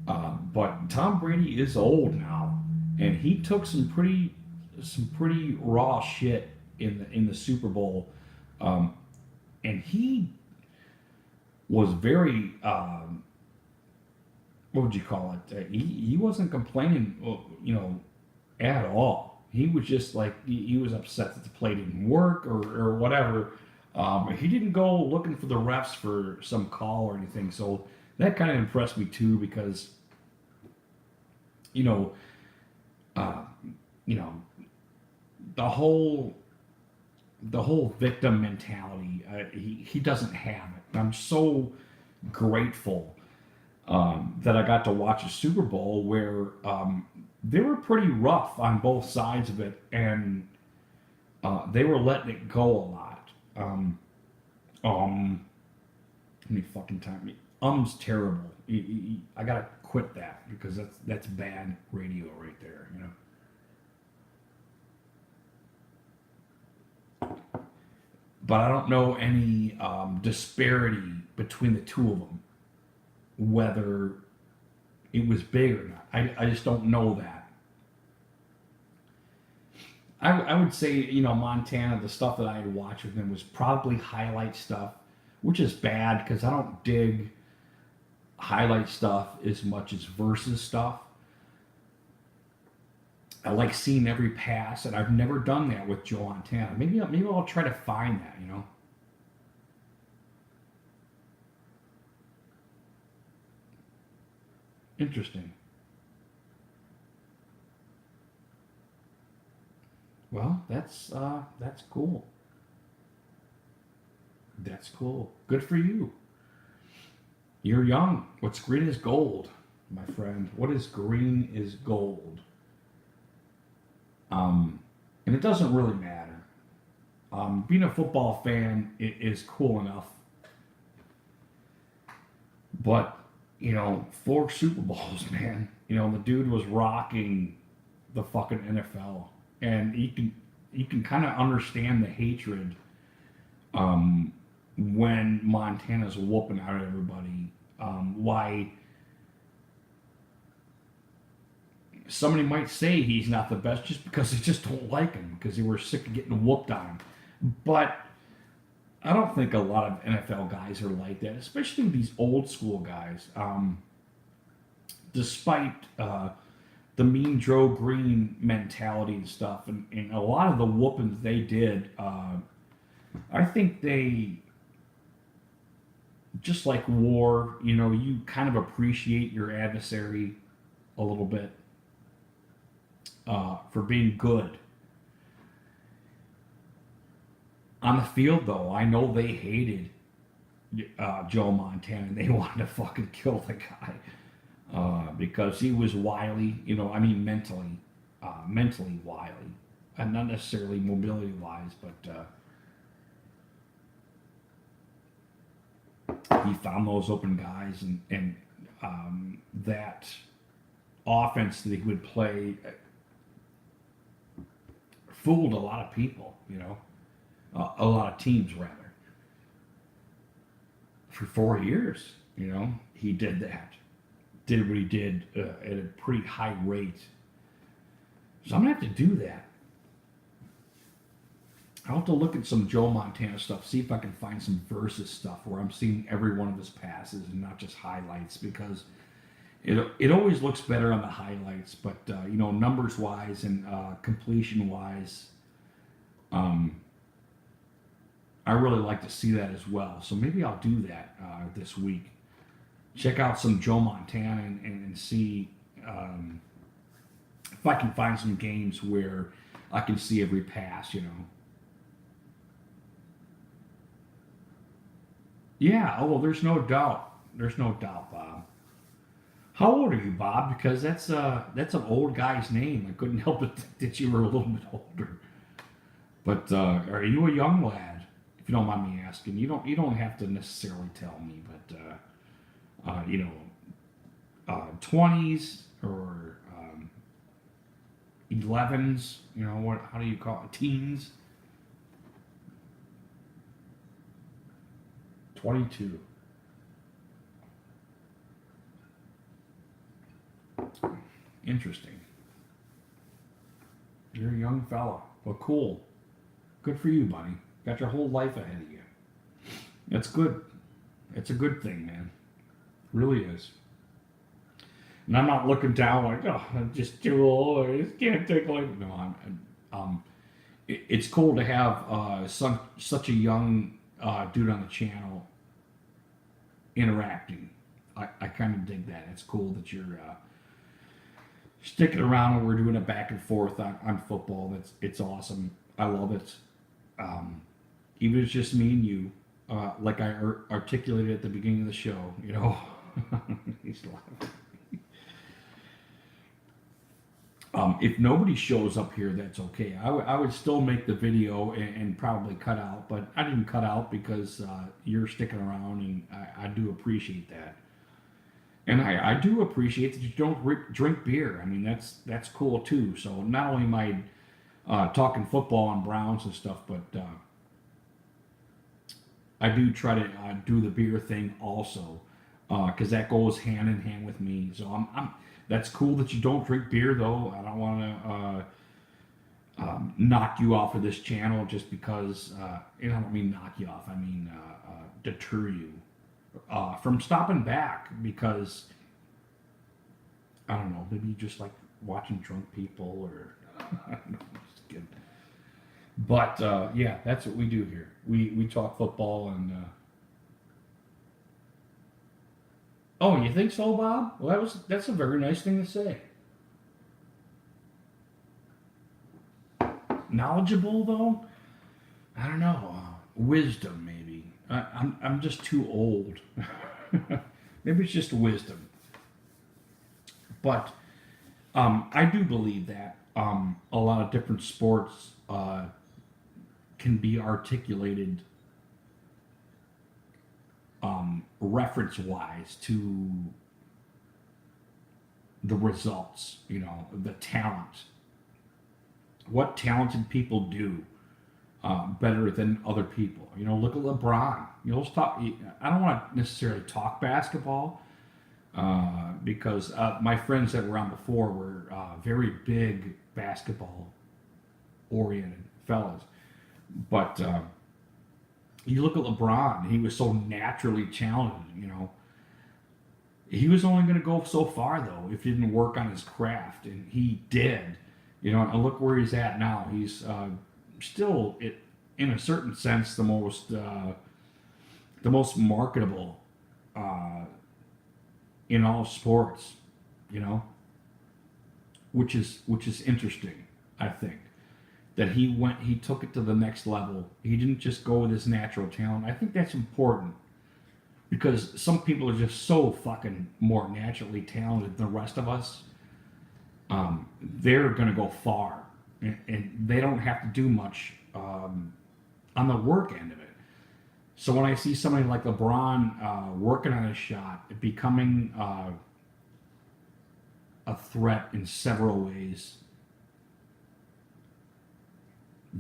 But Tom Brady is old now, and he took some pretty raw shit in the Super Bowl, and he was very what would you call it? He wasn't complaining, you know, at all. He was just like he was upset that the play didn't work or whatever. He didn't go looking for the refs for some call or anything. So that kind of impressed me too because you know the whole victim mentality. He doesn't have it. And I'm so grateful that I got to watch a Super Bowl where they were pretty rough on both sides of it, and they were letting it go a lot. How many fucking times? Um's terrible. I gotta quit that because that's bad radio right there. You know. But I don't know any disparity between the two of them, whether it was big or not. I just don't know that. I would say, Montana, the stuff that I had watched with them was probably highlight stuff, which is bad because I don't dig highlight stuff as much as versus stuff. I like seeing every pass, and I've never done that with Joe Montana. Maybe I'll try to find that, Interesting. Well, that's cool. That's cool. Good for you. You're young. What's green is gold, my friend. What is green is gold. And it doesn't really matter. Being a football fan is cool enough, but 4 Super Bowls, man. The dude was rocking the fucking NFL, and you can kind of understand the hatred when Montana's whooping out everybody. Why somebody might say he's not the best just because they just don't like him because they were sick of getting whooped on him. But I don't think a lot of NFL guys are like that, especially these old school guys. Despite the Mean Joe Green mentality and stuff, and a lot of the whoopings they did, I think they, just like war, you kind of appreciate your adversary a little bit for being good. On the field, though, I know they hated Joe Montana. They wanted to fucking kill the guy because he was wily. Mentally wily, and not necessarily mobility-wise, but he found those open guys, and that offense that he would play fooled a lot of people. A lot of teams, rather. For 4 years, he did that. Did what he did at a pretty high rate. So I'm going to have to do that. I'll have to look at some Joe Montana stuff, see if I can find some versus stuff where I'm seeing every one of his passes and not just highlights, because it always looks better on the highlights, but, numbers-wise and completion-wise, I really like to see that as well. So maybe I'll do that this week. Check out some Joe Montana and see if I can find some games where I can see every pass, Yeah, oh, well, there's no doubt. There's no doubt, Bob. How old are you, Bob? Because that's an old guy's name. I couldn't help but think that you were a little bit older. But are you a young lad? If you don't mind me asking, you don't have to necessarily tell me, but 20s or 11s, how do you call it? Teens? 22. Interesting. You're a young fella. Well, cool. Good for you, buddy. Got your whole life ahead of you. That's good. It's a good thing, man. It really is. And I'm not looking down like, oh, I'm just too old. I just can't take like. No, it's cool to have such a young dude on the channel interacting. I kind of dig that. It's cool that you're sticking around and we're doing it back and forth on football. It's awesome. I love it. Even if it's just me and you, like I articulated at the beginning of the show, He's laughing. If nobody shows up here, that's okay. I would still make the video and probably cut out, but I didn't cut out because you're sticking around, and I do appreciate that. And I do appreciate that you don't drink beer. I mean, that's cool too. So not only am I talking football and Browns and stuff, but I do try to do the beer thing also, because that goes hand in hand with me. So I'm that's cool that you don't drink beer, though. I don't want to knock you off of this channel just because. I don't mean knock you off. I mean deter you from stopping back, because I don't know. Maybe you just like watching drunk people, or I don't know. Just kidding. But yeah, that's what we do here. We talk football and. Oh, you think so, Bob? Well, that's a very nice thing to say. Knowledgeable, though? I don't know. Wisdom, maybe. I'm just too old. Maybe it's just wisdom. But I do believe that a lot of different sports can be articulated reference-wise to the results, the talent. What talented people do better than other people. Look at LeBron. Let's talk. I don't want to necessarily talk basketball because my friends that were on before were very big basketball-oriented fellas. But you look at LeBron, he was so naturally talented, He was only going to go so far, though, if he didn't work on his craft, and he did. And look where he's at now. He's still, in a certain sense, the most marketable in all sports, which is interesting, I think. That he took it to the next level. He didn't just go with his natural talent. I think that's important, because some people are just so fucking more naturally talented than the rest of us. They're gonna go far, and they don't have to do much on the work end of it. So when I see somebody like LeBron working on his shot, becoming a threat in several ways,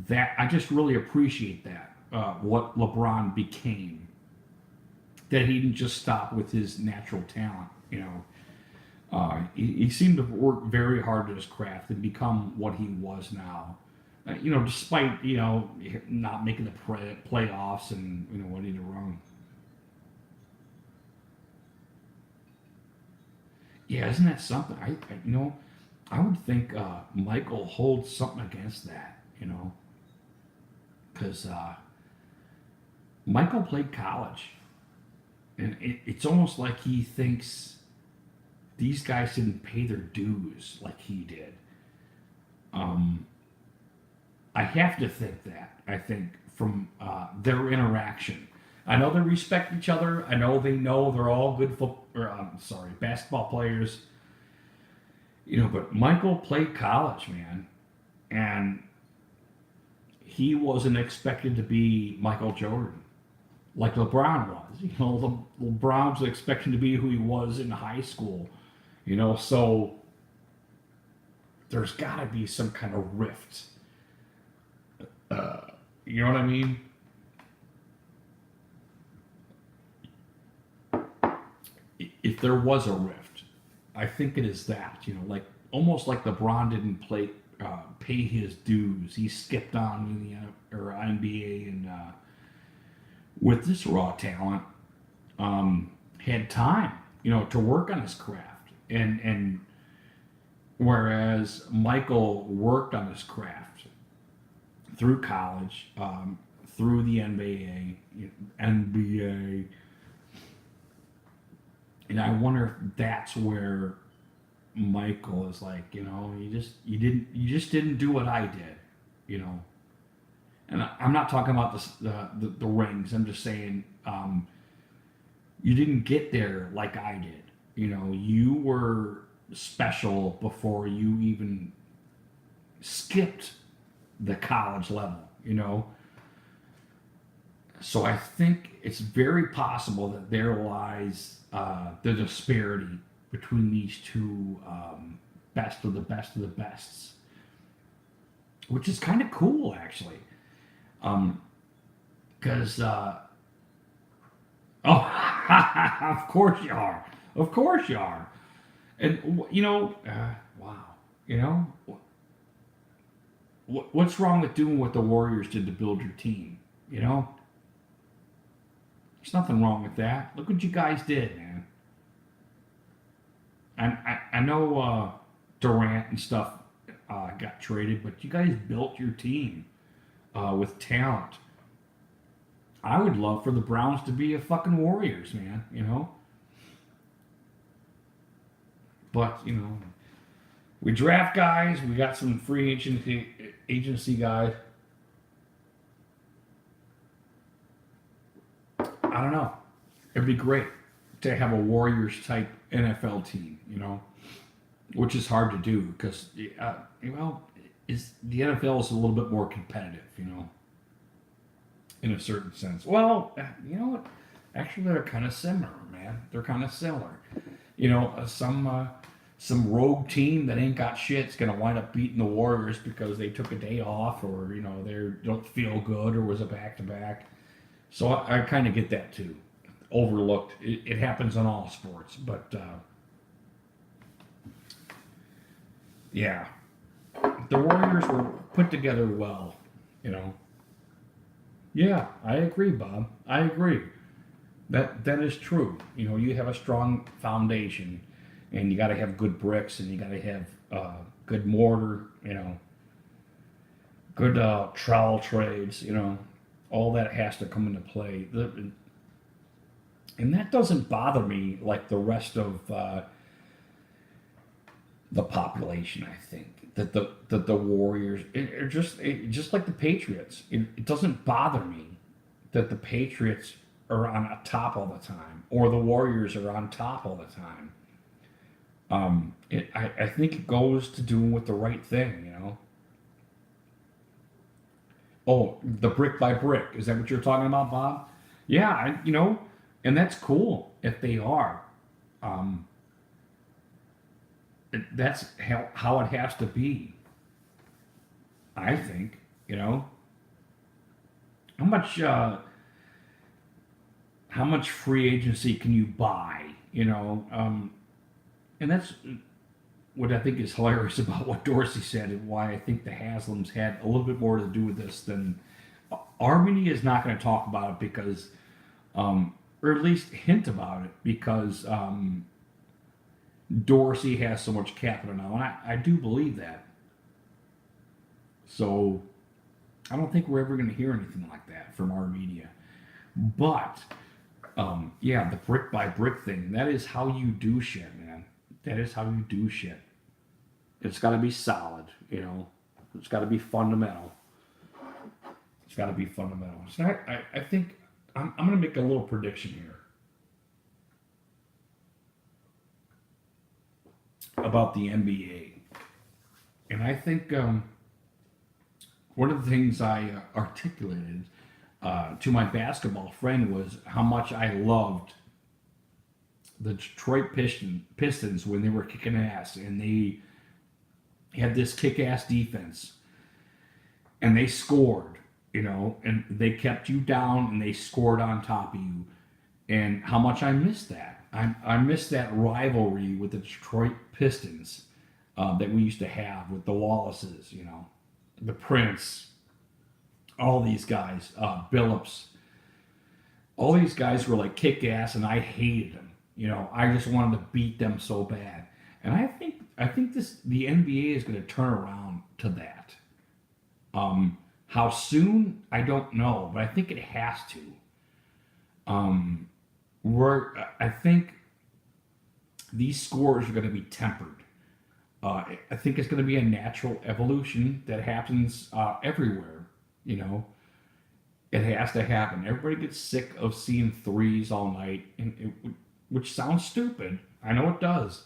that I just really appreciate that what LeBron became. That he didn't just stop with his natural talent, He seemed to work very hard at his craft and become what he was now. Despite not making the playoffs and what he did wrong. Yeah, isn't that something? I would think Michael holds something against that, because Michael played college, and it's almost like he thinks these guys didn't pay their dues like he did. I have to think that. I think from their interaction. I know they respect each other. I know they're all good basketball players. But Michael played college, man. And he wasn't expected to be Michael Jordan like LeBron was. LeBron was expected to be who he was in high school. So there's got to be some kind of rift. You know what I mean? If there was a rift, I think it is that. Almost like LeBron didn't pay his dues. He skipped on in the NBA, and with this raw talent, had time, to work on his craft. And whereas Michael worked on his craft through college, through the NBA, and I wonder if that's where Michael is like, you just didn't do what I did, And I'm not talking about the rings. I'm just saying you didn't get there like I did. You were special before you even skipped the college level, you know. So I think it's very possible that there lies the disparity between these two best of the best of the bests, which is kind of cool actually. Because oh, of course you are, of course you are, and you know, wow, you know, what's wrong with doing what the Warriors did to build your team? You know, there's nothing wrong with that. Look what you guys did, man. I know Durant and stuff got traded, but you guys built your team with talent. I would love for the Browns to be a fucking Warriors, man, you know? But, you know, we draft guys, we got some free agency guys. I don't know. It'd be great to have a Warriors type NFL team, you know, which is hard to do because, well, the NFL is a little bit more competitive, you know, in a certain sense. Well, you know what? Actually, they're kind of similar, man. They're kind of similar. You know, some rogue team that ain't got shit's gonna wind up beating the Warriors because they took a day off, or you know they don't feel good, or was a back to back. So I kind of get that too. Overlooked. It happens in all sports, but yeah, the Warriors were put together well. You know. Yeah, I agree, Bob. I agree. That is true. You know, you have a strong foundation, and you got to have good bricks, and you got to have good mortar. You know, good trowel trades. You know, all that has to come into play. And that doesn't bother me like the rest of the population. I think that the Warriors, just like the Patriots, it doesn't bother me that the Patriots are on top all the time, or the Warriors are on top all the time. I think it goes to doing with the right thing, you know. Oh, the brick by brick. Is that what you're talking about, Bob? Yeah, you know, and that's cool if they are. Um, that's how it has to be. I think, you know. How much free agency can you buy? You know, and that's what I think is hilarious about what Dorsey said, and why I think the Haslams had a little bit more to do with this than our media is not going to talk about it because, or at least hint about it because Dorsey has so much capital now, and I do believe that. So I don't think we're ever going to hear anything like that from our media. But yeah, the brick by brick thing, that is how you do shit, man. That is how you do shit. It's got to be solid, you know. It's got to be fundamental. It's got to be fundamental. So I think I'm going to make a little prediction here about the NBA. And I think one of the things I articulated to my basketball friend was how much I loved the Detroit Pistons when they were kicking ass, and they had this kick-ass defense, and they scored, you know, and they kept you down, and they scored on top of you, and how much I missed that. I missed that rivalry with the Detroit Pistons that we used to have with the Wallaces, you know, the Prince, all these guys, Billups. All these guys were like kick-ass, and I hated them. You know, I just wanted to beat them so bad. And I think the NBA is going to turn around to that. How soon, I don't know, but I think it has to. I think these scores are going to be tempered. I think it's going to be a natural evolution that happens everywhere. You know, it has to happen. Everybody gets sick of seeing threes all night, which sounds stupid. I know it does,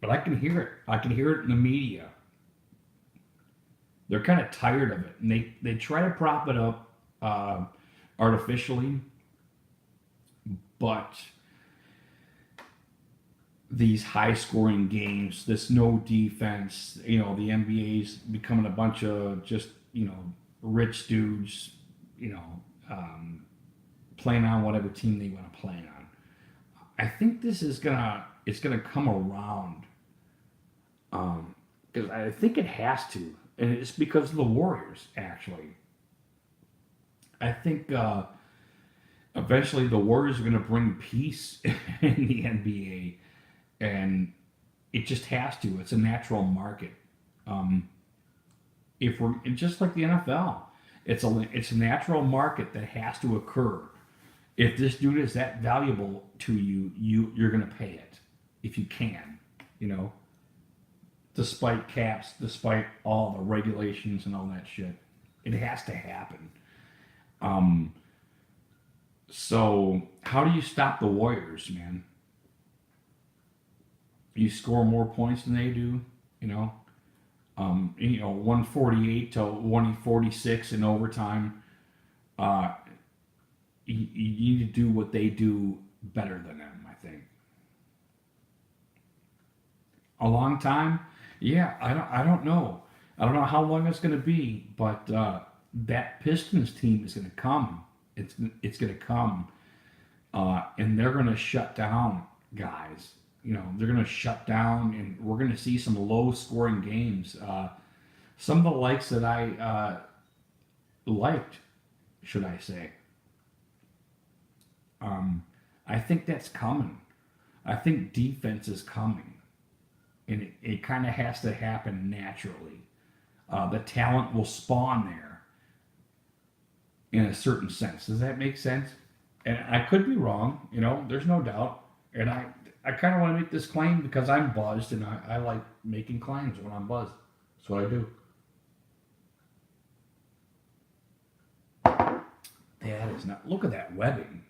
but I can hear it. I can hear it in the media. they're kind of tired of it, and they try to prop it up artificially, but these high scoring games, this no defense, the NBA's becoming a bunch of just, rich dudes, playing on whatever team they want to play on. I think this is it's gonna come around, because I think it has to, and it's because of the Warriors. Actually, I think eventually the Warriors are gonna bring peace in the NBA, and it just has to. It's a natural market. If we're just like the NFL, it's a natural market that has to occur. If this dude is that valuable to you, you're gonna pay it if you can, despite caps, despite all the regulations and all that shit. It has to happen. So how do you stop the Warriors, man? You score more points than they do, 148 to 146 in overtime. You need to do what they do better than them, I think. A long time? Yeah, I don't know. I don't know how long it's going to be, but that Pistons team is going to come. It's going to come, and they're going to shut down guys. They're going to shut down, and we're going to see some low-scoring games. Some of the likes that I liked, should I say. I think that's coming. I think defense is coming. And it kind of has to happen naturally. The talent will spawn there in a certain sense. Does that make sense? And I could be wrong, there's no doubt. And I kind of want to make this claim because I'm buzzed, and I like making claims when I'm buzzed. That's what I do. That is not... Look at that webbing.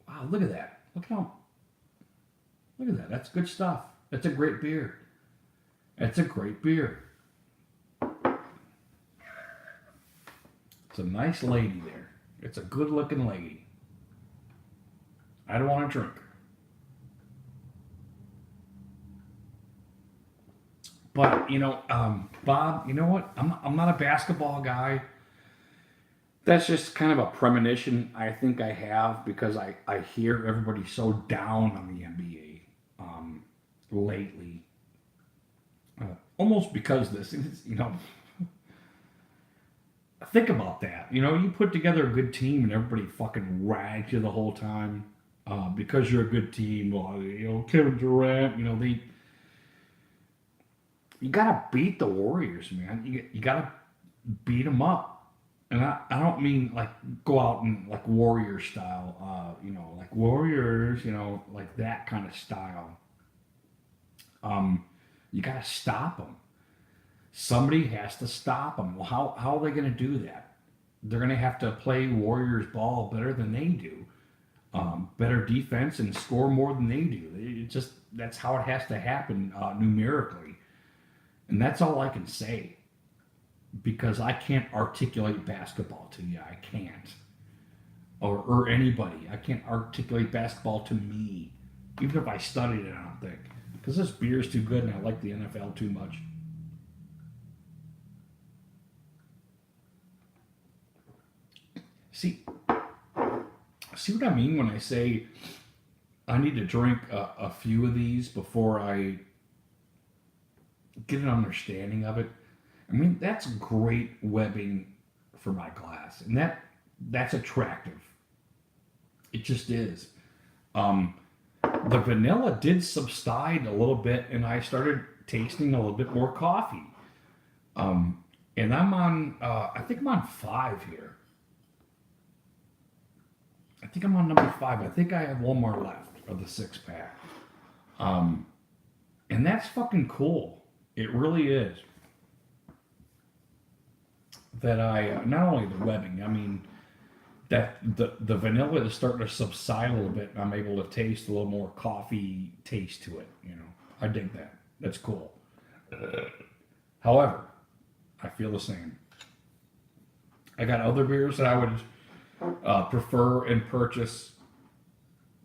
Wow, look at that. Look at that. That's good stuff. That's a great beer. That's a great beer. It's a nice lady there. It's a good looking lady. I don't want to drink her. But, Bob, you know what? I'm not a basketball guy. That's just kind of a premonition I think I have because I hear everybody so down on the NBA lately. Almost because this is, think about that. You put together a good team and everybody fucking rags you the whole time because you're a good team. Well, Kevin Durant, you gotta beat the Warriors, man. You gotta beat them up. And I don't mean like go out and like Warrior style, like Warriors, like that kind of style. You got to stop them. Somebody has to stop them. Well, how are they going to do that? They're going to have to play Warriors ball better than they do, better defense and score more than they do. That's how it has to happen numerically, and that's all I can say. Because I can't articulate basketball to you. I can't. Or anybody. I can't articulate basketball to me. Even if I studied it, I don't think. Because this beer is too good and I like the NFL too much. See what I mean when I say I need to drink a few of these before I get an understanding of it? I mean, that's great webbing for my glass, and that's attractive. It just is. The vanilla did subside a little bit, and I started tasting a little bit more coffee. And I'm on, I think I'm on 5 here. I think I'm on number 5. I think I have one more left of the 6-pack. And that's fucking cool. It really is. That I, not only the webbing, I mean, that the vanilla is starting to subside a little bit, and I'm able to taste a little more coffee taste to it. I dig that. That's cool. However, I feel the same. I got other beers that I would prefer and purchase.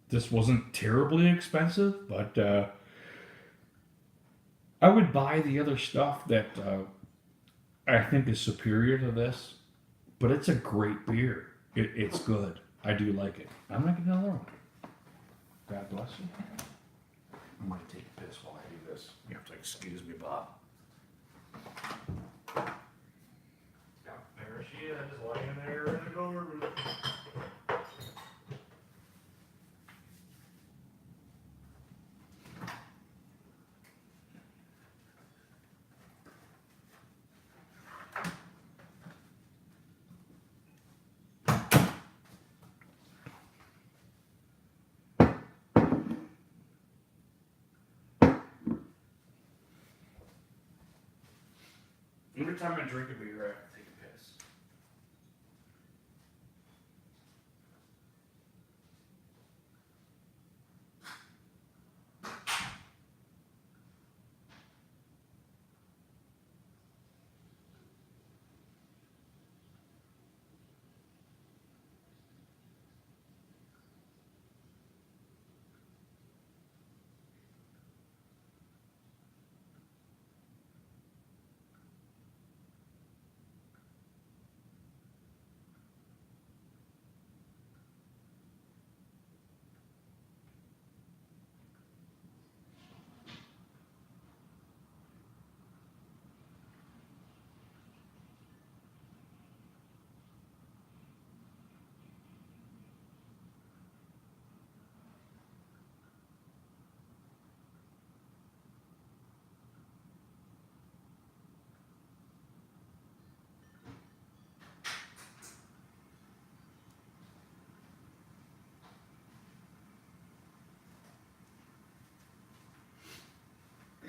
This wasn't terribly expensive, but I would buy the other stuff that I think is superior to this. But it's a great beer. It's good. I do like it. I'm gonna get another one. God bless you. I'm gonna take a piss while I do this. You have to excuse me, Bob. Yeah, there she is, laying there in the garbage. Every time I drink a beer, I have to take a piss.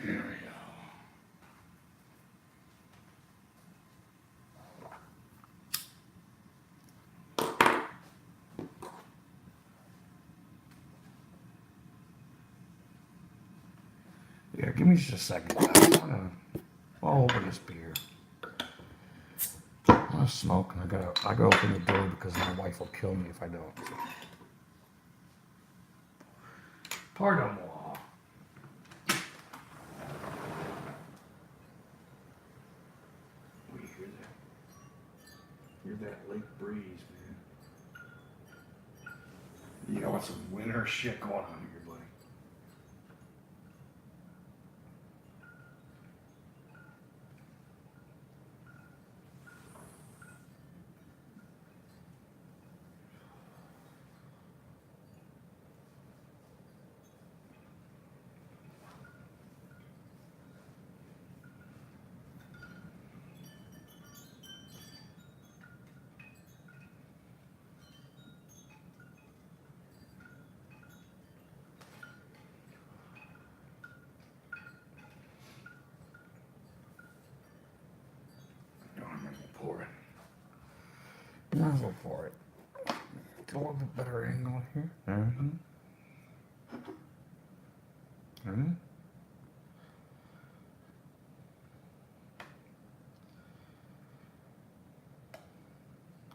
There we go. Yeah, give me just a second. I'll open this beer. I'm gonna smoke, and I gotta open the door because my wife will kill me if I don't. Pardon-moi. We hear that? Hear that lake breeze, man. You got some winter shit going on here, buddy. Pour it. Might as well pour it. Get a little bit better angle here. Mm-hmm. Mm-hmm.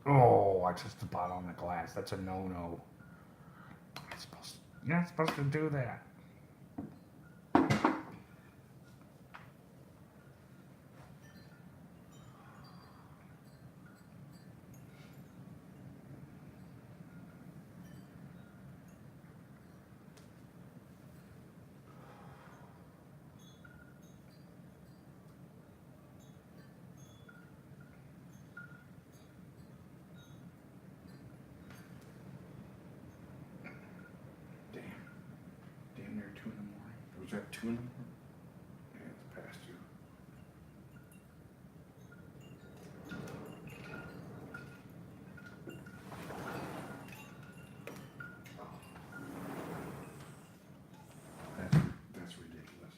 Oh, I just about on the glass. That's a no-no. You're not supposed to do that. Damn near 2 in the morning. Was that 2 in the morning? Yeah, it's past 2. That's ridiculous.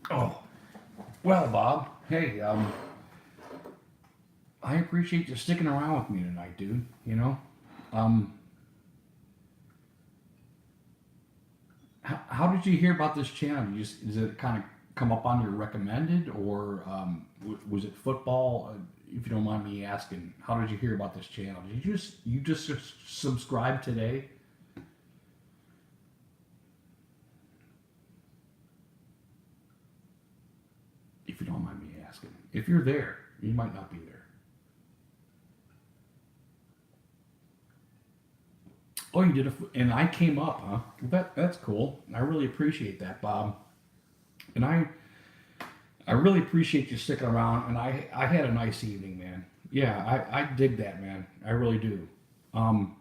Oh, well, Bob. Hey, I appreciate you sticking around with me tonight, dude. You know, How did you hear about this channel? Does it kind of come up on your recommended, or was it football? If you don't mind me asking, how did you hear about this channel? Did you just subscribe today? If you don't mind me asking, if you're there, you might not be there. Oh, you did and I came up, huh? That's cool. I really appreciate that, Bob. And I really appreciate you sticking around. And I had a nice evening, man. Yeah, I dig that, man. I really do. Um,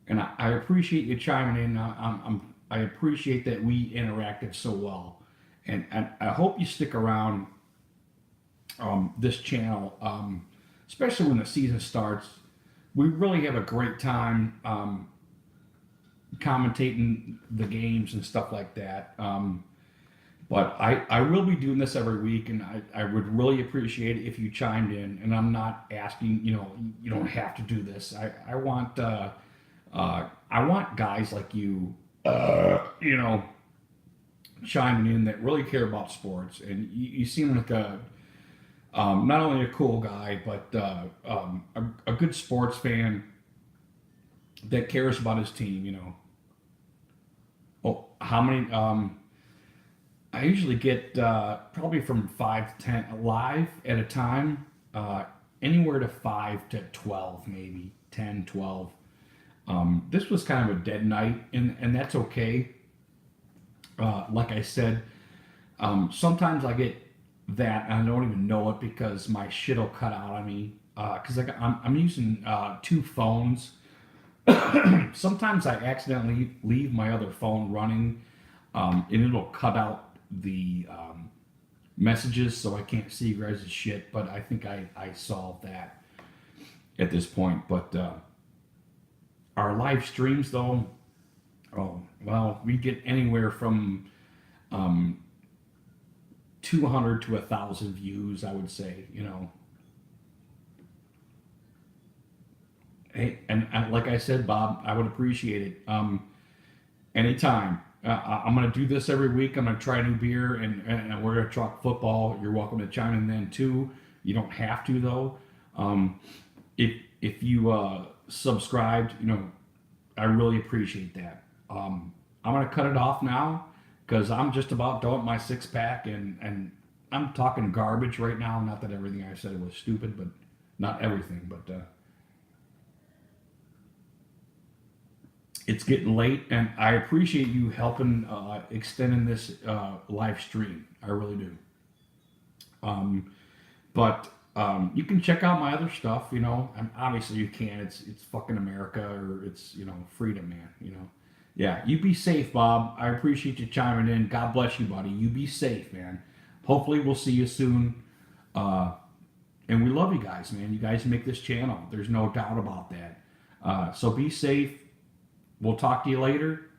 and I appreciate you chiming in. I appreciate that we interacted so well, and I hope you stick around this channel, especially when the season starts. We really have a great time commentating the games and stuff like that. But I will be doing this every week, and I would really appreciate it if you chimed in. And I'm not asking, you don't have to do this. I want guys like chiming in that really care about sports. And you seem like not only a cool guy, but a good sports fan that cares about his team. Oh, how many? I usually get probably from 5 to 10 live at a time, anywhere to 5 to 12, maybe 10, 12. This was kind of a dead night, and that's okay. Like I said, sometimes I get that and I don't even know it because my shit will cut out on me. Because I'm using two phones. Sometimes I accidentally leave my other phone running, and it'll cut out the messages, so I can't see you guys' shit. But I think I solved that at this point. But our live streams, though, oh well, we get anywhere from 200 to 1,000 views, I would say. Hey, and like I said, Bob, I would appreciate it. Anytime. I'm going to do this every week. I'm going to try a new beer, and we're going to talk football. You're welcome to chime in then too. You don't have to though. If you subscribed, I really appreciate that. I'm going to cut it off now because I'm just about done with my 6-pack, and I'm talking garbage right now. Not that everything I said was stupid, but not everything. But it's getting late, and I appreciate you helping extending this live stream. I really do. But you can check out my other stuff. And obviously you can. It's fucking America, or it's freedom, man. Yeah, you be safe, Bob. I appreciate you chiming in. God bless you, buddy. You be safe, man. Hopefully we'll see you soon. And we love you guys, man. You guys make this channel. There's no doubt about that. So be safe. We'll talk to you later.